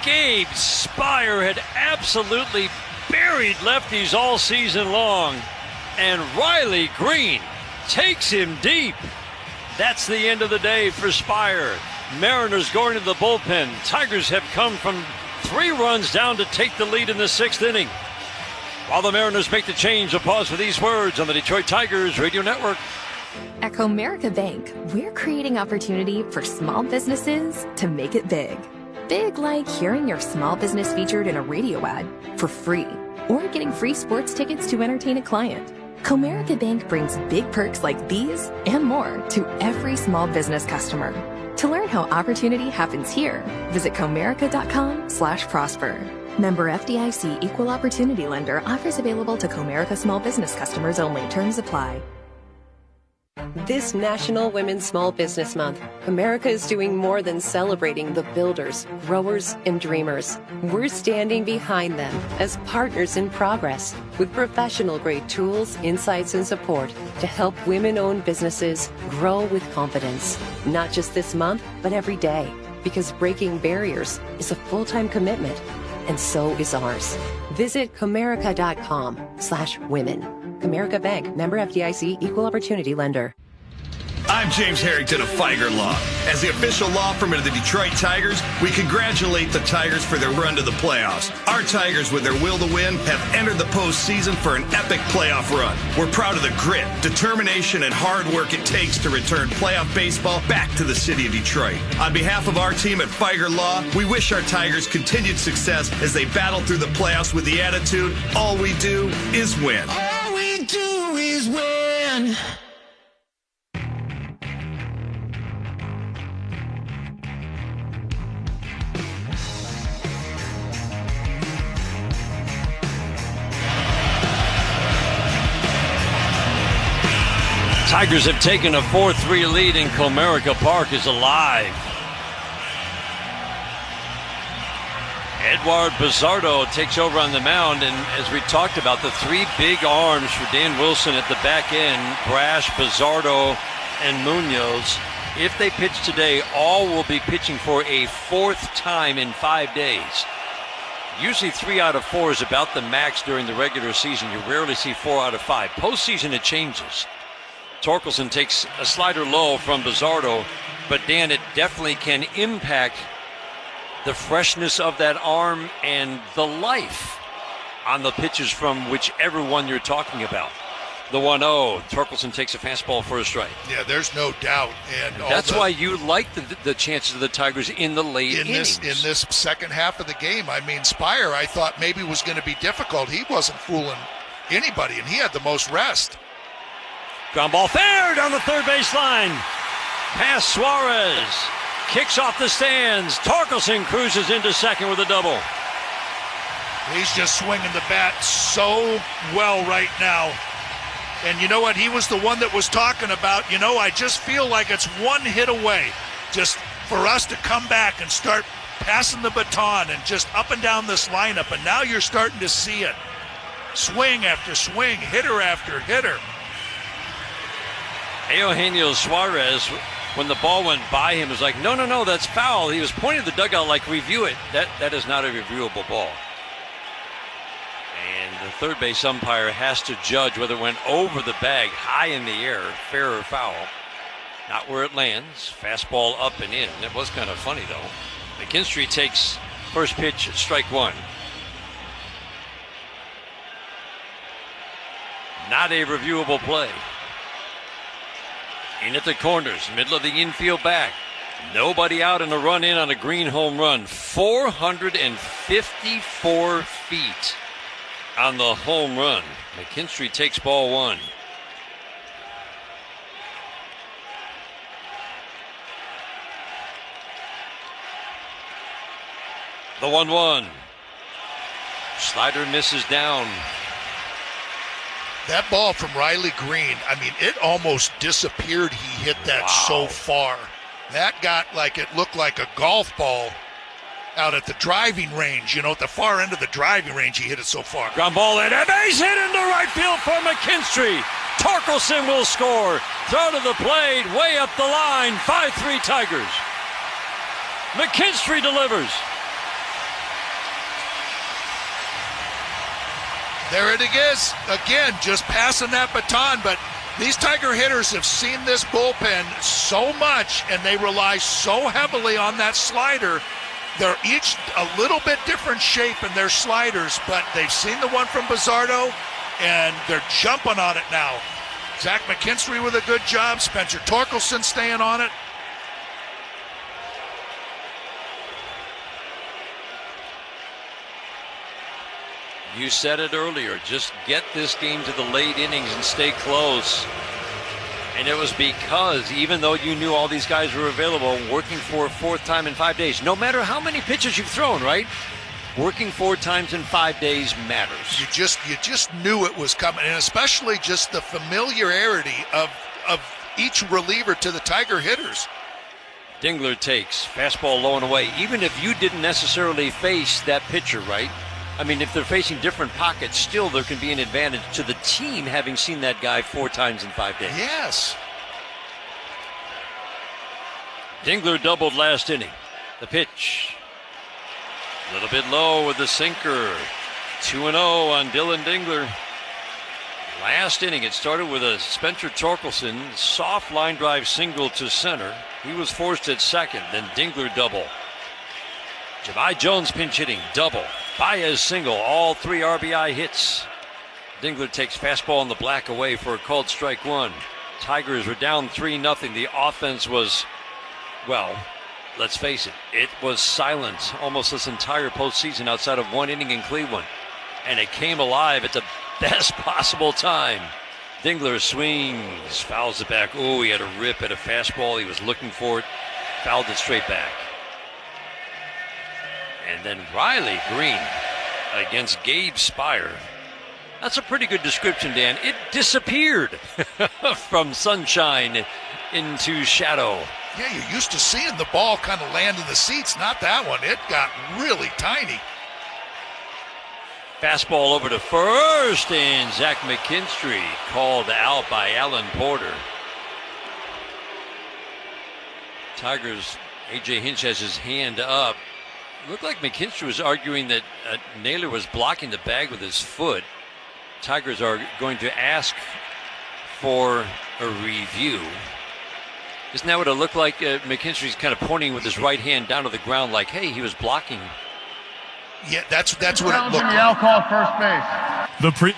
Gabe Spire had absolutely buried lefties all season long, and Riley Green takes him deep. That's the end of the day for Spire. Mariners going to the bullpen. Tigers have come from 3 runs down to take the lead in the 6th inning. While the Mariners make the change, a pause for these words on the Detroit Tigers Radio Network. At Comerica Bank, we're creating opportunity for small businesses to make it big. Big like hearing your small business featured in a radio ad for free, or getting free sports tickets to entertain a client. Comerica Bank brings big perks like these and more to every small business customer. To learn how opportunity happens here, visit comerica.com/prosper. Member FDIC Equal Opportunity Lender. Offers available to Comerica small business customers only. Terms apply. This National Women's Small Business Month, Comerica is doing more than celebrating the builders, growers, and dreamers. We're standing behind them as partners in progress with professional-grade tools, insights, and support to help women-owned businesses grow with confidence. Not just this month, but every day, because breaking barriers is a full-time commitment, and so is ours. Visit Comerica.com/women. Comerica Bank, member FDIC, equal opportunity lender. I'm James Harrington of Feiger Law. As the official law firm of the Detroit Tigers, we congratulate the Tigers for their run to the playoffs. Our Tigers, with their will to win, have entered the postseason for an epic playoff run. We're proud of the grit, determination, and hard work it takes to return playoff baseball back to the city of Detroit. On behalf of our team at Feiger Law, we wish our Tigers continued success as they battle through the playoffs with the attitude, all we do is win. All we do is win. Tigers have taken a 4-3 lead, and Comerica Park is alive. Edward Bizzardo takes over on the mound, and as we talked about, the 3 big arms for Dan Wilson at the back end, Brash, Bizzardo, and Munoz. If they pitch today, all will be pitching for a 4th time in 5 days. Usually 3 out of 4 is about the max during the regular season. You rarely see 4 out of 5. Postseason, it changes. Torkelson takes a slider low from Bizzardo, but Dan, it definitely can impact the freshness of that arm and the life on the pitches from whichever one you're talking about. The 1-0, Torkelson takes a fastball for a strike. Yeah, there's no doubt. And that's why you like the chances of the Tigers in the late innings. In this second half of the game. I mean, Spire, I thought maybe was going to be difficult. He wasn't fooling anybody, and he had the most rest. Ground ball fair down the third base line. Past Suarez. Kicks off the stands. Torkelson cruises into second with a double. He's just swinging the bat so well right now. And you know what? He was the one that was talking about, I just feel like it's one hit away just for us to come back and start passing the baton and just up and down this lineup. And now you're starting to see it. Swing after swing, hitter after hitter. Eugenio Suarez, when the ball went by him, was like, no, that's foul. He was pointing to the dugout like, review it. That is not a reviewable ball. And the third base umpire has to judge whether it went over the bag, high in the air, fair or foul. Not where it lands. Fastball up and in. It was kind of funny, though. McKinstry takes first pitch, strike one. Not a reviewable play. In at the corners, middle of the infield back. Nobody out and a run in on a green home run. 454 feet on the home run. McKinstry takes ball one. The 1-1. Slider misses down. That ball from Riley Green, I mean, it almost disappeared. He hit that so far. That got like, it looked like a golf ball out at the driving range. You know, at the far end of the driving range, he hit it so far. Ground ball and a base hit into right field for McKinstry. Torkelson will score. Throw to the plate, way up the line. 5-3 Tigers. McKinstry delivers. There it is. Again, just passing that baton. But these Tiger hitters have seen this bullpen so much, and they rely so heavily on that slider. They're each a little bit different shape in their sliders, but they've seen the one from Bizzardo, and they're jumping on it now. Zach McKinstry with a good job. Spencer Torkelson staying on it. You said it earlier, just get this game to the late innings and stay close. And it was because, even though you knew all these guys were available, working for a fourth time in 5 days, no matter how many pitches you've thrown, right? Working 4 times in 5 days matters. You just knew it was coming, and especially just the familiarity of each reliever to the Tiger hitters. Dingler takes fastball low and away. Even if you didn't necessarily face that pitcher, right? I mean, if they're facing different pockets, still there can be an advantage to the team having seen that guy 4 times in 5 days. Yes. Dingler doubled last inning. The pitch. A little bit low with the sinker. 2-0 on Dylan Dingler. Last inning, it started with a Spencer Torkelson soft line drive single to center. He was forced at second, then Dingler double. Jahmai Jones pinch hitting, double. Baez single, all 3 RBI hits. Dingler takes fastball in the black away for a called strike one. Tigers were down 3-0. The offense was, well, let's face it, it was silent almost this entire postseason outside of 1 inning in Cleveland. And it came alive at the best possible time. Dingler swings, fouls it back. Oh, he had a rip at a fastball. He was looking for it, fouled it straight back. And then Riley Green against Gabe Spire. That's a pretty good description, Dan. It disappeared from sunshine into shadow. Yeah, you're used to seeing the ball kind of land in the seats. Not that one. It got really tiny. Fastball over to first, and Zach McKinstry called out by Alan Porter. Tigers, A.J. Hinch has his hand up. Looked like McKinstry was arguing that Naylor was blocking the bag with his foot. Tigers are going to ask for a review. Isn't that what it looked like? McKinstry's kind of pointing with his right hand down to the ground like, hey, he was blocking. Yeah, that's what it looked like. Call at first base.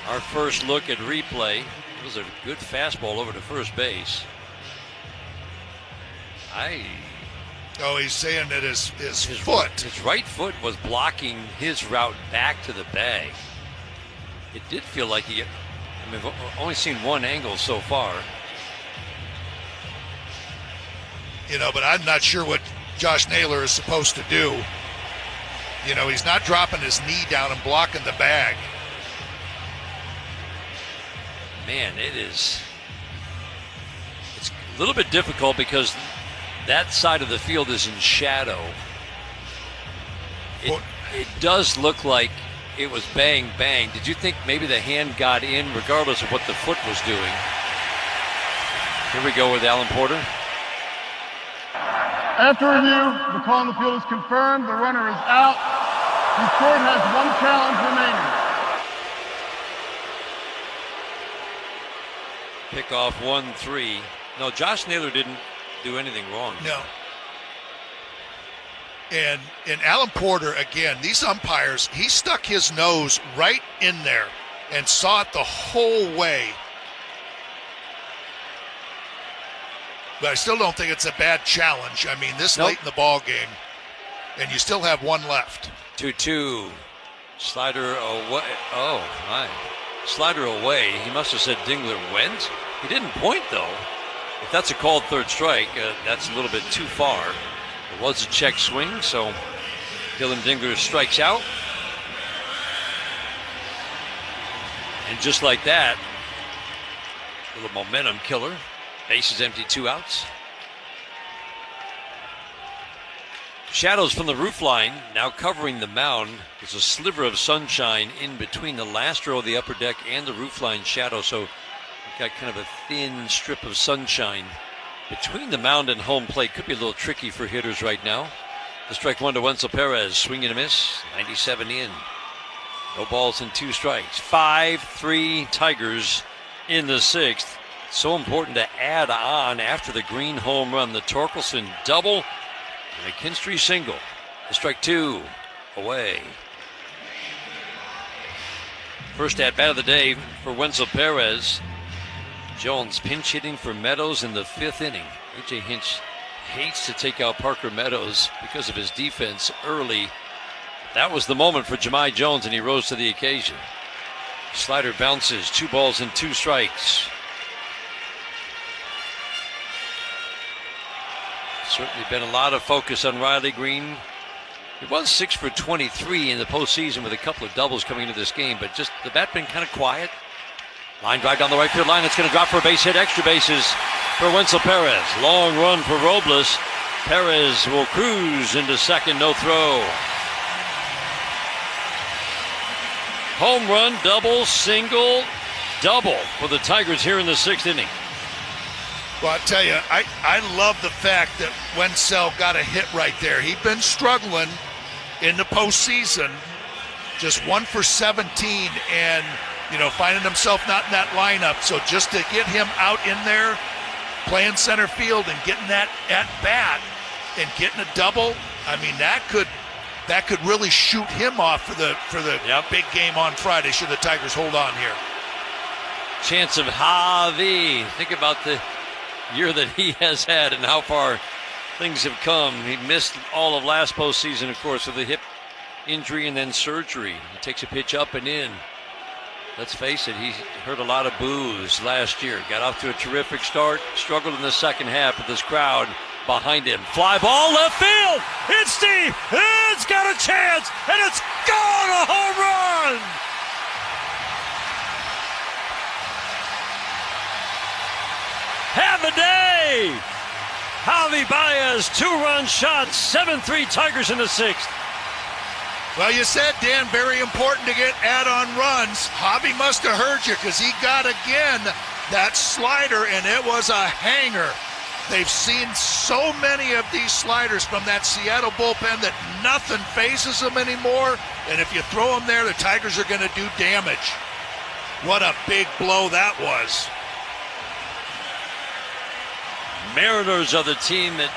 Our first look at replay. It was a good fastball over to first base. Oh, he's saying that his foot. His right foot was blocking his route back to the bag. It did feel like we've only seen one angle so far. You know, but I'm not sure what Josh Naylor is supposed to do. You know, he's not dropping his knee down and blocking the bag. Man, it's a little bit difficult because that side of the field is in shadow. It does look like it was bang, bang. Did you think maybe the hand got in regardless of what the foot was doing? Here we go with Alan Porter. After review, the call on the field is confirmed. The runner is out. Detroit has one challenge remaining. Pickoff 1-3. No, Josh Naylor didn't do anything wrong. No. And Alan Porter, again, these umpires, he stuck his nose right in there and saw it the whole way. But I still don't think it's a bad challenge. I mean, this late in the ball game, and you still have one left. 2-2. Slider away. Oh, my. Slider away. He must have said Dingler went. He didn't point, though. If that's a called third strike, that's a little bit too far. It was a check swing, so Dylan Dingler strikes out. And just like that, a little momentum killer. Bases empty, 2 outs. Shadows from the roof line now covering the mound. There's a sliver of sunshine in between the last row of the upper deck and the roof line shadow, so you've got kind of a thin strip of sunshine between the mound and home plate. Could be a little tricky for hitters right now. The strike one to Wenzel Perez, swing and a miss, 97 in. No balls and 2 strikes. 5-3 Tigers in the 6th. So important to add on after the Green home run, the Torkelson double and a Kinstry single. The strike 2 away. First at bat of the day for Wenzel Perez. Jones pinch hitting for Meadows in the 5th inning. A.J. Hinch hates to take out Parker Meadows because of his defense early. That was the moment for Jahmai Jones, and he rose to the occasion. Slider bounces, 2 balls and 2 strikes. Certainly been a lot of focus on Riley Green. He was 6 for 23 in the postseason with a couple of doubles coming into this game, but just the bat been kind of quiet. Line drive down the right field line. It's going to drop for a base hit. Extra bases for Wenzel Perez. Long run for Robles. Perez will cruise into second, no throw. Home run, double, single, double for the Tigers here in the 6th inning. Well, I tell you, I love the fact that Wenzel got a hit right there. He'd been struggling in the postseason, just 1 for 17, and finding himself not in that lineup. So just to get him out in there, playing center field and getting that at bat and getting a double, I mean that could really shoot him off for the big game on Friday. Should the Tigers hold on here? Chance of Javi. Think about the year that he has had and how far things have come. He missed all of last postseason, of course, with a hip injury and then surgery. He takes a pitch up and in. Let's face it, he heard a lot of boos last year. Got off to a terrific start, struggled in the second half with this crowd behind him. Fly ball left field. It's deep. It's got a chance, and it's gone. A home run. Have a day. Javi Baez, 2-run shot, 7-3 Tigers in the 6th. Well, you said, Dan, very important to get add-on runs. Javi must have heard you because he got again that slider, and it was a hanger. They've seen so many of these sliders from that Seattle bullpen that nothing phases them anymore. And if you throw them there, the Tigers are going to do damage. What a big blow that was. Mariners are the team that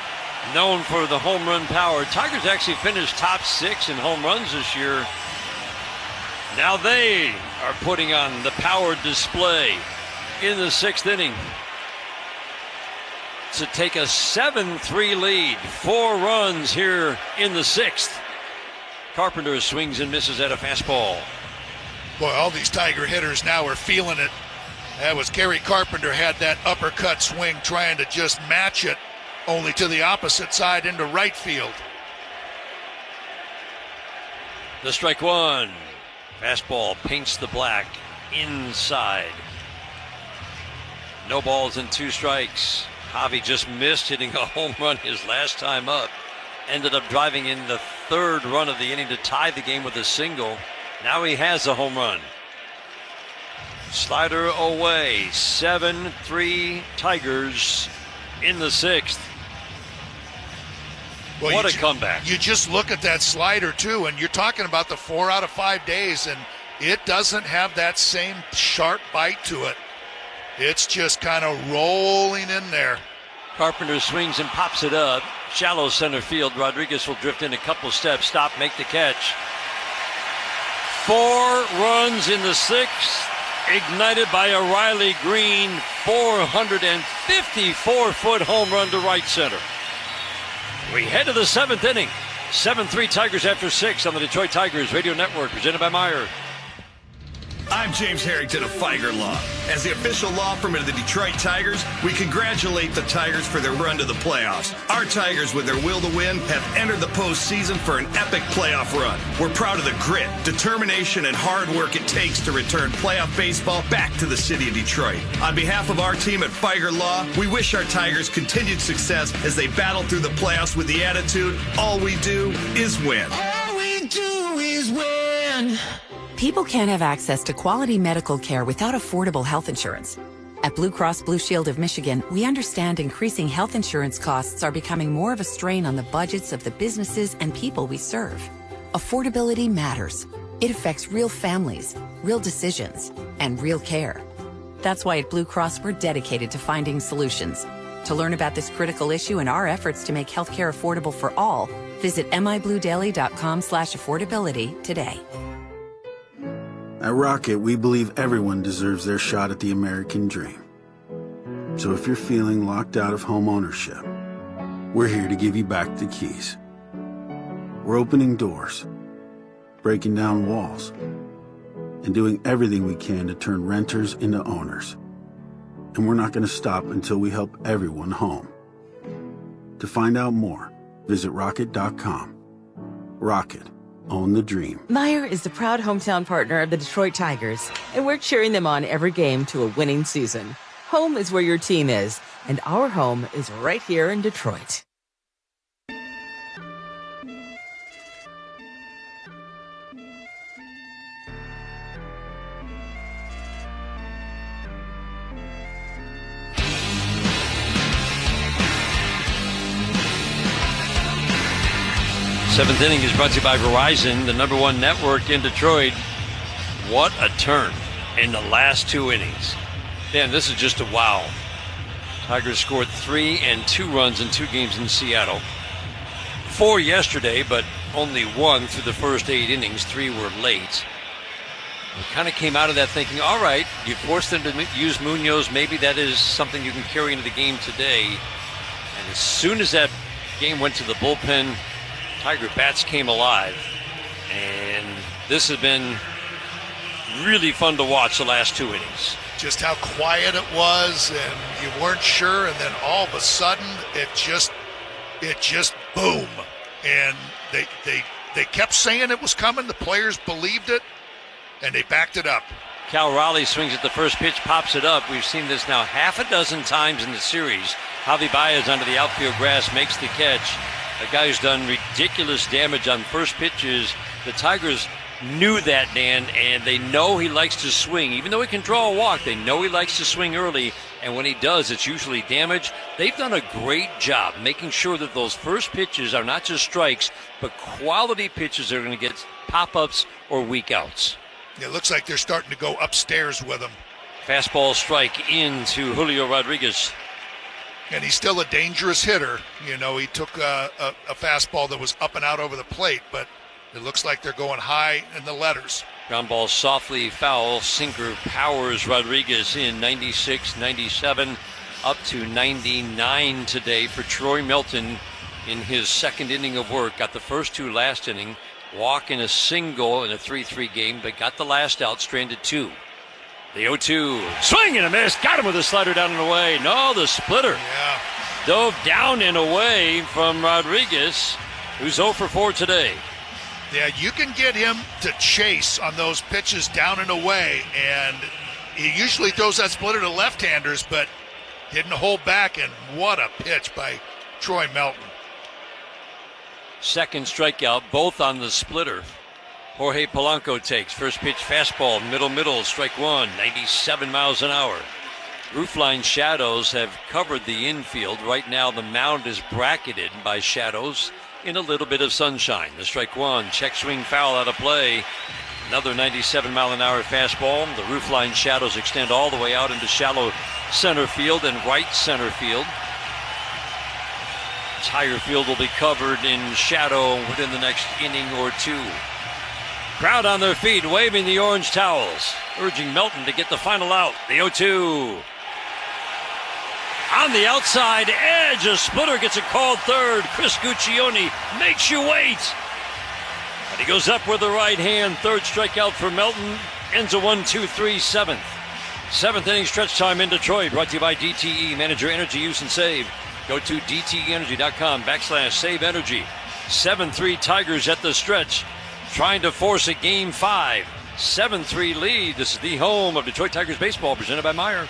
known for the home run power. Tigers actually finished top 6 in home runs this year. Now they are putting on the power display in the 6th inning to take a 7-3 lead. 4 runs here in the 6th. Carpenter swings and misses at a fastball. Boy, all these Tiger hitters now are feeling it. That was Gary Carpenter had that uppercut swing trying to just match it, only to the opposite side into right field. The strike 1. Fastball paints the black inside. No balls and 2 strikes. Javi just missed hitting a home run his last time up. Ended up driving in the 3rd run of the inning to tie the game with a single. Now he has a home run. Slider away. 7-3 Tigers in the 6th. Well, what a comeback. You just look at that slider, too, and you're talking about the 4 out of 5 days, and it doesn't have that same sharp bite to it. It's just kind of rolling in there. Carpenter swings and pops it up. Shallow center field. Rodriguez will drift in a couple steps, stop, make the catch. 4 runs in the 6th, ignited by a Riley Green 454-foot home run to right center. We head to the 7th inning. 7-3 Tigers after 6 on the Detroit Tigers Radio Network, presented by Meyer. I'm James Harrington of Feiger Law. As the official law firm of the Detroit Tigers, we congratulate the Tigers for their run to the playoffs. Our Tigers, with their will to win, have entered the postseason for an epic playoff run. We're proud of the grit, determination, and hard work it takes to return playoff baseball back to the city of Detroit. On behalf of our team at Feiger Law, we wish our Tigers continued success as they battle through the playoffs with the attitude, all we do is win. All we do is win. People can't have access to quality medical care without affordable health insurance. At Blue Cross Blue Shield of Michigan, we understand increasing health insurance costs are becoming more of a strain on the budgets of the businesses and people we serve. Affordability matters. It affects real families, real decisions, and real care. That's why at Blue Cross we're dedicated to finding solutions. To learn about this critical issue and our efforts to make healthcare affordable for all, visit mibluedaily.com/affordability today. At Rocket, we believe everyone deserves their shot at the American dream. So if you're feeling locked out of home ownership, we're here to give you back the keys. We're opening doors, breaking down walls, and doing everything we can to turn renters into owners. And we're not going to stop until we help everyone home. To find out more, visit rocket.com. Rocket. Own the dream. Meyer is the proud hometown partner of the Detroit Tigers, and we're cheering them on every game to a winning season. Home is where your team is, and our home is right here in Detroit. Seventh inning is brought to you by Verizon, the #1 network in Detroit. What a turn in the last 2 innings. Man, this is just a wow. Tigers scored 3 and 2 runs in 2 games in Seattle. 4 yesterday, but only 1 through the first 8 innings. 3 were late. We kind of came out of that thinking, all right, you forced them to use Munoz. Maybe that is something you can carry into the game today. And as soon as that game went to the bullpen, Tiger bats came alive, and this has been really fun to watch the last 2 innings. Just how quiet it was, and you weren't sure, and then all of a sudden it just boom, and they kept saying it was coming. The players believed it, and they backed it up. Cal Raleigh swings at the first pitch, pops it up. We've seen this now half a dozen times in the series. Javi Baez under the outfield grass makes the catch. A guy who's done ridiculous damage on first pitches. The Tigers knew that, Dan, and they know he likes to swing. Even though he can draw a walk, they know he likes to swing early, and when he does, it's usually damage. They've done a great job making sure that those first pitches are not just strikes, but quality pitches that are going to get pop-ups or weak outs. It looks like they're starting to go upstairs with him. Fastball strike into Julio Rodriguez. And he's still a dangerous hitter. You know, he took a fastball that was up and out over the plate, but it looks like they're going high in the letters. Ground ball softly foul. Sinker powers Rodriguez in 96, 97, up to 99 today for Troy Melton in his second inning of work. Got the first 2 last inning. Walk in a single in a 3-3 game, but got the last out, stranded 2. The 0-2, swing and a miss, got him with a slider down and away. No, the splitter. Yeah. Dove down and away from Rodriguez, who's 0 for 4 today. Yeah, you can get him to chase on those pitches down and away, and he usually throws that splitter to left-handers, but didn't hold back, and what a pitch by Troy Melton. Second strikeout, both on the splitter. Jorge Polanco takes. First pitch fastball, middle, strike one, 97 miles an hour. Roofline shadows have covered the infield. Right now the mound is bracketed by shadows in a little bit of sunshine. The strike one, check swing foul out of play. Another 97 mile an hour fastball. The roofline shadows extend all the way out into shallow center field and right center field. Entire field will be covered in shadow within the next inning or two. Crowd on their feet, waving the orange towels, urging Melton to get the final out. The 0-2. On the outside edge, a splitter gets a called third. Chris Guccione makes you wait. And he goes up with the right hand. Third strikeout for Melton. Ends a 1-2-3 seventh. Seventh inning stretch time in Detroit. Brought to you by DTE. Manage your energy use and save. Go to DTEenergy.com/save energy. 7-3 Tigers at the stretch, trying to force a Game 5. 7-3 lead. This is the home of Detroit Tigers baseball, presented by Meijer.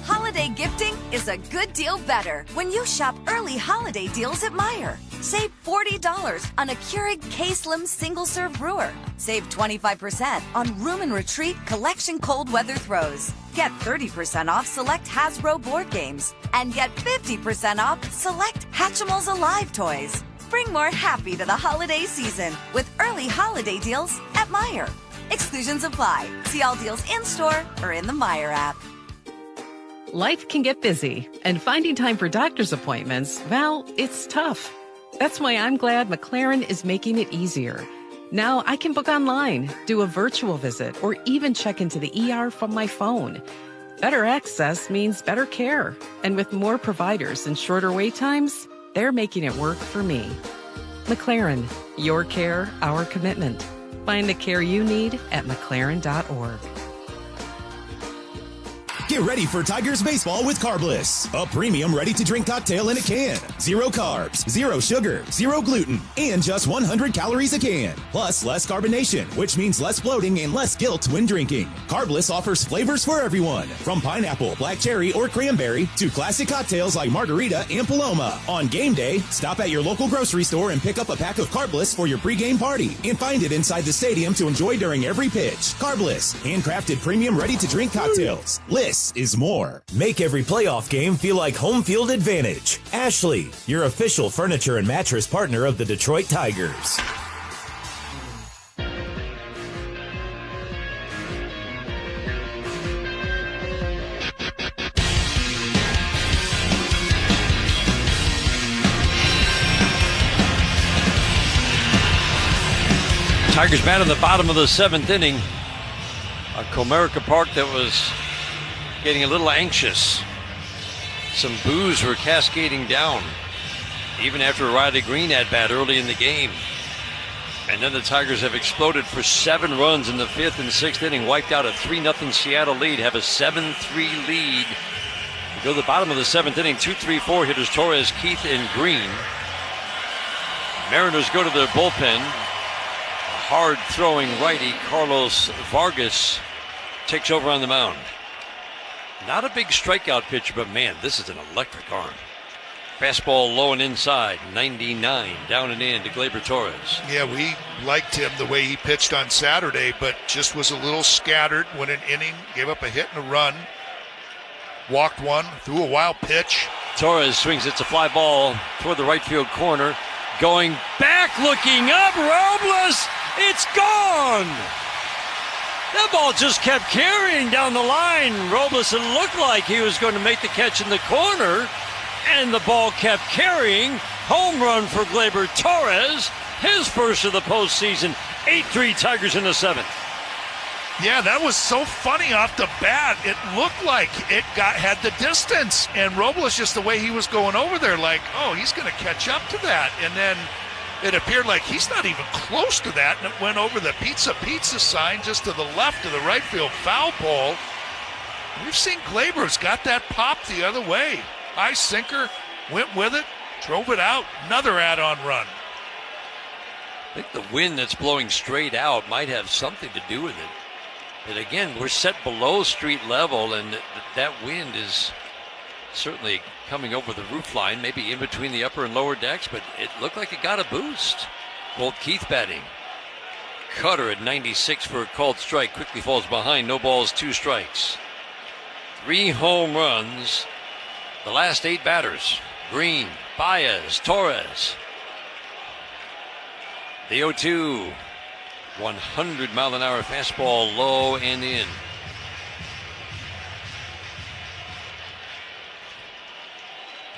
Holiday gifting is a good deal better when you shop early holiday deals at Meijer. Save $40 on a Keurig K-Slim single-serve brewer. Save 25% on Room and Retreat Collection Cold Weather Throws. Get 30% off select Hasbro board games. And get 50% off select Hatchimals Alive toys. Bring more happy to the holiday season with early holiday deals at Meijer. Exclusions apply. See all deals in-store or in the Meijer app. Life can get busy, and finding time for doctor's appointments, well, it's tough. That's why I'm glad McLaren is making it easier. Now I can book online, do a virtual visit, or even check into the ER from my phone. Better access means better care. And with more providers and shorter wait times, they're making it work for me. McLaren, your care, our commitment. Find the care you need at McLaren.org. Get ready for Tigers baseball with Carbliss, a premium ready-to-drink cocktail in a can. 0 carbs, 0 sugar, 0 gluten, and just 100 calories a can. Plus less carbonation, which means less bloating and less guilt when drinking. Carbliss offers flavors for everyone, from pineapple, black cherry, or cranberry to classic cocktails like margarita and Paloma. On game day, stop at your local grocery store and pick up a pack of Carbliss for your pregame party, and find it inside the stadium to enjoy during every pitch. Carbliss, handcrafted premium ready-to-drink cocktails. Less is more. Make every playoff game feel like home field advantage. Ashley, your official furniture and mattress partner of the Detroit Tigers. Tigers bat in the bottom of the seventh inning. A Comerica Park that was getting a little anxious. Some boos were cascading down, even after Riley Green at bat early in the game. And then the Tigers have exploded for 7 runs in the 5th and 6th inning, wiped out a 3-0 Seattle lead, have a 7-3 lead. We go to the bottom of the 7th inning, 2-3-4 hitters Torres, Keith, and Green. Mariners go to their bullpen. Hard-throwing righty Carlos Vargas takes over on the mound. Not a big strikeout pitcher, but man, this is an electric arm. Fastball low and inside, 99, down and in to Gleyber Torres. Yeah, we liked him the way he pitched on Saturday, but just was a little scattered, went an inning, gave up a hit and a run, walked one, threw a wild pitch. Torres swings, it's a fly ball toward the right field corner. Going back, looking up, Robles, it's gone! That ball just kept carrying down the line. Robles, it looked like he was going to make the catch in the corner, and the ball kept carrying. Home run for Gleyber Torres, his first of the postseason. 8-3 Tigers in the 7th. Yeah, that was so funny off the bat. It looked like it had the distance, and Robles, just the way he was going over there, like, oh, he's going to catch up to that. And then it appeared like he's not even close to that, and it went over the pizza sign just to the left of the right field foul pole. We've seen Gleyber's got that pop the other way. High sinker, went with it, drove it out. Another add-on run. I think the wind that's blowing straight out might have something to do with it. But again, we're set below street level, and that wind is certainly coming over the roof line, maybe in between the upper and lower decks, but it looked like it got a boost. Bolt Keith batting. Cutter at 96 for a called strike. Quickly falls behind. No balls, 2 strikes. 3 home runs. The last 8 batters. Green, Baez, Torres. The 0-2. 100-mile-an-hour fastball low and in.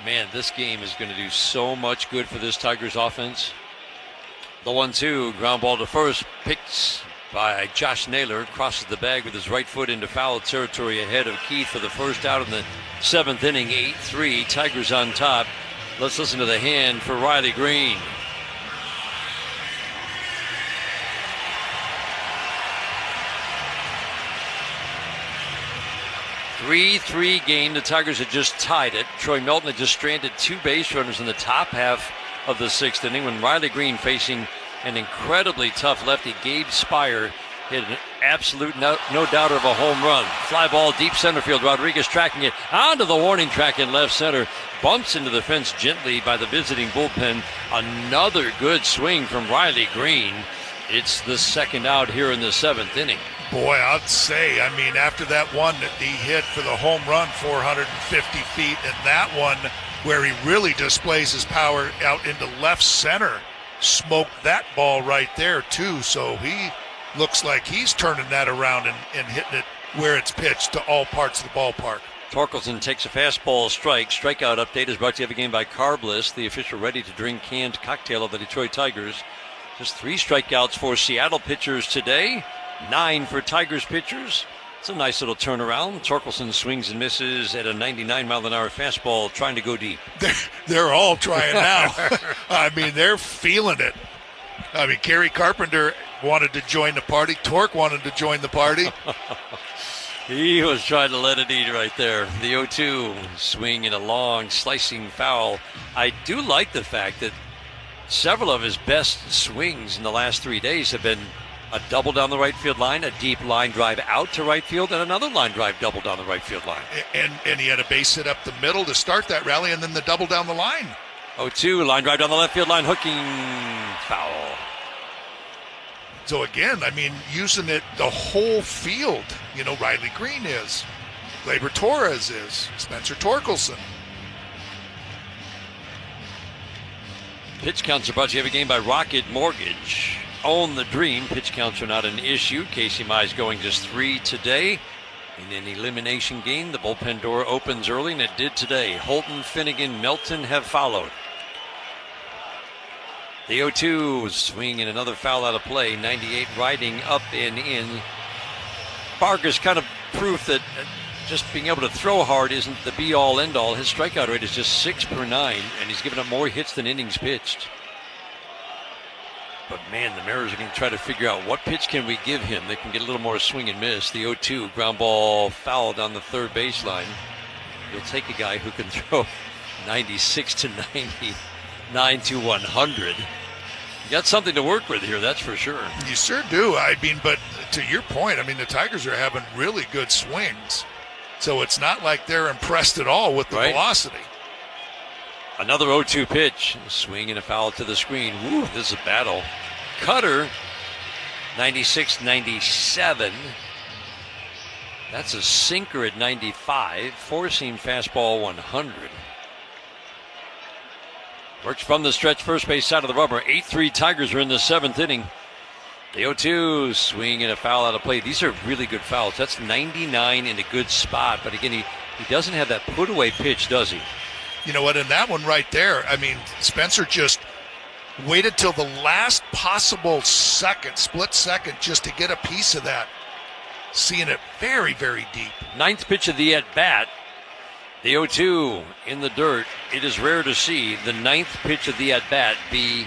Man, this game is going to do so much good for this Tigers offense. The 1-2, ground ball to first, picked by Josh Naylor, crosses the bag with his right foot into foul territory ahead of Keith for the first out in the 7th inning. 8-3, Tigers on top. Let's listen to the hand for Riley Green. 3-3 game. The Tigers had just tied it. Troy Melton had just stranded 2 base runners in the top half of the 6th inning when Riley Green, facing an incredibly tough lefty, Gabe Spire, hit an absolute no doubter of a home run. Fly ball deep center field. Rodriguez tracking it onto the warning track in left center. Bumps into the fence gently by the visiting bullpen. Another good swing from Riley Green. It's the 2nd out here in the 7th inning. Boy, I'd say, I mean, after that one that he hit for the home run 450 feet, and that one where he really displays his power out into left center, smoked that ball right there too. So he looks like he's turning that around and hitting it where it's pitched to all parts of the ballpark. Torkelson takes a fastball strike. Strikeout update is brought to you every game by Carbliss, the official ready-to-drink canned cocktail of the Detroit Tigers. Just 3 strikeouts for Seattle pitchers today, 9 for Tigers pitchers. It's a nice little turnaround. Torkelson swings and misses at a 99-mile-an-hour fastball, trying to go deep. They're all trying now. I mean, they're feeling it. I mean, Kerry Carpenter wanted to join the party. Torque wanted to join the party. He was trying to let it eat right there. The 0-2, swing in a long, slicing foul. I do like the fact that several of his best swings in the last 3 days have been a double down the right field line, a deep line drive out to right field, and another line drive double down the right field line. And he had a base hit up the middle to start that rally, and then the double down the line. 0-2, line drive down the left field line, hooking, foul. So again, I mean, using it the whole field. You know, Riley Green is, Gleyber Torres is, Spencer Torkelson. Pitch counts are brought to you every game by Rocket Mortgage. Own the dream. Pitch counts are not an issue. Casey Mize going just 3 today. In an elimination game, the bullpen door opens early, and it did today. Holton, Finnegan, Melton have followed. The 0-2 swing and another foul out of play. 98 riding up and in. Vargas kind of proof that just being able to throw hard isn't the be-all, end-all. His strikeout rate is just 6 per 9, and he's given up more hits than innings pitched. But, man, the Mariners are going to try to figure out what pitch can we give him. They can get a little more swing and miss. The 0-2, ground ball foul down the third baseline. You'll take a guy who can throw 96 to 99 to 100. You got something to work with here, that's for sure. You sure do. I mean, but to your point, I mean, the Tigers are having really good swings. So it's not like they're impressed at all with the velocity. Another 0-2 pitch. Swing and a foul to the screen. Woo, this is a battle. Cutter, 96-97. That's a sinker at 95. Four-seam fastball 100. Works from the stretch first base side of the rubber. 8-3 Tigers are in the 7th inning. The 0-2, swing and a foul out of play. These are really good fouls. That's 99 in a good spot. But again, he doesn't have that put-away pitch, does he? You know what, in that one right there, I mean, Spencer just waited till the last possible second, split second, just to get a piece of that. Seeing it very, very deep. 9th pitch of the at-bat. The 0-2 in the dirt. It is rare to see the 9th pitch of the at-bat be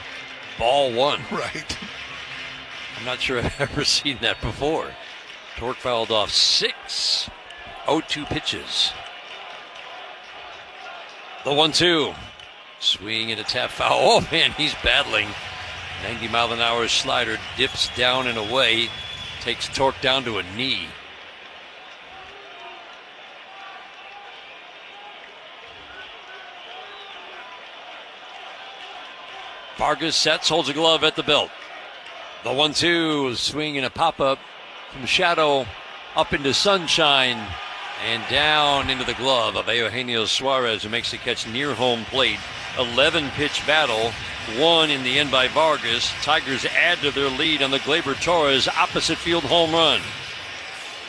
ball 1. Right. I'm not sure I've ever seen that before. Torque fouled off 6 0-2 pitches. The 1-2. Swing and a tap foul. Oh, man, he's battling. 90-mile-an-hour slider dips down and away. Takes Torque down to a knee. Vargas sets, holds a glove at the belt. The 1-2, swing and a pop-up from shadow up into sunshine and down into the glove of Eugenio Suarez, who makes the catch near home plate. 11-pitch battle, won in the end by Vargas. Tigers add to their lead on the Gleyber Torres opposite field home run.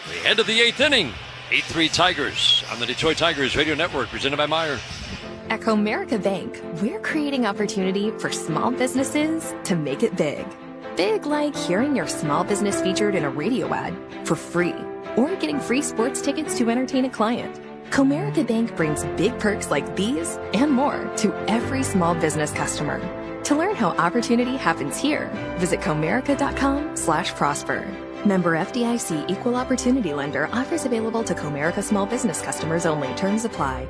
We head to the 8th inning. 8-3 Tigers on the Detroit Tigers Radio Network, presented by Meijer. At Comerica Bank, we're creating opportunity for small businesses to make it big. Big like hearing your small business featured in a radio ad for free, or getting free sports tickets to entertain a client. Comerica Bank brings big perks like these and more to every small business customer. To learn how opportunity happens here, visit comerica.com/prosper. Member FDIC Equal Opportunity Lender. Offers available to Comerica small business customers only. Terms apply.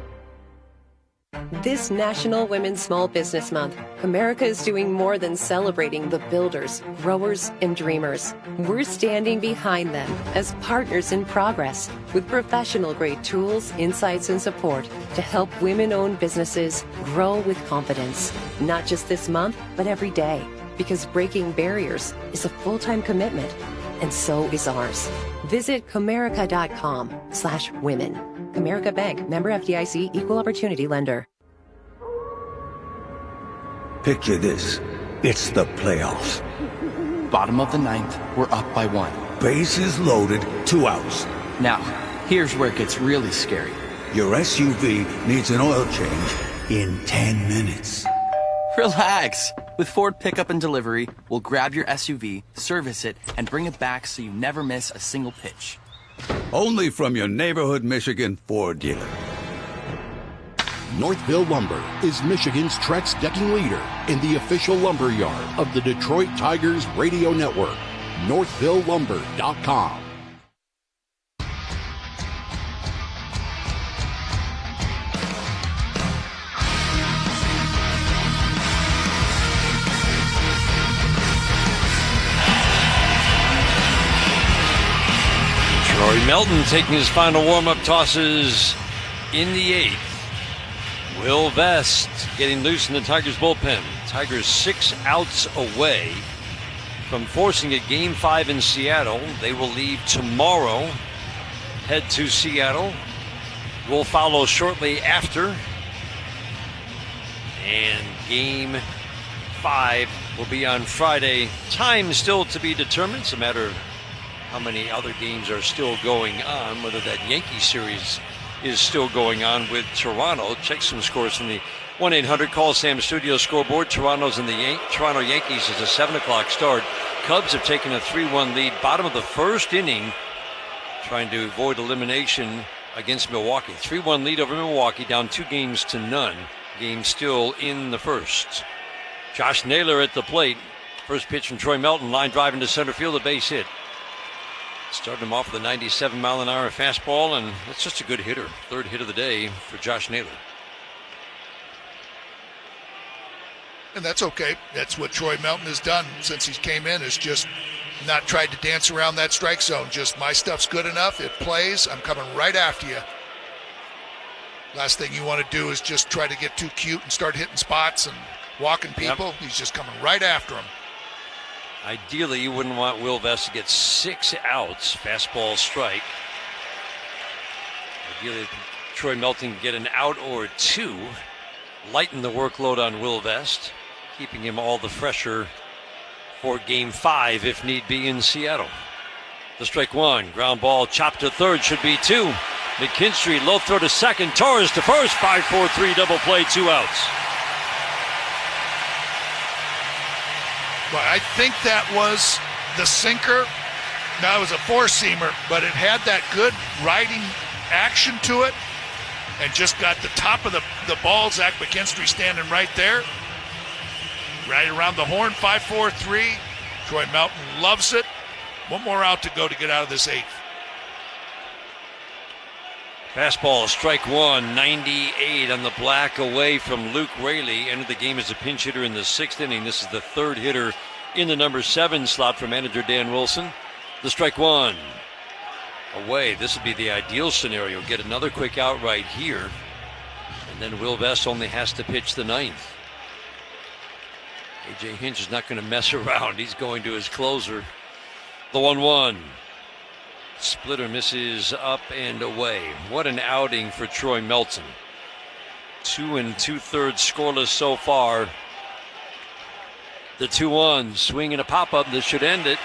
This National Women's Small Business Month, Comerica is doing more than celebrating the builders, growers, and dreamers. We're standing behind them as partners in progress with professional-grade tools, insights, and support to help women-owned businesses grow with confidence. Not just this month, but every day, because breaking barriers is a full-time commitment, and so is ours. Visit Comerica.com/women. Comerica Bank, member FDIC, equal opportunity lender. Picture this. It's the playoffs. Bottom of the 9th, we're up by 1. Bases loaded, 2 outs. Now, here's where it gets really scary. Your SUV needs an oil change in 10 minutes. Relax. With Ford Pickup and Delivery, we'll grab your SUV, service it, and bring it back so you never miss a single pitch. Only from your neighborhood Michigan Ford dealer. Northville Lumber is Michigan's Trex decking leader in the official lumber yard of the Detroit Tigers Radio Network. NorthvilleLumber.com. Troy Melton taking his final warm-up tosses in the 8th. Will Vest getting loose in the Tigers bullpen. Tigers 6 outs away from forcing a Game 5 in Seattle. They will leave tomorrow, head to Seattle. Will follow shortly after. And Game 5 will be on Friday. Time still to be determined. It's a matter of how many other games are still going on, whether that Yankee series is still going on with Toronto. Check some scores from the 1-800-CALL-SAM studio scoreboard. Toronto Yankees is a 7 o'clock start. Cubs have taken a 3-1 lead, bottom of the first inning, trying to avoid elimination against Milwaukee. 3-1 lead over Milwaukee, down 2-0. Game still in the first. Josh Naylor at the plate. First pitch from Troy Melton, line drive into center field, a base hit. Starting him off with a 97-mile-an-hour fastball, and that's just a good hitter. Third hit of the day for Josh Naylor. And that's okay. That's what Troy Melton has done since he came in, is just not tried to dance around that strike zone. Just, my stuff's good enough. It plays. I'm coming right after you. Last thing you want to do is just try to get too cute and start hitting spots and walking people. Yep. He's just coming right after him. Ideally, you wouldn't want Will Vest to get 6 outs, fastball strike. Ideally, Troy Melton get an out or 2, lighten the workload on Will Vest, keeping him all the fresher for Game 5 if need be in Seattle. The strike 1, ground ball, chopped to third, should be 2. McKinstry, low throw to second, Torres to first, 5-4-3 double play, 2 outs. Well, I think that was the sinker. Now, it was a four-seamer, but it had that good riding action to it and just got the top of the ball. Zach McKinstry standing right there. Right around the horn, 5-4-3. Troy Melton loves it. One more out to go to get out of this 8th. Fastball, strike 1, 98 on the black away from Luke Raley. Entered the game as a pinch hitter in the 6th inning. This is the 3rd hitter in the number 7 slot for manager Dan Wilson. The strike 1 away. This would be the ideal scenario. Get another quick out right here. And then Will Vest only has to pitch the 9th. A.J. Hinch is not going to mess around. He's going to his closer. The 1-1. Splitter misses up and away. What an outing for Troy Melton. 2 2/3 scoreless so far. The 2-1. Swing and a pop-up. This should end it.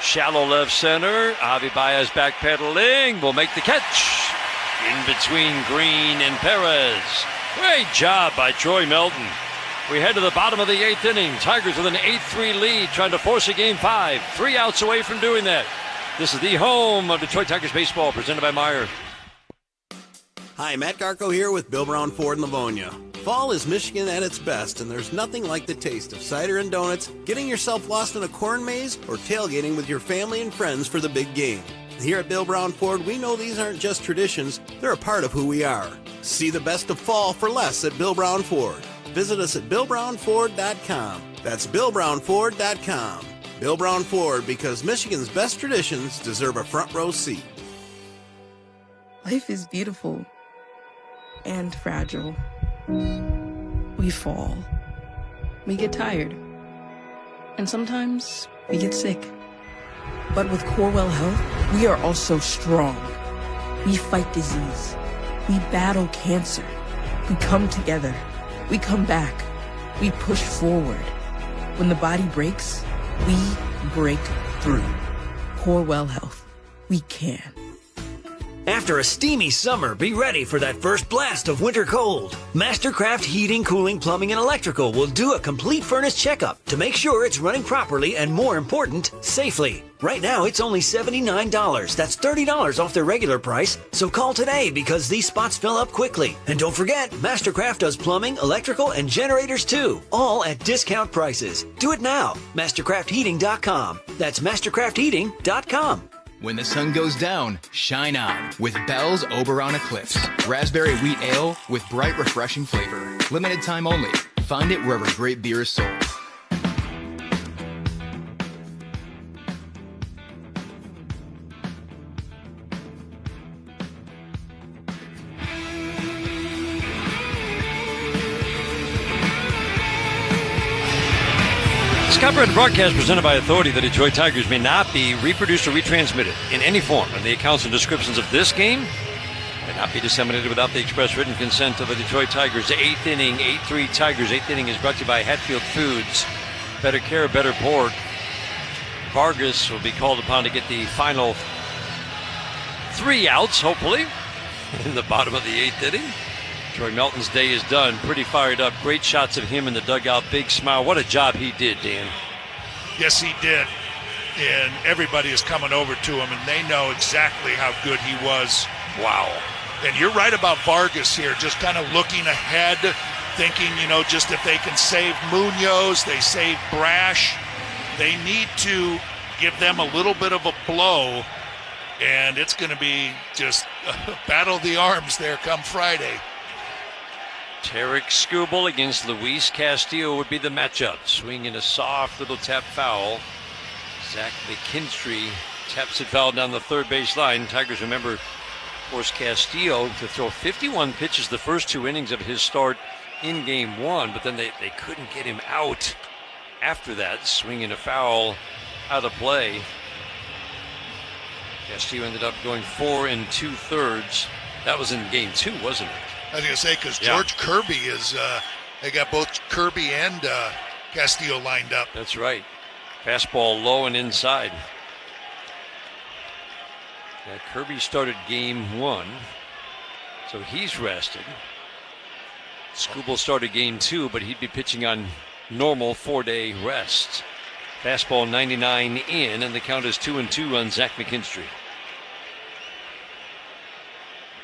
Shallow left center. Avi Baez backpedaling. Will make the catch. In between Green and Perez. Great job by Troy Melton. We head to the bottom of the 8th inning. Tigers with an 8-3 lead, trying to force a game 5. 3 outs away from doing that. This is the home of Detroit Tigers baseball, presented by Meijer. Hi, Matt Garco here with Bill Brown Ford in Livonia. Fall is Michigan at its best, and there's nothing like the taste of cider and donuts, getting yourself lost in a corn maze, or tailgating with your family and friends for the big game. Here at Bill Brown Ford, we know these aren't just traditions, they're a part of who we are. See the best of fall for less at Bill Brown Ford. Visit us at BillBrownFord.com. That's BillBrownFord.com. Bill Brown Ford, because Michigan's best traditions deserve a front row seat. Life is beautiful and fragile. We fall. We get tired. And sometimes we get sick. But with Corewell Health, we are also strong. We fight disease. We battle cancer. We come together. We come back. We push forward. When the body breaks, we break through. Corewell Health. We can. After a steamy summer, be ready for that first blast of winter cold. Mastercraft Heating, Cooling, Plumbing, and Electrical will do a complete furnace checkup to make sure it's running properly and, more important, safely. Right now, it's only $79. That's $30 off their regular price. So call today because these spots fill up quickly. And don't forget, Mastercraft does plumbing, electrical, and generators too. All at discount prices. Do it now. MastercraftHeating.com. That's MastercraftHeating.com. When the sun goes down, shine on with Bell's Oberon Eclipse. Raspberry wheat ale with bright, refreshing flavor. Limited time only. Find it wherever great beer is sold. Copyrighted broadcast presented by Authority. The Detroit Tigers may not be reproduced or retransmitted in any form, and the accounts and descriptions of this game may not be disseminated without the express written consent of the Detroit Tigers. 8th inning, 8-3 Tigers. 8th inning is brought to you by Hatfield Foods. Better care, better pork. Vargas will be called upon to get the final 3 outs, hopefully, in the bottom of the 8th inning. Troy Melton's day is done. Pretty fired up. Great shots of him in the dugout. Big smile. What a job he did, Dan. Yes, he did. And everybody is coming over to him, and they know exactly how good he was. Wow. And you're right about Vargas here, just kind of looking ahead, thinking, just if they can save Munoz, they save Brash, they need to give them a little bit of a blow, and it's going to be just a battle of the arms there come Friday. Tarek Skubal against Luis Castillo would be the matchup. Swinging a soft little tap foul. Zach McKinstry taps it foul down the third base line. Tigers, remember, forced Castillo to throw 51 pitches the first 2 innings of his start in game 1, but then they couldn't get him out after that. Swinging a foul out of play. Castillo ended up going 4 2/3. That was in game 2, wasn't it? I was going to say, because George Kirby is, they got both Kirby and Castillo lined up. That's right. Fastball low and inside. Yeah, Kirby started game 1, so he's rested. Skubal started game 2, but he'd be pitching on normal 4-day rest. Fastball 99 in, and the count is 2-2 on Zach McKinstry.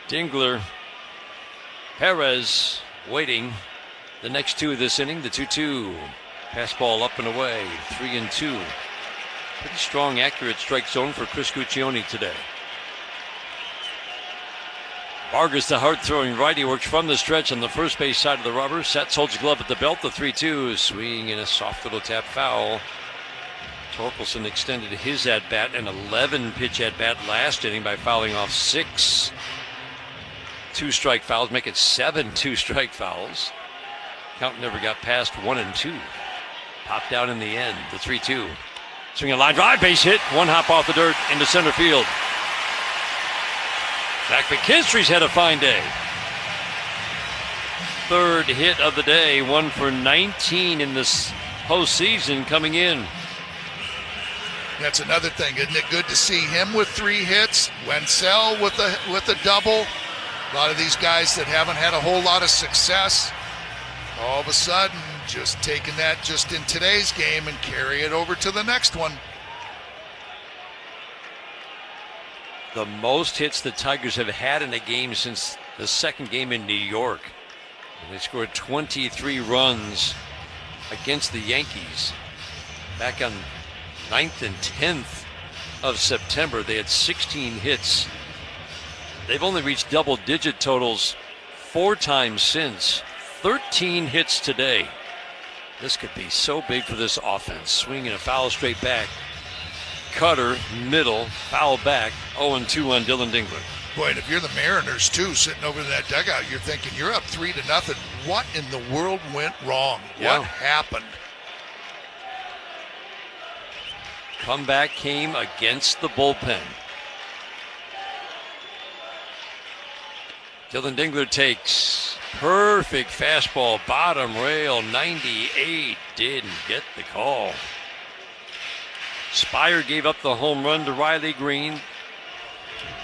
Dingler, Perez waiting. The next 2 of this inning, the 2-2. Fastball up and away, 3-2. Pretty strong, accurate strike zone for Chris Guccione today. Vargas, the hard-throwing righty, works from the stretch on the first base side of the rubber. Sets, holds glove at the belt, the 3-2. Swing and a soft little tap foul. Torkelson extended his at-bat, an 11-pitch at-bat last inning by fouling off 6 2-strike fouls, make it 7 2-strike fouls. Count never got past 1-2. Popped down in the end, the 3-2. Swing a line drive, base hit. One hop off the dirt into center field. Zach McKinstry's had a fine day. Third hit of the day, 1 for 19 in this postseason coming in. That's another thing. Isn't it good to see him with 3 hits? Wenzel with a double. A lot of these guys that haven't had a whole lot of success, all of a sudden just taking that just in today's game and carry it over to the next one. The most hits the Tigers have had in a game since the second game in New York. They scored 23 runs against the Yankees back on 9th and 10th of September. They had 16 hits. They've only reached double-digit totals 4 times since. 13 hits today. This could be so big for this offense. Swinging a foul straight back. Cutter, middle, foul back. 0-2 on Dylan Dingler. Boy, and if you're the Mariners, too, sitting over in that dugout, you're thinking you're up 3-0. What in the world went wrong? Yeah. What happened? Comeback came against the bullpen. Dylan Dingler takes perfect fastball, bottom rail, 98. Didn't get the call. Spire gave up the home run to Riley Green.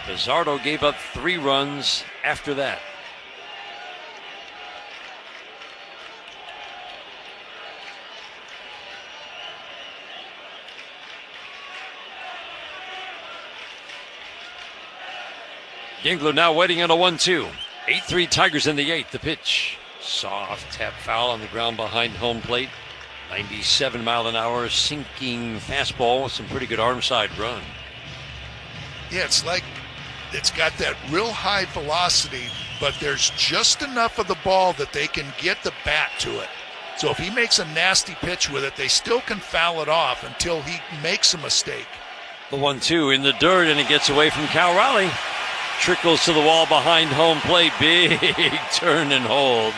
Pizzardo gave up 3 runs after that. Dingler now waiting on a 1-2. 8-3 Tigers in the 8th. The pitch. Soft tap foul on the ground behind home plate. 97-mile-an-hour sinking fastball with some pretty good arm side run. Yeah, it's like it's got that real high velocity, but there's just enough of the ball that they can get the bat to it. So if he makes a nasty pitch with it, they still can foul it off until he makes a mistake. The 1-2 in the dirt, and it gets away from Cal Raleigh. Trickles to the wall behind home plate. Big turn and hold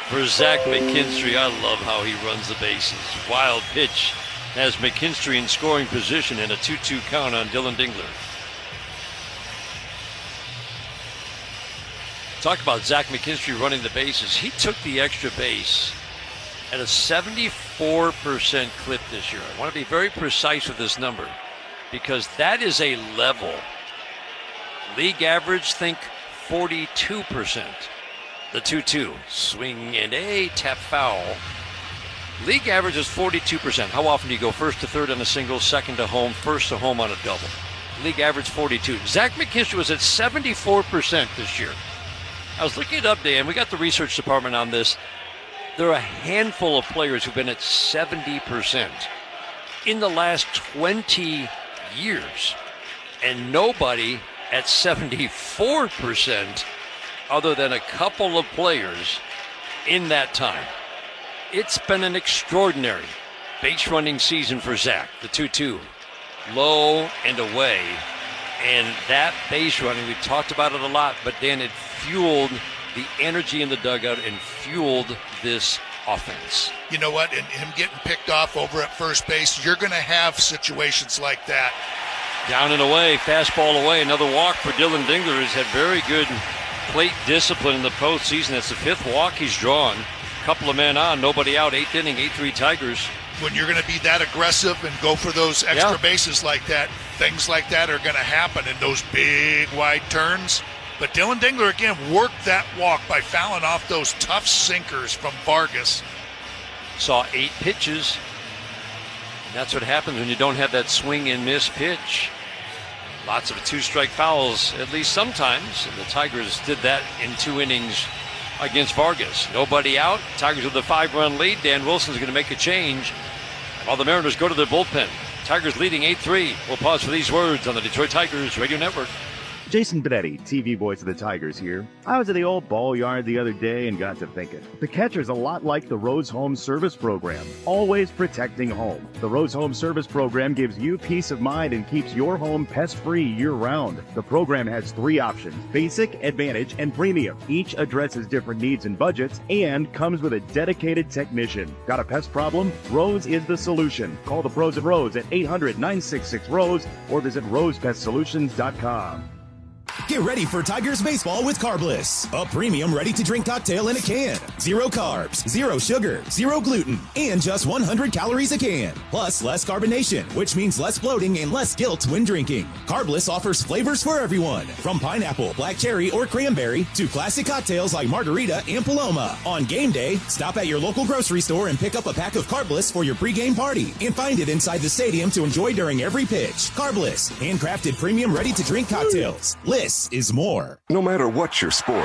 for Zach McKinstry. I love how he runs the bases. Wild pitch has McKinstry in scoring position and a 2-2 count on Dylan Dingler. Talk about Zach McKinstry running the bases. He took the extra base at a 74% clip this year. I want to be very precise with this number because that is a level. League average, think 42%. The 2-2, swing and a tap foul. League average is 42%. How often do you go first to third on a single, second to home, first to home on a double? League average 42. Zach McKinstry was at 74% this year. I was looking it up, Dan. We got the research department on this. There are a handful of players who've been at 70% in the last 20 years, and nobody at 74% other than a couple of players in that time. It's been an extraordinary base running season for Zach. The 2-2, low and away. And that base running, we've talked about it a lot, but Dan, it fueled the energy in the dugout and fueled this offense. You know what? And him getting picked off over at first base, you're going to have situations like that. Down and away, fastball away. Another walk for Dylan Dingler. He's had very good plate discipline in the postseason. That's the 5th walk he's drawn. Couple of men on, nobody out. 8th inning, 8-3 Tigers. When you're going to be that aggressive and go for those extra bases like that, things like that are going to happen in those big wide turns. But Dylan Dingler, again, worked that walk by fouling off those tough sinkers from Vargas. Saw 8 pitches. And that's what happens when you don't have that swing and miss pitch. Lots of 2-strike fouls, at least sometimes. And the Tigers did that in 2 innings against Vargas. Nobody out. Tigers with a 5-run lead. Dan Wilson's going to make a change while the Mariners go to their bullpen. Tigers leading 8-3. We'll pause for these words on the Detroit Tigers Radio Network. Jason Benetti, TV voice of the Tigers here. I was at the old ball yard the other day and got to thinking. The catcher's a lot like the Rose Home Service Program, always protecting home. The Rose Home Service Program gives you peace of mind and keeps your home pest-free year-round. The program has 3 options: Basic, Advantage, and Premium. Each addresses different needs and budgets and comes with a dedicated technician. Got a pest problem? Rose is the solution. Call the pros at Rose at 800-966-ROSE or visit rosepestsolutions.com. Get ready for Tigers baseball with Carbliss, a premium ready-to-drink cocktail in a can. 0 carbs, 0 sugar, 0 gluten, and just 100 calories a can. Plus less carbonation, which means less bloating and less guilt when drinking. Carbliss offers flavors for everyone, from pineapple, black cherry, or cranberry to classic cocktails like margarita and Paloma. On game day, stop at your local grocery store and pick up a pack of Carbliss for your pregame party and find it inside the stadium to enjoy during every pitch. Carbliss, handcrafted premium ready-to-drink cocktails. This is more. No matter what your sport,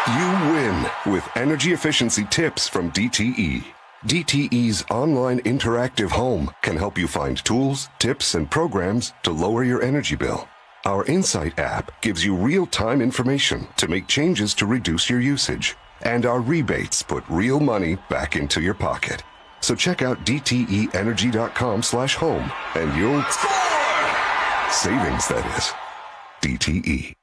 you win with energy efficiency tips from DTE. DTE's online interactive home can help you find tools, tips, and programs to lower your energy bill. Our Insight app gives you real-time information to make changes to reduce your usage. And our rebates put real money back into your pocket. So check out DTEenergy.com/home and you'll score! Savings, that is. DTE.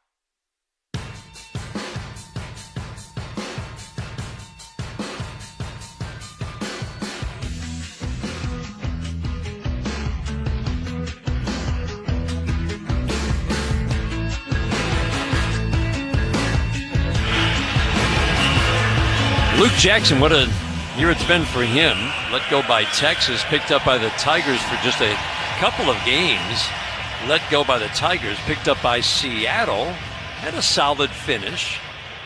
Luke Jackson, what a year it's been for him. Let go by Texas, picked up by the Tigers for just a couple of games. Let go by the Tigers, picked up by Seattle. Had a solid finish.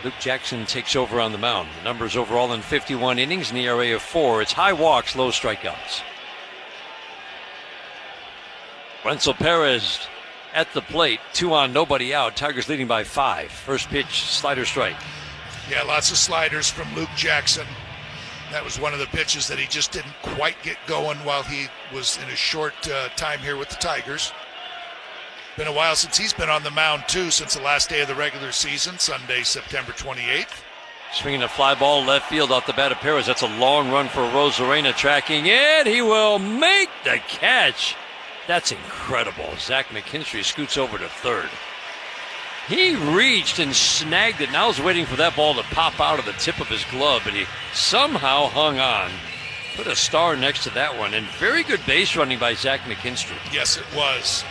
Luke Jackson takes over on the mound. The numbers overall in 51 innings, an ERA of 4. It's high walks, low strikeouts. Wenzel Perez at the plate, 2 on, nobody out. Tigers leading by 5. First pitch, slider strike. Yeah, lots of sliders from Luke Jackson. That was one of the pitches that he just didn't quite get going while he was in a short time here with the Tigers. Been a while since he's been on the mound, too, since the last day of the regular season, Sunday, September 28th. Swinging a fly ball left field off the bat of Perez. That's a long run for Rosarena, tracking it. He will make the catch. That's incredible. Zach McKinstry scoots over to third. He reached and snagged it. Now I was waiting for that ball to pop out of the tip of his glove, but he somehow hung on. Put a star next to that one. And very good base running by Zach McKinstry. Yes, it was.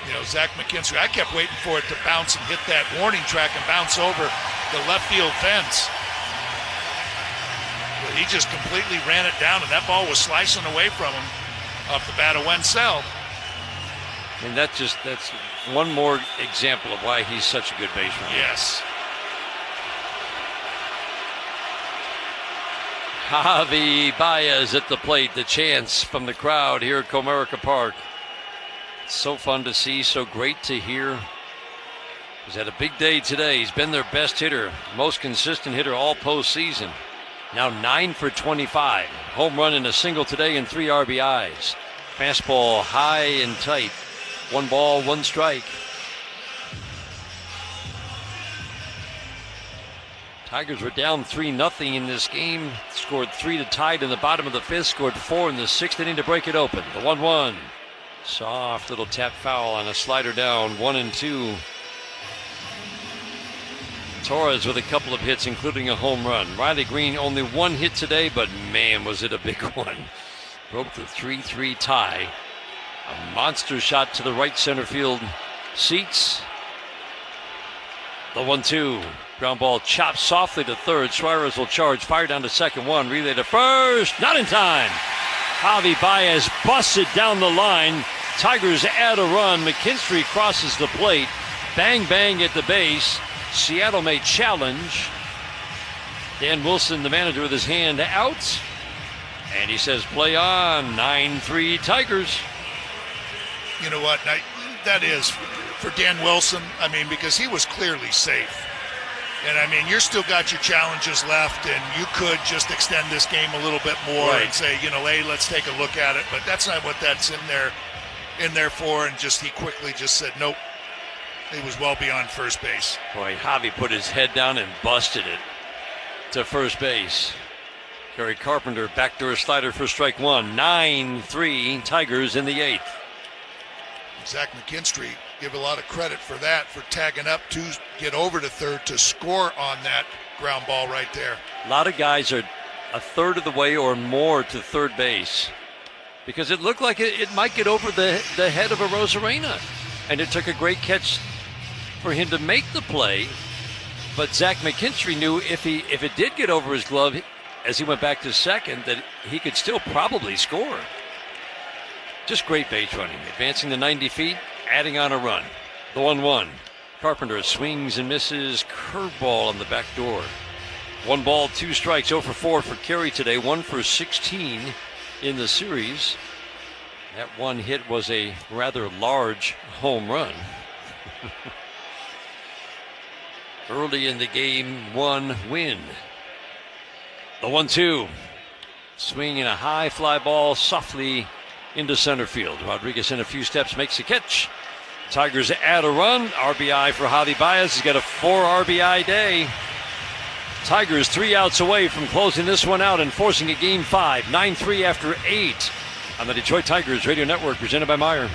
You know, Zach McKinstry, I kept waiting for it to bounce and hit that warning track and bounce over the left field fence. But he just completely ran it down, and that ball was slicing away from him off the bat of Wenzel. And that's one more example of why he's such a good base runner. Yes. Javi Baez at the plate. The chants from the crowd here at Comerica Park. So fun to see, so great to hear. He's had a big day today. He's been their best hitter, most consistent hitter all postseason. Now 9 for 25. Home run and a single today and 3 RBIs. Fastball high and tight. 1 ball, 1 strike. Tigers were down 3-0 in this game. Scored 3 to tie it in the bottom of the 5th. Scored 4 in the 6th inning to break it open. The 1-1. Soft little tap foul on a slider down, 1-2. Torres with a couple of hits, including a home run. Riley Green only 1 hit today, but man, was it a big one. Broke the 3-3 tie. A monster shot to the right center field seats. The 1-2. Ground ball chopped softly to third. Suarez will charge. Fire down to second. 1. Relay to first. Not in time. Javi Baez busts it down the line. Tigers add a run. McKinstry crosses the plate. Bang, bang at the base. Seattle may challenge. Dan Wilson, the manager, with his hand out. And he says, play on. 9-3 Tigers. You know what? That is for Dan Wilson, I mean, because he was clearly safe. And, I mean, you're still got your challenges left, and you could just extend this game a little bit more and say, you know, hey, let's take a look at it. But that's not what that's in there for. And just he quickly just said, nope, He was well beyond first base. Boy, Javi put his head down and busted it to first base. Kerry Carpenter, backdoor slider for strike one. 9-3 Tigers in the eighth. Zach McKinstry, give a lot of credit for that, for tagging up to get over to third to score on that ground ball right there. A lot of guys are a third of the way or more to third base because it looked like it might get over the head of a Rosarena. And it took a great catch for him to make the play. But Zach McKinstry knew if it did get over his glove as he went back to second, that he could still probably score. Just great base running. Advancing the 90 feet, adding on a run. The 1-1. Carpenter swings and misses. Curveball on the back door. 1 ball, 2 strikes. 0 for 4 for Kerry today. 1 for 16 in the series. That one hit was a rather large home run. Early in the game, 1 win. The 1-2. Swinging a high fly ball softly into center field. Rodriguez in a few steps makes a catch. Tigers add a run. RBI for Javi Baez. He's got a 4 RBI day. Tigers 3 outs away from closing this one out and forcing a game 5. 9-3 after 8 on the Detroit Tigers Radio Network, presented by Meijer.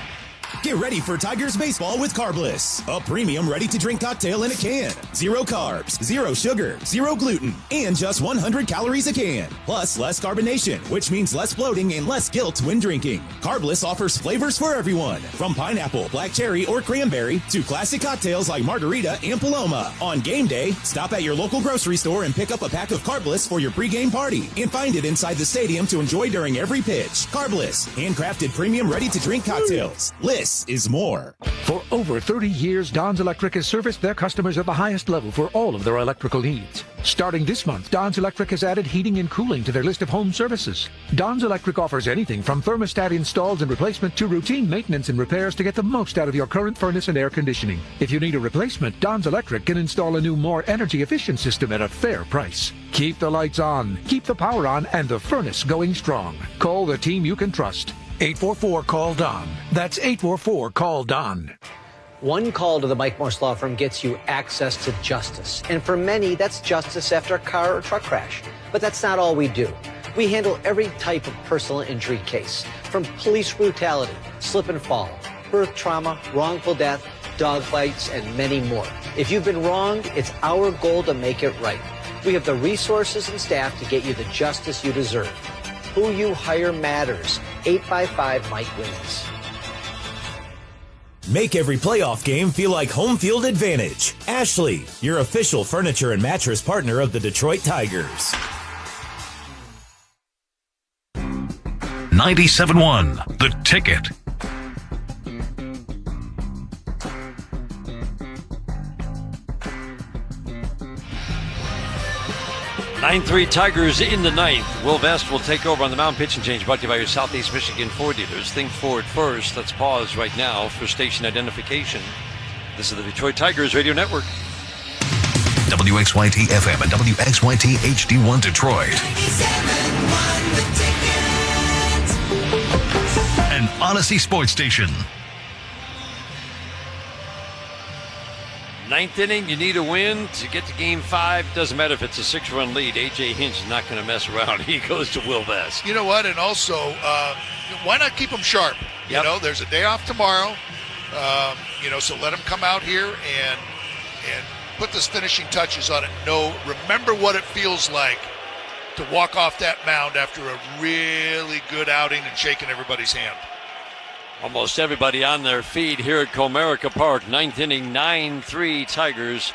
Get ready for Tigers baseball with Carbliss, a premium ready-to-drink cocktail in a can. 0 carbs, 0 sugar, 0 gluten, and just 100 calories a can. Plus, less carbonation, which means less bloating and less guilt when drinking. Carbliss offers flavors for everyone, from pineapple, black cherry, or cranberry to classic cocktails like margarita and Paloma. On game day, stop at your local grocery store and pick up a pack of Carbliss for your pregame party, and find it inside the stadium to enjoy during every pitch. Carbliss, handcrafted premium ready-to-drink cocktails. Less is more. For over 30 years, Don's Electric has serviced their customers at the highest level for all of their electrical needs. Starting this month, Don's Electric has added heating and cooling to their list of home services. Don's Electric offers anything from thermostat installs and replacement to routine maintenance and repairs to get the most out of your current furnace and air conditioning. If you need a replacement, Don's Electric can install a new, more energy-efficient system at a fair price. Keep the lights on, keep the power on, and the furnace going strong. Call the team you can trust. 844-CALL-DON. That's 844-CALL-DON. One call to the Mike Morse Law Firm gets you access to justice. And for many, that's justice after a car or truck crash. But that's not all we do. We handle every type of personal injury case, from police brutality, slip and fall, birth trauma, wrongful death, dog fights, and many more. If you've been wronged, it's our goal to make it right. We have the resources and staff to get you the justice you deserve. Who you hire matters. 855-MIKE-WINS. Make every playoff game feel like home field advantage. Ashley, your official furniture and mattress partner of the Detroit Tigers. 97.1, The Ticket. Nine 9-3 Tigers in the ninth. Will Vest will take over on the mound. Pitch and change brought to you by your Southeast Michigan Ford dealers. Think Ford first. Let's pause right now for station identification. This is the Detroit Tigers Radio Network. WXYT FM and WXYT HD1 Detroit. 97.1 The Ticket. An Odyssey Sports Station. Ninth inning, you need a win to get to game 5. Doesn't matter if it's a 6-run lead. A.J. Hinch is not going to mess around. He goes to Will Vest. You know what? And also, why not keep them sharp? You know, there's a day off tomorrow. So let them come out here and put the finishing touches on it. Remember what it feels like to walk off that mound after a really good outing and shaking everybody's hand. Almost everybody on their feet here at Comerica Park. Ninth inning, 9-3 Tigers.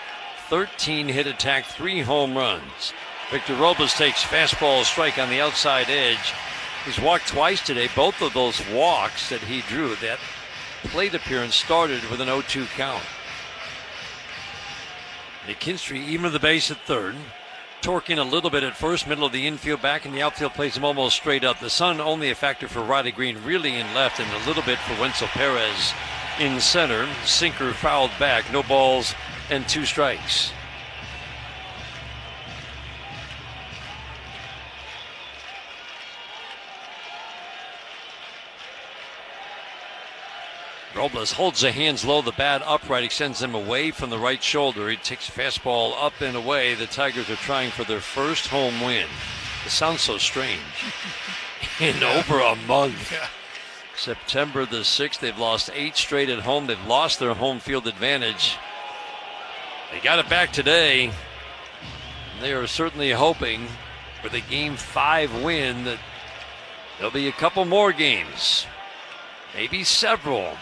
13 hit attack, 3 home runs. Victor Robles takes fastball strike on the outside edge. He's walked twice today. Both of those walks that he drew, that plate appearance started with an 0-2 count. McKinstry even to the base at third. Torquing a little bit at first, middle of the infield, back in the outfield, plays him almost straight up. The sun only a factor for Riley Green, really in left, and a little bit for Wenzel Perez in center. Sinker fouled back, no balls and 2 strikes. Robles holds the hands low, the bat upright, extends them away from the right shoulder. He takes a fastball up and away. The Tigers are trying for their first home win. It sounds so strange. In over a month. Yeah. September the 6th, they've lost 8 straight at home. They've lost their home field advantage. They got it back today. They are certainly hoping with a Game 5 win that there'll be a couple more games. Maybe several.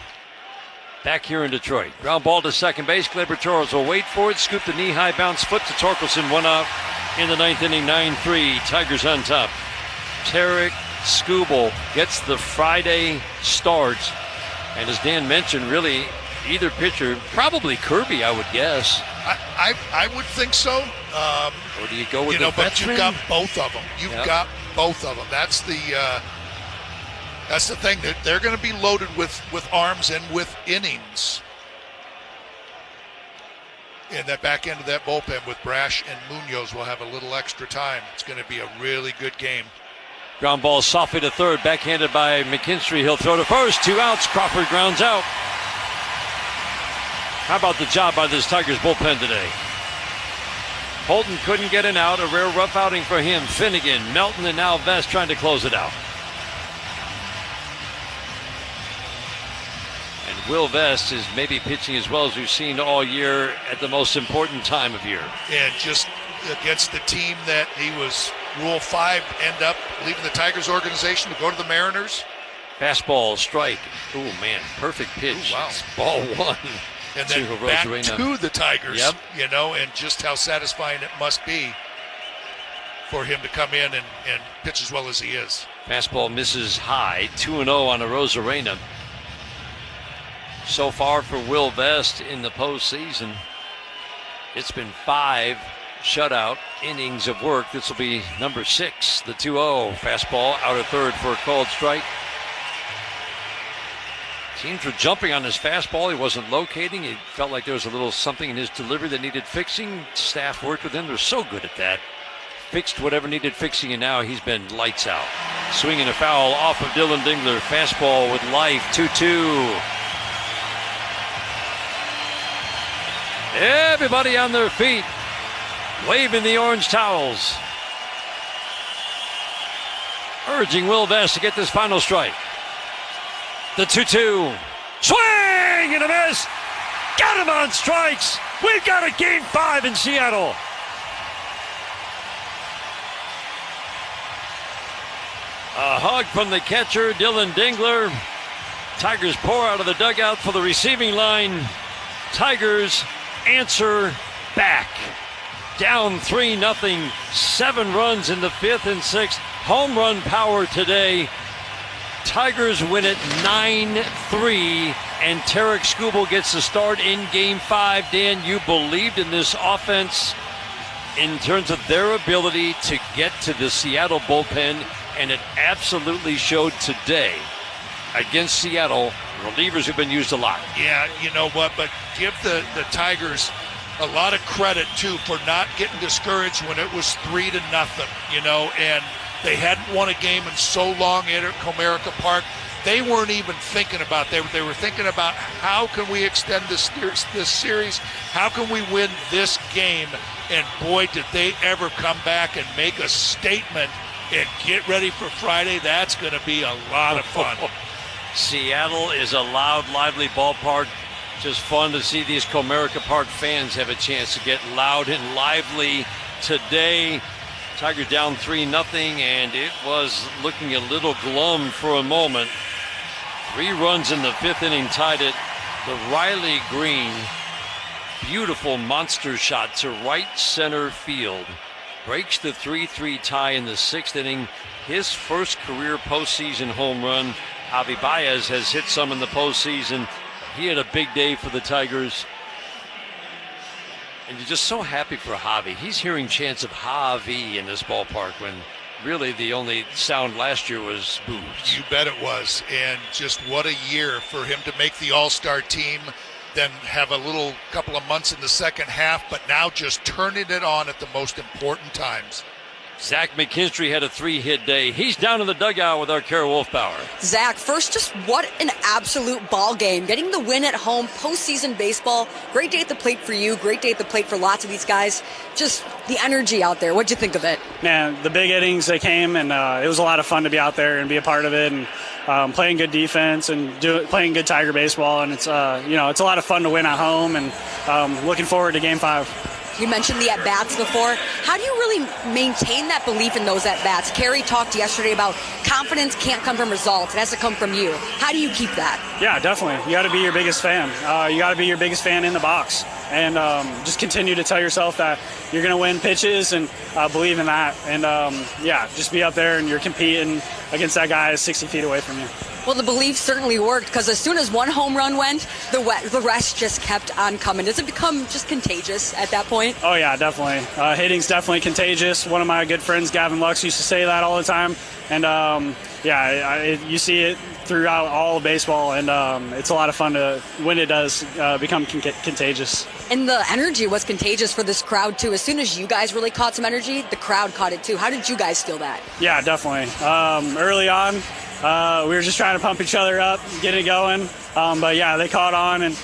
Back here in Detroit. Ground ball to second base. Gleyber Torres will wait for it. Scoop the knee-high bounce foot to Torkelson. 1 out in the 9th inning. 9-3. Tigers on top. Tarik Skubal gets the Friday start. And as Dan mentioned, really either pitcher, probably Kirby, I would guess. I would think so. Or do you go with the but veteran? you've got both of them. You've Yep. got both of them. That's the thing. They're going to be loaded with arms and with innings in that back end of that bullpen with Brash and Munoz. Will have a little extra time. It's going to be a really good game. Ground ball softly to third, backhanded by McKinstry. He'll throw to first. 2 outs. Crawford grounds out. How about the job by this Tigers bullpen today? Holton couldn't get an out. A rare rough outing for him. Finnegan, Melton, and now Vest trying to close it out. And Will Vest is maybe pitching as well as we've seen all year at the most important time of year. And just against the team that he was Rule 5, end up leaving the Tigers organization to go to the Mariners. Fastball, strike. Oh, man, perfect pitch. Ooh, wow. It's ball 1. And then back to the Tigers, Yep. And just how satisfying it must be for him to come in and pitch as well as he is. Fastball misses high. 2-0 on Arozarena. So far for Will Vest in the postseason, it's been 5 shutout innings of work. This will be number 6. The 2-0 fastball out of third for a called strike. Teams were jumping on his fastball. He wasn't locating. It felt like there was a little something in his delivery that needed fixing. Staff worked with him. They're so good at that. Fixed whatever needed fixing, and now he's been lights out. Swinging a foul off of Dylan Dingler. Fastball with life. 2-2. Everybody on their feet, waving the orange towels. Urging Will Vest to get this final strike. The 2-2. Swing and a miss. Got him on strikes. We've got a Game 5 in Seattle. A hug from the catcher, Dylan Dingler. Tigers pour out of the dugout for the receiving line. Tigers answer back. Down 3-0. 7 runs in the 5th and 6th. Home run power today. Tigers win it 9-3, and Tarik Skubal gets the start in Game 5. Dan, you believed in this offense in terms of their ability to get to the Seattle bullpen, and it absolutely showed today against Seattle. Relievers have been used a lot. Yeah, you know what, but give the Tigers a lot of credit, too, for not getting discouraged when it was 3-0, and they hadn't won a game in so long at Comerica Park. They weren't even thinking about it. They were thinking about how can we extend this series? How can we win this game? And boy, did they ever come back and make a statement and get ready for Friday. That's going to be a lot of fun. Seattle is a loud, lively ballpark. Just fun to see these Comerica Park fans have a chance to get loud and lively today. Tigers down 3-0, and it was looking a little glum for a moment. 3 runs in the 5th inning tied it. The Riley Green, beautiful monster shot to right center field. Breaks the 3-3 tie in the 6th inning. His first career postseason home run. Javi Baez has hit some in the postseason. He had a big day for the Tigers. And you're just so happy for Javi. He's hearing chants of Javi in this ballpark when really the only sound last year was boos. You bet it was. And just what a year for him to make the All-Star team, then have a little couple of months in the second half, but now just turning it on at the most important times. Zach McKinstry had a 3-hit day. He's down in the dugout with our Kara Wolfbauer. Zach, first, just what an absolute ball game. Getting the win at home, postseason baseball. Great day at the plate for you. Great day at the plate for lots of these guys. Just the energy out there. What'd you think of it? Man, the big innings, they came, and it was a lot of fun to be out there and be a part of it, and playing good defense and playing good Tiger baseball. And it's it's a lot of fun to win at home, and looking forward to Game 5. You mentioned the at-bats before. How do you really maintain that belief in those at-bats? Kerry talked yesterday about confidence can't come from results. It has to come from you. How do you keep that? Yeah, definitely. You got to be your biggest fan. You got to be your biggest fan in the box. And just continue to tell yourself that you're going to win pitches and believe in that. And, just be out there and you're competing against that guy 60 feet away from you. Well, the belief certainly worked because as soon as one home run went, the rest just kept on coming. Does it become just contagious at that point? Oh, yeah, definitely. Hitting's definitely contagious. One of my good friends, Gavin Lux, used to say that all the time. And, you see it throughout all of baseball, and it's a lot of fun when it does become contagious. And the energy was contagious for this crowd, too. As soon as you guys really caught some energy, the crowd caught it, too. How did you guys feel that? Yeah, definitely. Early on, we were just trying to pump each other up, get it going. But, yeah, they caught on, and,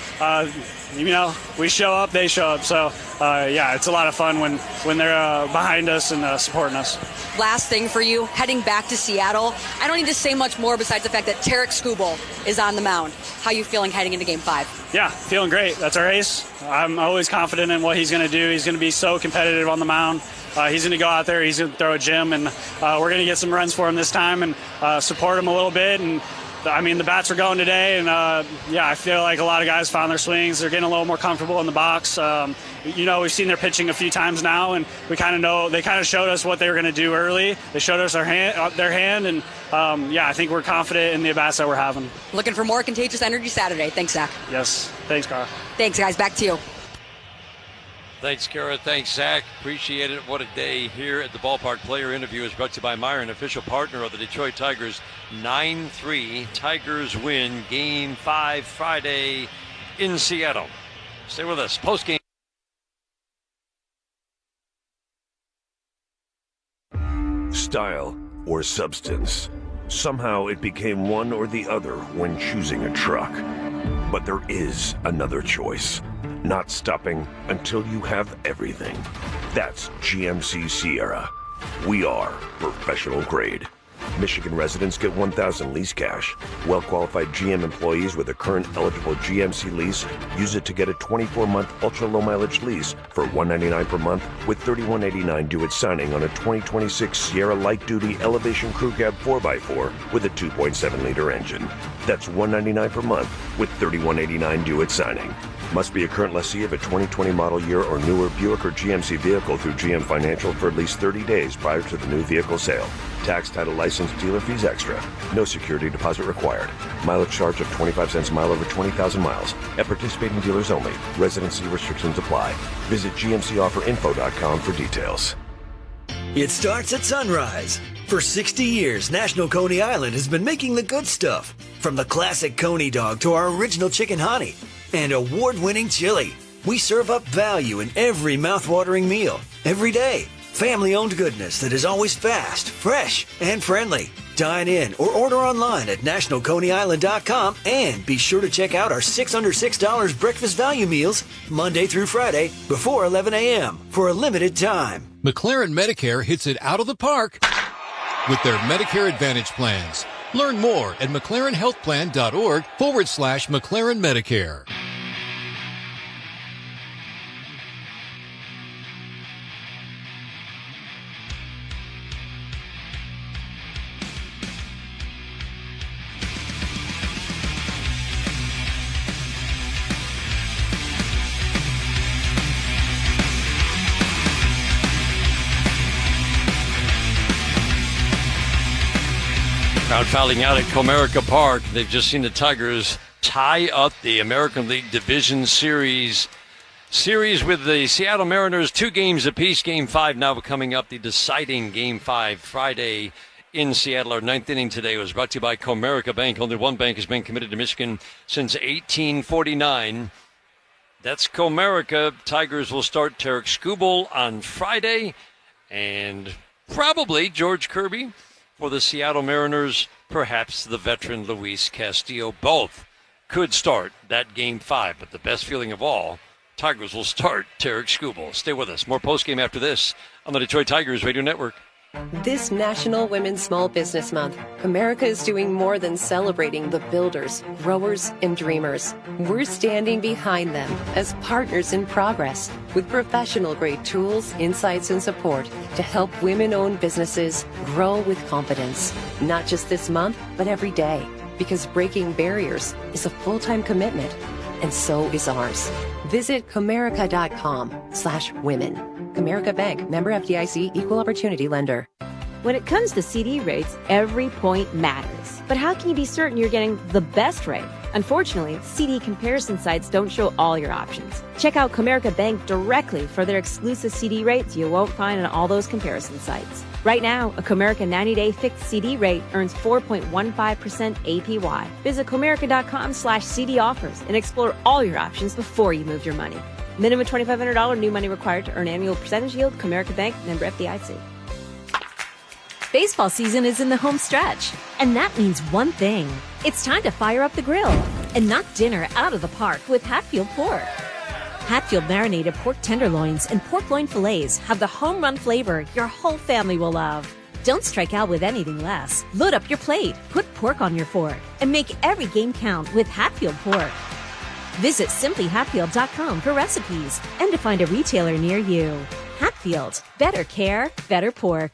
we show up, they show up. So, it's a lot of fun when they're behind us and supporting us. Last thing for you, heading back to Seattle. I don't need to say much more besides the fact that Tarek Skubal is on the mound. How are you feeling heading into Game 5? Yeah, feeling great. That's our ace. I'm always confident in what he's going to do. He's going to be so competitive on the mound. He's going to go out there, he's going to throw a gem, and we're going to get some runs for him this time and support him a little bit. And the bats are going today, and I feel like a lot of guys found their swings. They're getting a little more comfortable in the box. We've seen their pitching a few times now, and we kind of know they kind of showed us what they were going to do early. They showed us their hand, and I think we're confident in the at-bats that we're having. Looking for more contagious energy Saturday. Thanks, Zach. Yes. Thanks, Kara. Thanks, guys. Back to you. Thanks, Kara. Thanks, Zach. Appreciate it. What a day here at the ballpark. Player interview is brought to you by Meyer, an official partner of the Detroit Tigers. 9-3. Tigers win Game 5 Friday in Seattle. Stay with us. Post-game. Style or substance. Somehow it became one or the other when choosing a truck. But there is another choice. Not stopping until you have everything. That's GMC Sierra. We are professional grade. Michigan residents get $1,000 lease cash. Well-qualified GM employees with a current eligible GMC lease use it to get a 24-month ultra-low mileage lease for $199 per month with $31.89 due at signing on a 2026 Sierra light-duty Elevation Crew Cab 4x4 with a 2.7-liter engine. That's $199 per month with $31.89 due at signing. Must be a current lessee of a 2020 model year or newer Buick or GMC vehicle through GM Financial for at least 30 days prior to the new vehicle sale. Tax, title, license, dealer fees extra. No security deposit required. Mileage charge of 25 cents a mile over 20,000 miles. At participating dealers only. Residency restrictions apply. Visit GMCOfferInfo.com for details. It starts at sunrise. For 60 years, National Coney Island has been making the good stuff. From the classic Coney dog to our original chicken honey and award-winning chili. We serve up value in every mouth-watering meal, every day. Family-owned goodness that is always fast, fresh, and friendly. Dine in or order online at nationalconeyisland.com and be sure to check out our $6 under $6 breakfast value meals Monday through Friday before 11 a.m. for a limited time. McLaren Medicare hits it out of the park with their Medicare Advantage plans. Learn more at McLarenHealthPlan.org/McLaren Medicare. Crowd filing out at Comerica Park. They've just seen the Tigers tie up the American League Division Series with the Seattle Mariners, 2 games apiece. Game 5 now coming up, the deciding Game 5 Friday in Seattle. Our 9th inning today was brought to you by Comerica Bank. Only one bank has been committed to Michigan since 1849. That's Comerica. Tigers will start Tarek Skubal on Friday, and probably George Kirby. For the Seattle Mariners, perhaps the veteran Luis Castillo. Both could start that Game 5, but the best feeling of all, Tigers will start Tarek Skubal. Stay with us. More postgame after this on the Detroit Tigers Radio Network. This National Women's Small Business Month, America is doing more than celebrating the builders, growers, and dreamers. We're standing behind them as partners in progress with professional-grade tools, insights, and support to help women-owned businesses grow with confidence. Not just this month, but every day, because breaking barriers is a full-time commitment, and so is ours. Visit Comerica.com/women. Comerica Bank, member FDIC, equal opportunity lender. When it comes to CD rates, every point matters. But how can you be certain you're getting the best rate? Unfortunately, CD comparison sites don't show all your options. Check out Comerica Bank directly for their exclusive CD rates you won't find on all those comparison sites. Right now, a Comerica 90-day fixed CD rate earns 4.15% APY. Visit Comerica.com/CD offers and explore all your options before you move your money. Minimum $2,500 new money required to earn annual percentage yield. Comerica Bank, member FDIC. Baseball season is in the home stretch, and that means one thing. It's time to fire up the grill and knock dinner out of the park with Hatfield Pork. Hatfield marinated pork tenderloins and pork loin fillets have the home run flavor your whole family will love. Don't strike out with anything less. Load up your plate, put pork on your fork, and make every game count with Hatfield Pork. Visit simplyhatfield.com for recipes and to find a retailer near you. Hatfield, better care, better pork.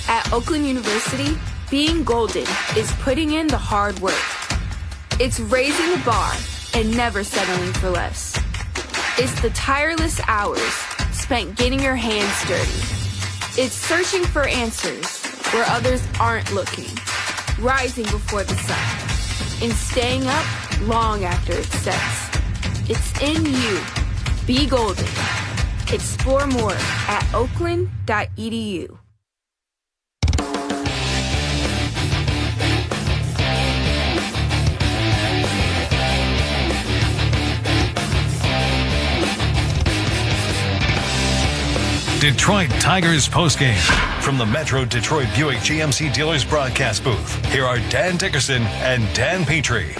At Oakland University, being golden is putting in the hard work. It's raising the bar and never settling for less. It's the tireless hours spent getting your hands dirty. It's searching for answers where others aren't looking, rising before the sun, and staying up long after it sets. It's in you. Be golden. Explore more at oakland.edu. Detroit Tigers postgame from the Metro Detroit Buick GMC Dealers broadcast booth. Here are Dan Dickerson and Dan Petrie.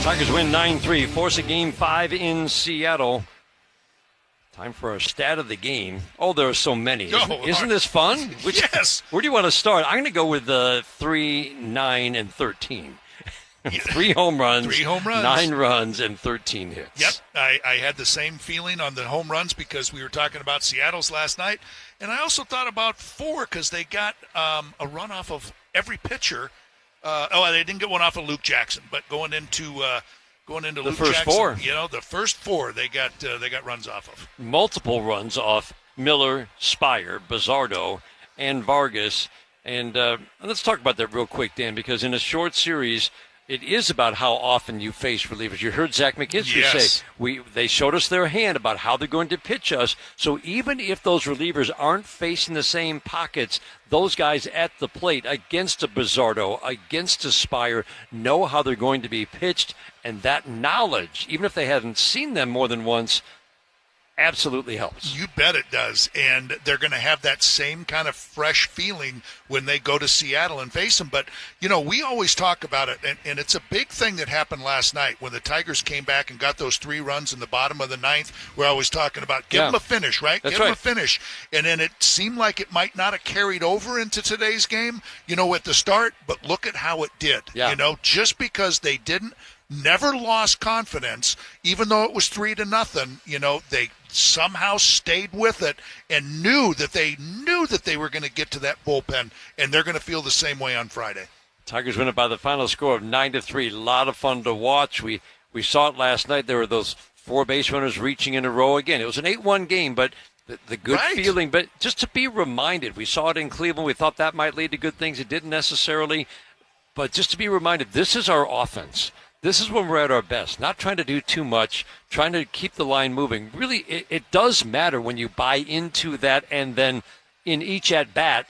Tigers win 9-3, force a Game 5 in Seattle. Time for our stat of the game. Oh, there are so many. Isn't this fun? Yes. Where do you want to start? I'm going to go with 3, 9, and 13. 3 home runs. 9 runs, and 13 hits. Yep. I had the same feeling on the home runs because we were talking about Seattle's last night. And I also thought about 4 because they got a run off of every pitcher. They didn't get one off of Luke Jackson, but going into the Luke first Jackson, 4. The first 4 they got runs off of. Multiple runs off Miller, Spire, Bizzardo, and Vargas. And let's talk about that real quick, Dan, because in a short series, it is about how often you face relievers. You heard Zach McKinstry say they showed us their hand about how they're going to pitch us. So even if those relievers aren't facing the same pockets, those guys at the plate against a Bizzardo, against a Spire, know how they're going to be pitched. And that knowledge, even if they haven't seen them more than once, absolutely helps. You bet it does. And they're going to have that same kind of fresh feeling when they go to Seattle and face them. But, we always talk about it, and it's a big thing that happened last night when the Tigers came back and got those 3 runs in the bottom of the 9th. We're always talking about give them a finish, right? That's give them a finish. And then it seemed like it might not have carried over into today's game, at the start, but look at how it did. Yeah. Just because they never lost confidence, even though it was 3-0, they somehow stayed with it and knew that they were going to get to that bullpen, and they're going to feel the same way on Friday. Tigers win it by the final score of 9-3. A lot of fun to watch. We saw it last night. There were those 4 base runners reaching in a row again. It was an 8-1 game, but the good feeling. But just to be reminded, we saw it in Cleveland. We thought that might lead to good things. It didn't necessarily. But just to be reminded, this is our offense. This is when we're at our best, not trying to do too much, trying to keep the line moving. Really, it does matter when you buy into that, and then in each at-bat,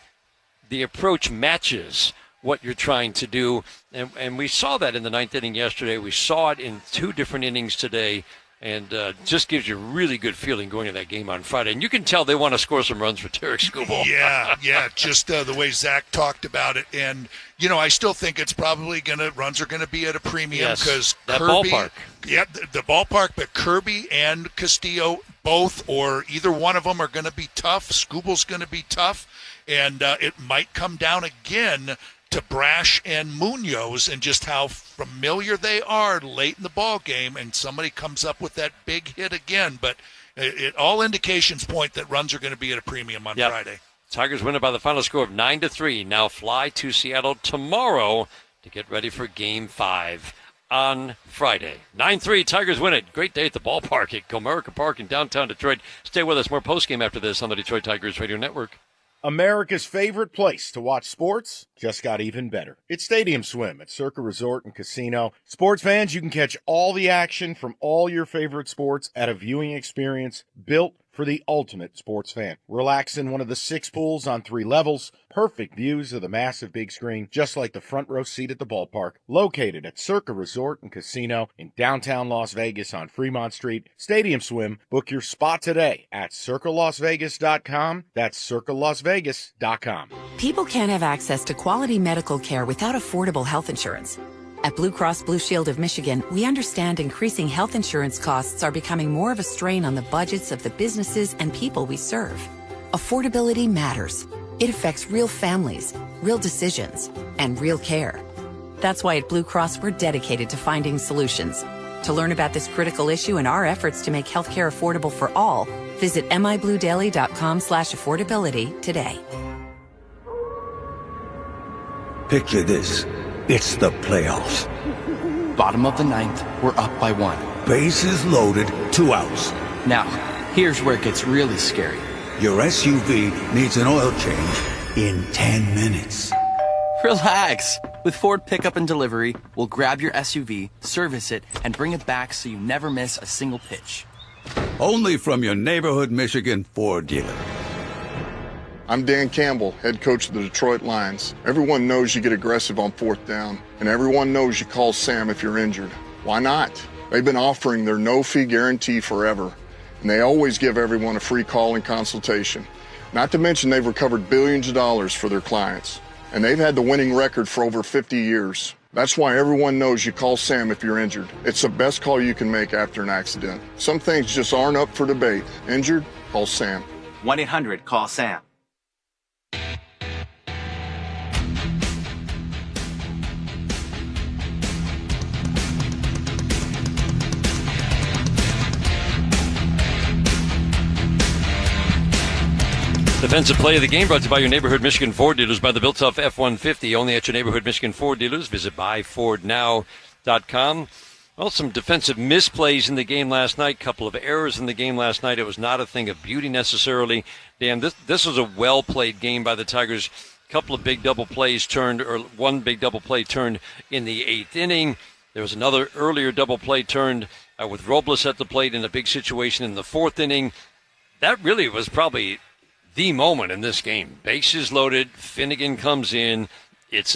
the approach matches what you're trying to do. And we saw that in the 9th inning yesterday. We saw it in 2 different innings today. And just gives you a really good feeling going to that game on Friday. And you can tell they want to score some runs for Derek Skubal. Yeah, just the way Zach talked about it. And, I still think it's probably runs are going to be at a premium because that Kirby. Ballpark. Yeah, the ballpark, but Kirby and Castillo both or either one of them are going to be tough. Skubal's going to be tough. And it might come down again to Brash and Munoz and just how familiar they are late in the ball game, and somebody comes up with that big hit again. But all indications point that runs are going to be at a premium on Friday. Tigers win it by the final score of 9-3. Now fly to Seattle tomorrow to get ready for Game 5 on Friday. 9-3, Tigers win it. Great day at the ballpark at Comerica Park in downtown Detroit. Stay with us. More postgame after this on the Detroit Tigers Radio Network. America's favorite place to watch sports just got even better. It's Stadium Swim at Circa Resort and Casino. Sports fans, you can catch all the action from all your favorite sports at a viewing experience built for the ultimate sports fan. Relax in one of the 6 pools on 3 levels. Perfect views of the massive big screen, just like the front row seat at the ballpark. Located at Circa Resort and Casino in downtown Las Vegas on Fremont Street. Stadium Swim. Book your spot today at CircaLasVegas.com. That's CircaLasVegas.com. People can't have access to quality medical care without affordable health insurance. At Blue Cross Blue Shield of Michigan, we understand increasing health insurance costs are becoming more of a strain on the budgets of the businesses and people we serve. Affordability matters. It affects real families, real decisions, and real care. That's why at Blue Cross, we're dedicated to finding solutions. To learn about this critical issue and our efforts to make healthcare affordable for all, visit mibluedaily.com/affordability today. Picture this. It's the playoffs. Bottom of the 9th, we're up by 1. Bases loaded, 2 outs. Now, here's where it gets really scary. Your SUV needs an oil change in 10 minutes. Relax. With Ford Pickup and Delivery, we'll grab your SUV, service it, and bring it back so you never miss a single pitch. Only from your neighborhood Michigan Ford dealer. I'm Dan Campbell, head coach of the Detroit Lions. Everyone knows you get aggressive on 4th down, and everyone knows you call Sam if you're injured. Why not? They've been offering their no-fee guarantee forever, and they always give everyone a free call and consultation. Not to mention they've recovered billions of dollars for their clients, and they've had the winning record for over 50 years. That's why everyone knows you call Sam if you're injured. It's the best call you can make after an accident. Some things just aren't up for debate. Injured? Call Sam. 1-800-CALL-SAM. Defensive play of the game brought to you by your neighborhood Michigan Ford dealers, by the built-up F-150. Only at your neighborhood Michigan Ford dealers. Visit buyfordnow.com. Well, some defensive misplays in the game last night. Couple of errors in the game last night. It was not a thing of beauty necessarily. Dan, this was a well-played game by the Tigers. Couple of big double plays turned, or one big double play turned in the 8th inning. There was another earlier double play turned with Robles at the plate in a big situation in the 4th inning. That really was probably the moment in this game. Bases loaded, Finnegan comes in. It's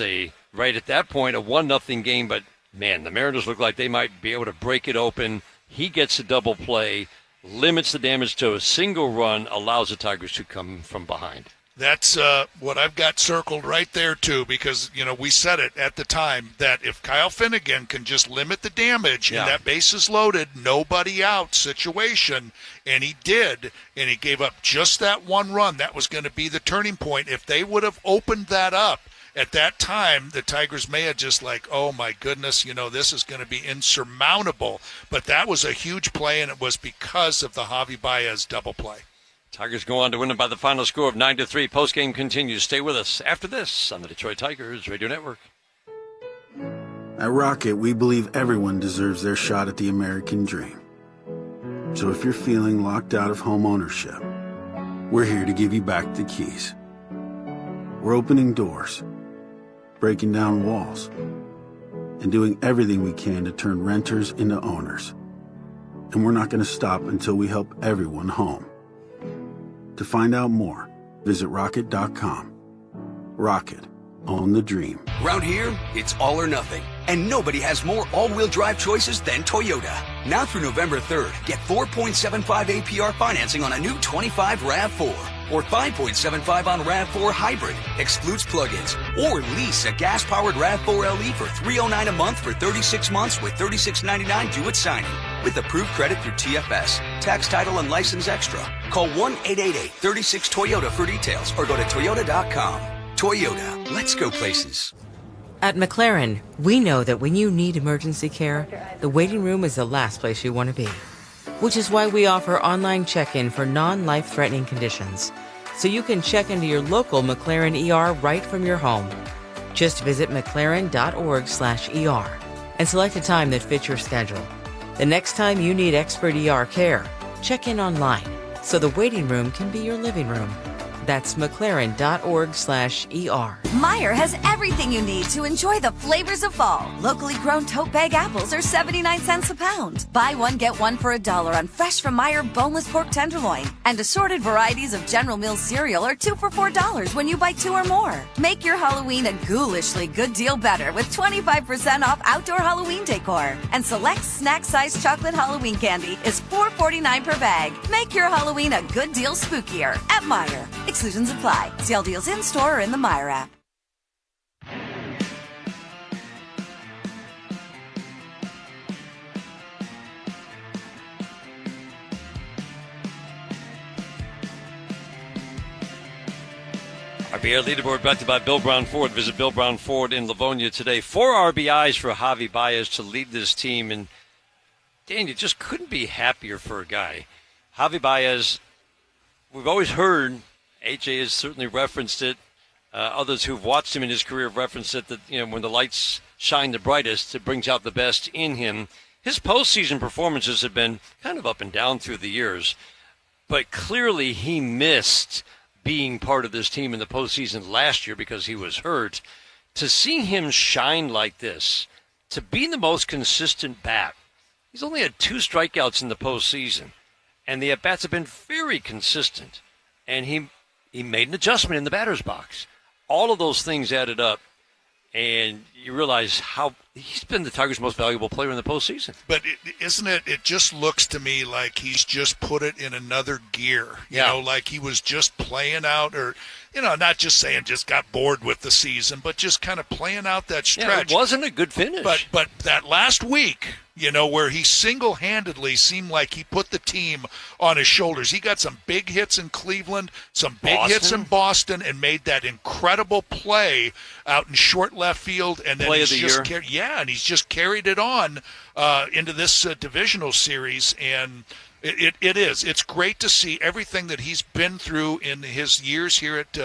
right at that point, a 1-0 game, but man, the Mariners look like they might be able to break it open. He gets a double play, limits the damage to a single run, allows the Tigers to come from behind. That's what I've got circled right there, too, because, we said it at the time that if Kyle Finnegan can just limit the damage in that bases loaded, nobody out situation, and he did, and he gave up just that one run, that was going to be the turning point. If they would have opened that up at that time, the Tigers may have just oh, my goodness, this is going to be insurmountable. But that was a huge play, and it was because of the Javi Baez double play. Tigers go on to win it by the final score of 9-3. Postgame continues. Stay with us after this on the Detroit Tigers Radio Network. At Rocket, we believe everyone deserves their shot at the American dream. So if you're feeling locked out of home ownership, we're here to give you back the keys. We're opening doors, breaking down walls, and doing everything we can to turn renters into owners. And we're not going to stop until we help everyone home. To find out more, visit Rocket.com. Rocket, Own the dream. Around here, it's all or nothing. And nobody has more all-wheel drive choices than Toyota. Now through November 3rd, get 4.75 APR financing on a new 25 RAV4. Or 5.75 on RAV4 Hybrid, excludes plug-ins. Or lease a gas-powered RAV4 LE for $309 a month for 36 months with $36.99 due at signing. With approved credit through TFS. Tax, title, and license extra. Call 1-888-36-TOYOTA for details or go to toyota.com. Toyota, let's go places. At McLaren, we know that when you need emergency care, the waiting room is the last place you want to be. Which is why we offer online check-in for non-life-threatening conditions, so you can check into your local McLaren ER right from your home. Just visit mclaren.org/ER and select a time that fits your schedule. The next time you need expert ER care, check in online, so the waiting room can be your living room. That's mclaren.org/ER. Meijer has everything you need to enjoy the flavors of fall. Locally grown tote bag apples are 79 cents a pound. Buy one, get one for $1 on fresh from Meijer boneless pork tenderloin. And assorted varieties of General Mills cereal are 2 for $4 when you buy 2 or more. Make your Halloween a ghoulishly good deal better with 25% off outdoor Halloween decor. And select snack-sized chocolate Halloween candy is $4.49 per bag. Make your Halloween a good deal spookier at Meijer. Exclusions apply. See all deals in store or in the Meijer app. RBI leaderboard brought to you by Bill Brown Ford. Visit Bill Brown Ford in Livonia today. 4 RBIs for Javi Baez to lead this team. And, Dan, you just couldn't be happier for a guy. Javi Baez, we've always heard, AJ has certainly referenced it, others who've watched him in his career have referenced it, that when the lights shine the brightest, it brings out the best in him. His postseason performances have been kind of up and down through the years, but clearly he missed being part of this team in the postseason last year because he was hurt. To see him shine like this, to be the most consistent bat, he's only had 2 strikeouts in the postseason, and the at-bats have been very consistent, and he made an adjustment in the batter's box. All of those things added up, and you realize how he's been the Tigers' most valuable player in the postseason. But isn't it? It just looks to me like he's just put it in another gear. You know, like he was just playing out, or not just saying just got bored with the season, but just kind of playing out that stretch. Yeah, it wasn't a good finish. But that last week, where he single-handedly seemed like he put the team on his shoulders. He got some big hits in Cleveland, some big hits in Boston, and made that incredible play out in short left field. And then play of the year. And he's just carried it on into this divisional series. And it's great to see everything that he's been through in his years here at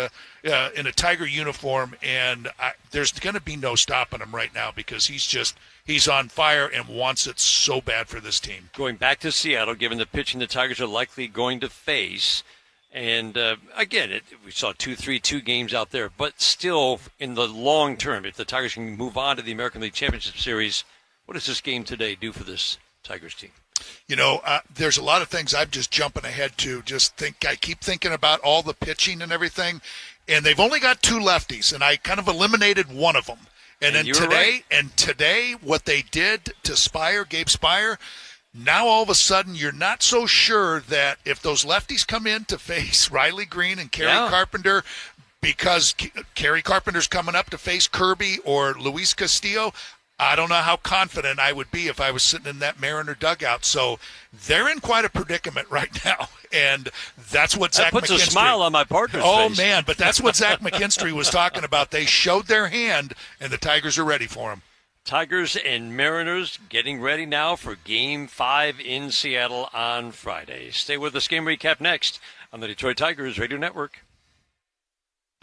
in a Tiger uniform. And there's going to be no stopping him right now because he's on fire and wants it so bad for this team. Going back to Seattle, given the pitching the Tigers are likely going to face, and again, we saw 2-3-2 games out there, but still in the long term, if the Tigers can move on to the American League Championship Series, what does this game today do for this Tigers team? There's a lot of things I'm just jumping ahead to. I keep thinking about all the pitching and everything, and they've only got 2 lefties, and I kind of eliminated one of them. And then today, what they did to Gabe Spire, now all of a sudden you're not so sure that if those lefties come in to face Riley Green and Kerry Carpenter, because Kerry Carpenter's coming up to face Kirby or Luis Castillo, I don't know how confident I would be if I was sitting in that Mariner dugout. So they're in quite a predicament right now, and that's what Zach McKinstry... That puts a smile on my partner's face. Oh, man, but that's what Zach McKinstry was talking about. They showed their hand, and the Tigers are ready for them. Tigers and Mariners getting ready now for Game 5 in Seattle on Friday. Stay with us. Game recap next on the Detroit Tigers Radio Network.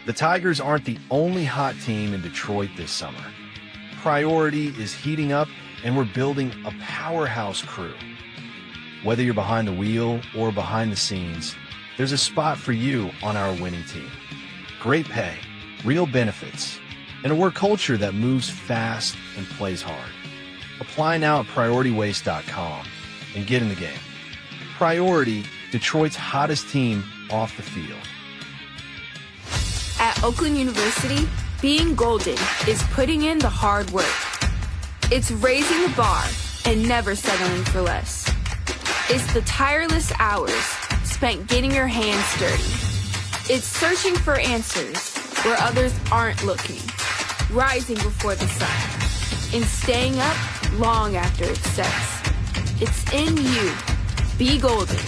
The Tigers aren't the only hot team in Detroit this summer. Priority is heating up, and we're building a powerhouse crew. Whether you're behind the wheel or behind the scenes, there's a spot for you on our winning team. Great pay, real benefits, and a work culture that moves fast and plays hard. Apply now at PriorityWaste.com and get in the game. Priority, Detroit's hottest team off the field. At Oakland University, Being golden is putting in the hard work. It's raising the bar and never settling for less. It's the tireless hours spent getting your hands dirty. It's searching for answers where others aren't looking. Rising before the sun and staying up long after it sets. It's in you. Be golden.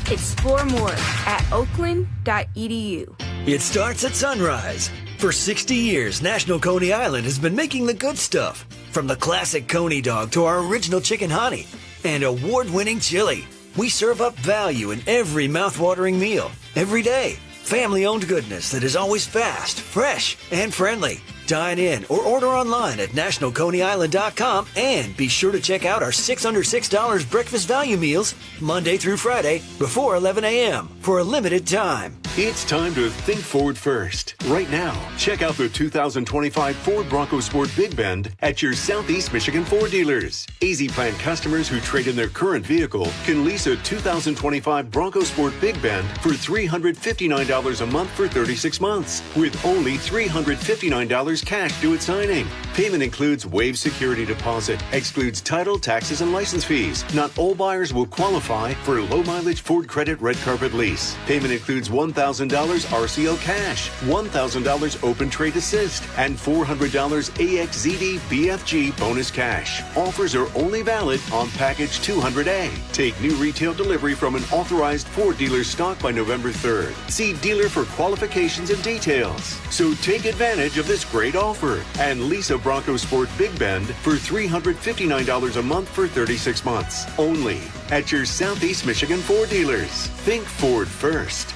Explore more at oakland.edu. It starts at sunrise. For 60 years, National Coney Island has been making the good stuff. From the classic Coney dog to our original chicken honey and award-winning chili. We serve up value in every mouth-watering meal, every day. Family-owned goodness that is always fast, fresh, and friendly. Dine in or order online at nationalconeyisland.com and be sure to check out our $6 under $6 breakfast value meals Monday through Friday before 11 a.m. for a limited time. It's time to think Ford first. Right now, check out the 2025 Ford Bronco Sport Big Bend at your Southeast Michigan Ford dealers. Easy Plan customers who trade in their current vehicle can lease a 2025 Bronco Sport Big Bend for $359 a month for 36 months, with only $359 cash due at signing. Payment includes waived security deposit, excludes title, taxes, and license fees. Not all buyers will qualify for a low-mileage Ford Credit Red Carpet lease. Payment includes $1,000 RCO cash, $1,000 Open Trade Assist, and $400 AXZD BFG bonus cash. Offers are only valid on Package 200A. Take new retail delivery from an authorized Ford dealer stock by November 3rd. See dealer for qualifications and details. So take advantage of this great offer and lease a Bronco Sport Big Bend for $359 a month for 36 months. Only at your Southeast Michigan Ford dealers. Think Ford first.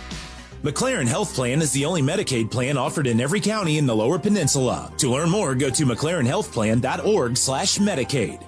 McLaren Health Plan is the only Medicaid plan offered in every county in the Lower Peninsula. To learn more, go to McLarenHealthPlan.org/Medicaid.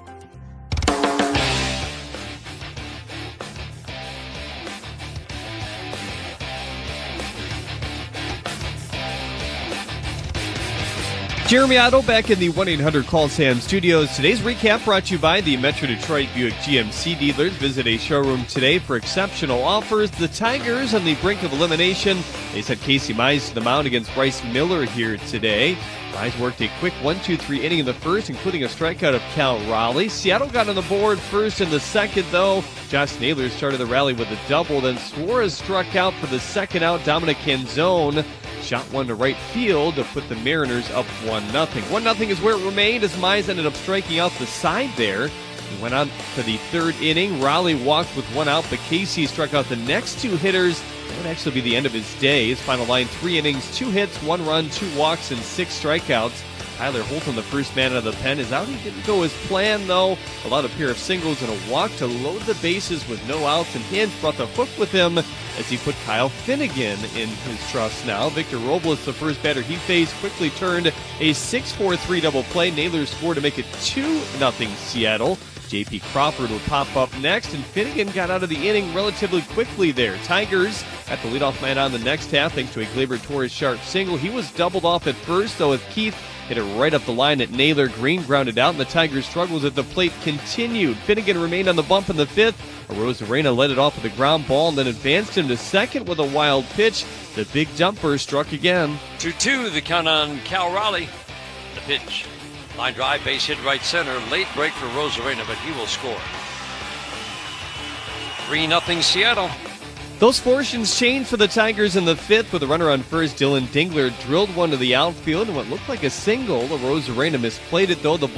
Jeremy Otto back in the 1-800-CALL-SAM studios. Today's recap brought to you by the Metro Detroit Buick GMC dealers. Visit a showroom today for exceptional offers. The Tigers on the brink of elimination. They sent Casey Mize to the mound against Bryce Miller here today. Mize worked a quick 1-2-3 inning in the first, including a strikeout of Cal Raleigh. Seattle got on the board first in the second, though. Josh Naylor started the rally with a double. Then Suarez struck out for the second out. Dominic Canzone shot one to right field to put the Mariners up 1-0. 1-0 is where it remained as Mize ended up striking out the side there. He went on to the third inning. Raleigh walked with one out, but Casey struck out the next two hitters. That would actually be the end of his day. His final line, 3 innings, 2 hits, 1 run, 2 walks, and 6 strikeouts. Tyler Holton, the first man out of the pen, is out. He didn't go as planned, though. Allowed a pair of singles and a walk to load the bases with no outs, and Hinch brought the hook with him as he put Kyle Finnegan in his trust now. Victor Robles, the first batter he faced, quickly turned a 6-4-3 double play. Naylor scored to make it 2-0 Seattle. J.P. Crawford would pop up next, and Finnegan got out of the inning relatively quickly there. Tigers at the leadoff man on the next half thanks to a Gleyber Torres sharp single. He was doubled off at first, though, as Keith hit it right up the line at Naylor. Green grounded out, and the Tigers' struggles at the plate continued. Finnegan remained on the bump in the fifth. Arozarena led it off with a ground ball and then advanced him to second with a wild pitch. The big jumper struck again. 2-2, the count on Cal Raleigh. The pitch. Line drive, base hit right center. Late break for Arozarena, but he will score. 3-0 Seattle. Those fortunes changed for the Tigers in the fifth with a runner on first. Dylan Dingler drilled one to the outfield and what looked like a single. Arozarena misplayed it, though. The ball